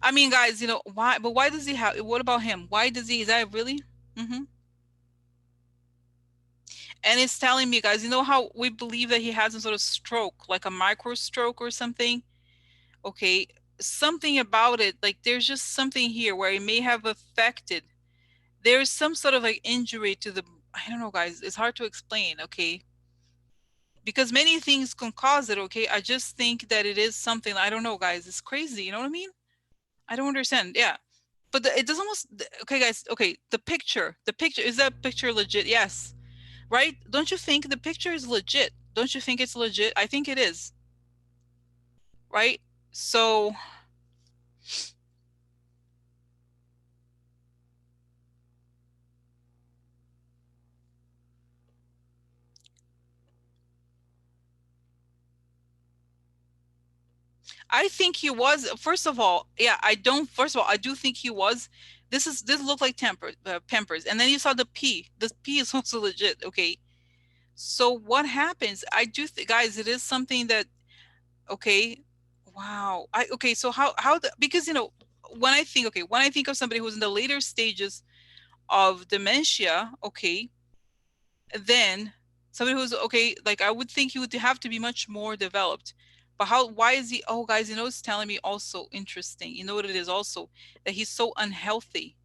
I mean, guys, why? But why does he have? What about him? Why does he? Is that really? And it's telling me, guys, how we believe that he has some sort of stroke, like a micro stroke or something? Okay, something about it, like there's just something here where it may have affected. There's some sort of like injury to the, I don't know, guys, it's hard to explain. Okay, because many things can cause it. Okay, I just think that it is something, I don't know, guys, it's crazy. You know what I mean? I don't understand. Yeah, but it does almost, okay, guys, okay, the picture, is that picture legit? Yes, right? Don't you think the picture is legit? Don't you think it's legit? I think it is, right? So I think he was, first of all, yeah, first of all, I do think he was, this looked like Pampers. And then you saw the P. The P is also legit. Okay. So what happens? I do think, guys, it is something that, okay, wow. Okay, so how because when I think, okay, when I think of somebody who's in the later stages of dementia, okay, then somebody who's okay, like I would think he would have to be much more developed. But why is he, oh guys, it's telling me also interesting. You know what it is also? That he's so unhealthy.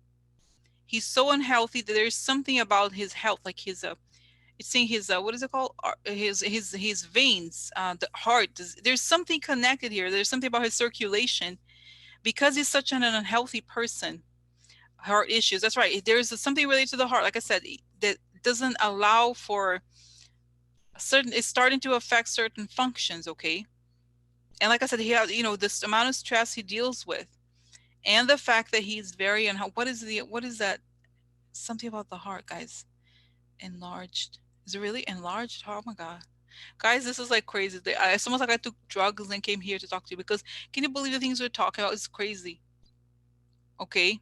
He's so unhealthy that there's something about his health, like his it's saying his what is it called? His veins, the heart. There's something connected here. There's something about his circulation because he's such an unhealthy person. Heart issues. That's right. There's something related to the heart. Like I said, that doesn't allow for certain. It's starting to affect certain functions. Okay, and like I said, he has this amount of stress he deals with, and the fact that he's very what is that? Something about the heart, guys. Enlarged. Is it really enlarged? Oh my god. Guys, this is like crazy. It's almost like I took drugs and came here to talk to you because can you believe the things we're talking about? It's crazy. Okay.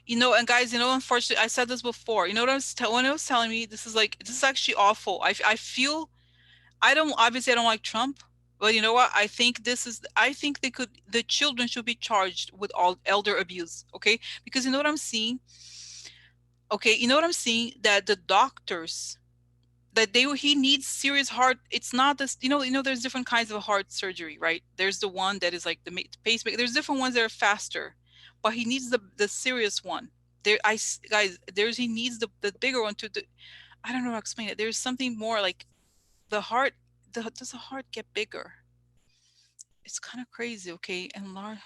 And guys, unfortunately, I said this before. You know what when I was telling me this is actually awful. I feel I don't like Trump, but you know what? I think the children should be charged with all elder abuse. Okay, because you know what I'm seeing. Okay, you know what I'm seeing, that the doctors that he needs serious heart. It's not this, there's different kinds of heart surgery, right? There's the one that is like the pacemaker. There's different ones that are faster, but he needs the serious one. Guys, he needs the bigger one to I don't know how to explain it. There's something more like the heart. Does the heart get bigger? It's kind of crazy. Okay, and large.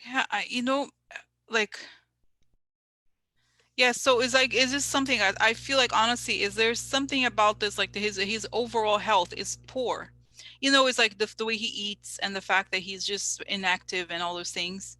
Yeah, like. Yeah, so is this something I feel like honestly, is there something about this, like his overall health is poor? It's like the way he eats and the fact that he's just inactive and all those things.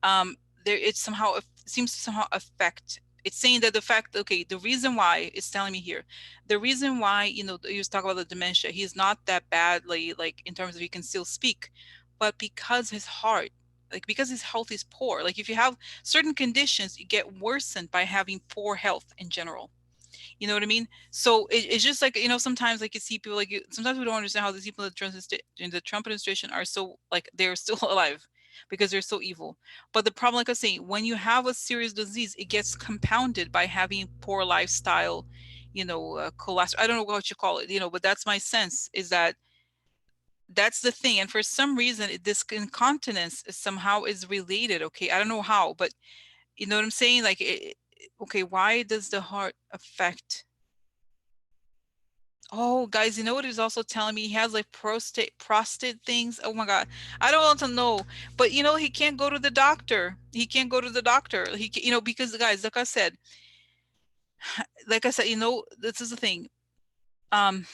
There it somehow seems to somehow affect. It's saying that the fact, okay, the reason why it's telling me here, the reason why, you just talk about the dementia, he's not that badly, like in terms of he can still speak, but because his heart, like because his health is poor, like if you have certain conditions, you get worsened by having poor health in general. You know what I mean? So it's just like, sometimes like you see people like sometimes we don't understand how these people in the Trump administration are so like they're still alive because they're so evil. But the problem, like I was saying, when you have a serious disease, it gets compounded by having poor lifestyle, cholesterol. I don't know what you call it, but that's my sense is that that's the thing. And for some reason, this incontinence somehow is related. Okay, I don't know how, but you know what I'm saying? Like, okay, why does the heart affect? Oh, guys, you know what he's also telling me? He has like prostate things. Oh my God. I don't want to know. But he can't go to the doctor. He can't go to the doctor. Because guys, like I said, this is the thing. Um,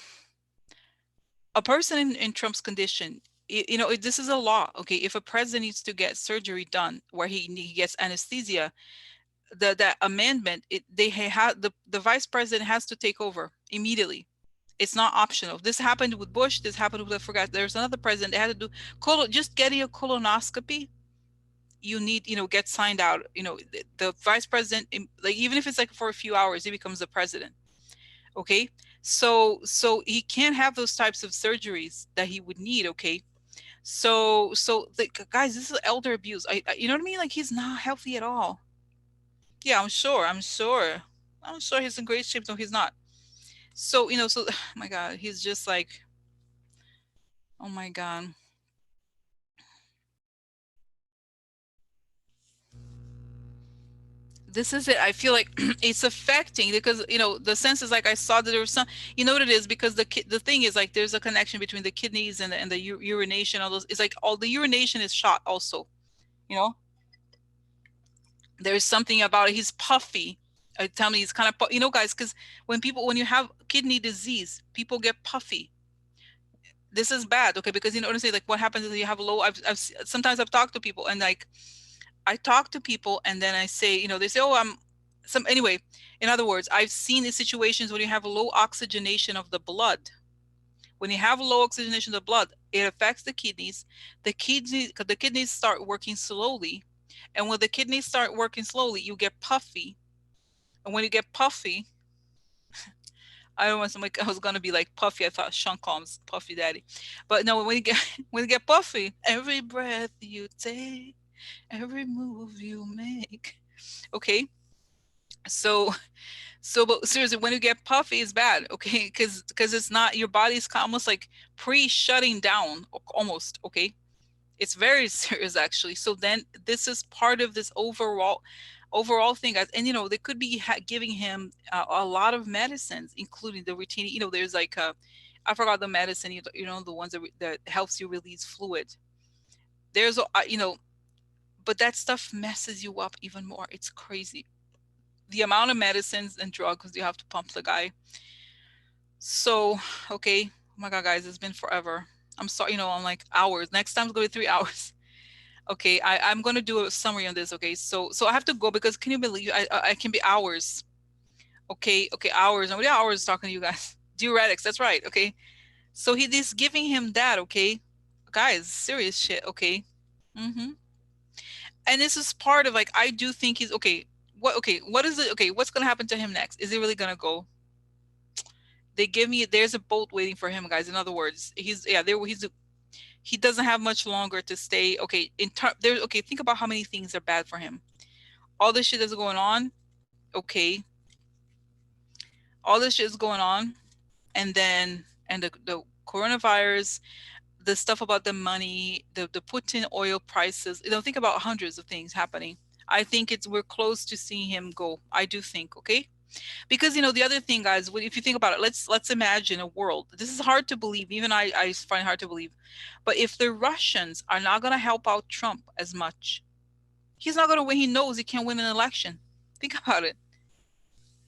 a person in Trump's condition, this is a law. Okay, if a president needs to get surgery done where he gets anesthesia, that amendment, they have the vice president has to take over immediately. It's not optional. This happened with Bush. This happened with, I forgot, there's another president that had to do just getting a colonoscopy. You need, get signed out. The vice president, like even if it's like for a few hours, he becomes the president. Okay, so he can't have those types of surgeries that he would need. Okay, so like guys, this is elder abuse. You know what I mean? Like he's not healthy at all. Yeah, I'm sure. I'm sure he's in great shape. No, he's not. So so oh my God, he's just like, oh my God. This is it. I feel like it's affecting because the sense is like I saw that there was some, what it is, because the thing is like there's a connection between the kidneys and the urination, all those. It's like all the urination is shot also. You know, there's something about it. He's puffy. Tell me, he's kind of guys, because when you have kidney disease, people get puffy. this is bad, okay? Because you know what I'm saying, like what happens is you have low, sometimes I've talked to people and like I talk to people and then I say, you know, they say, oh, anyway, in other words, I've seen these situations when you have low oxygenation of the blood. When you have low oxygenation of the blood, it affects the kidneys. The kidneys start working slowly. And when the kidneys start working slowly, you get puffy. And when you get puffy, I don't want to make, I was gonna be like Puffy. I thought Sean Combs, Puffy Daddy. But no, when you get when you get puffy, every breath you take, every move you make. Okay. So but seriously, when you get puffy, it's bad, okay? Because it's not, your body's almost like pre-shutting down, almost, okay? It's very serious, actually. So then this is part of this overall thing, guys. And you know, they could be giving him a lot of medicines, including the retaining. You know, there's like I forgot the medicine. You know, the ones that helps you release fluid. There's you know, but that stuff messes you up even more. It's crazy. The amount of medicines and drugs you have to pump the guy. So, okay. Oh my God, guys, it's been forever. I'm sorry, you know, I'm like hours. Next time it's gonna be 3 hours. Okay, I'm gonna do a summary on this. Okay, so I have to go because can you believe I can be hours. Okay, hours. Nobody hours talking to you guys. Diuretics, that's right. Okay, so he's giving him that. Okay, guys, serious shit. Okay, mm-hmm. And this is part of like I do think he's okay. What okay? What is it? Okay, what's gonna happen to him next? Is he really gonna go? They give me there's a boat waiting for him, guys. In other words, he doesn't have much longer to stay. Okay, there's okay. Think about how many things are bad for him. All this shit that's going on. Okay, all this shit is going on, and then the coronavirus, the stuff about the money, the Putin oil prices. You know, think about hundreds of things happening. I think we're close to seeing him go. I do think. Okay. Because you know the other thing, guys, if you think about it, let's imagine a world. This is hard to believe. Even I find it hard to believe. But if the Russians are not going to help out Trump as much, he's not going to win. He knows he can't win an election. Think about it.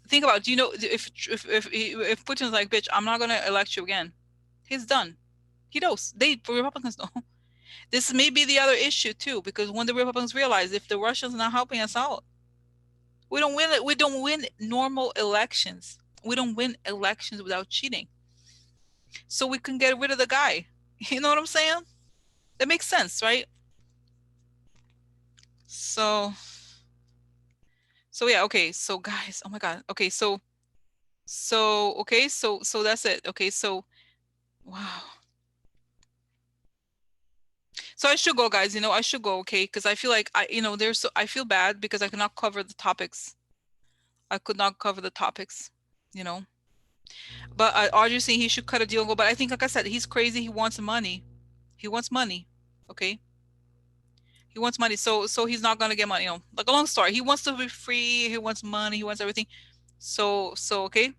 Think about it. Do you know if Putin's like, bitch, I'm not going to elect you again, he's done. He knows. Republicans know. This may be the other issue too, because when the Republicans realize if the Russians are not helping us out, we don't win it. We don't win normal elections. We don't win elections without cheating. So we can get rid of the guy. You know what I'm saying? That makes sense, right? So yeah, okay. So guys, oh my God. Okay, okay, so that's it. Okay, so wow. So I should go, guys. You know, I should go, okay? Because I feel like I feel bad because I could not cover the topics. I could not cover the topics, you know. But Audrey's saying he should cut a deal and go. But I think, like I said, he's crazy. He wants money. He wants money. Okay. He wants money. So he's not gonna get money. You know, like a long story. He wants to be free. He wants money. He wants everything. So okay.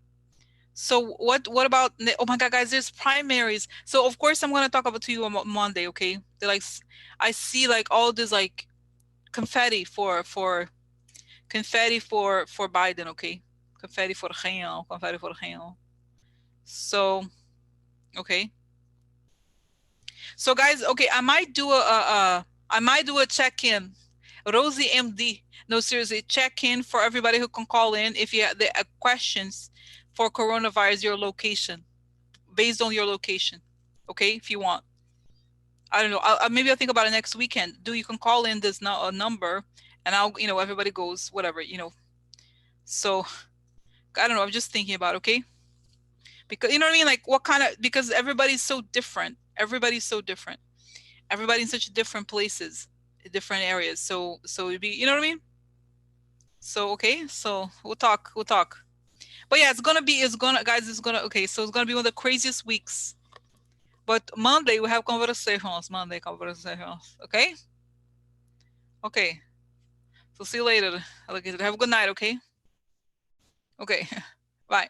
So what about, oh my God, guys, there's primaries. So of course I'm gonna talk about to you on Monday. Okay. They're like, I see like all this like confetti for Biden. Okay. Confetti for Real. Confetti for Real. So okay. So guys, okay, I might do a check-in. Rosie MD. No, seriously, check-in for everybody who can call in if you have the questions for coronavirus, your location, based on your location. Okay, if you want. I don't know. Maybe I'll think about it next weekend. You can call in this number, and everybody goes whatever. So I don't know. I'm just thinking about okay, because you know what I mean. Like what kind of, because everybody's so different. Everybody's so different. Everybody in such different places, different areas. So it'd be, you know what I mean? So okay, so we'll talk. But yeah, guys, okay, so it's gonna be one of the craziest weeks. But Monday we have conversations. Okay? Okay. So see you later. Have a good night, okay? Okay. Bye.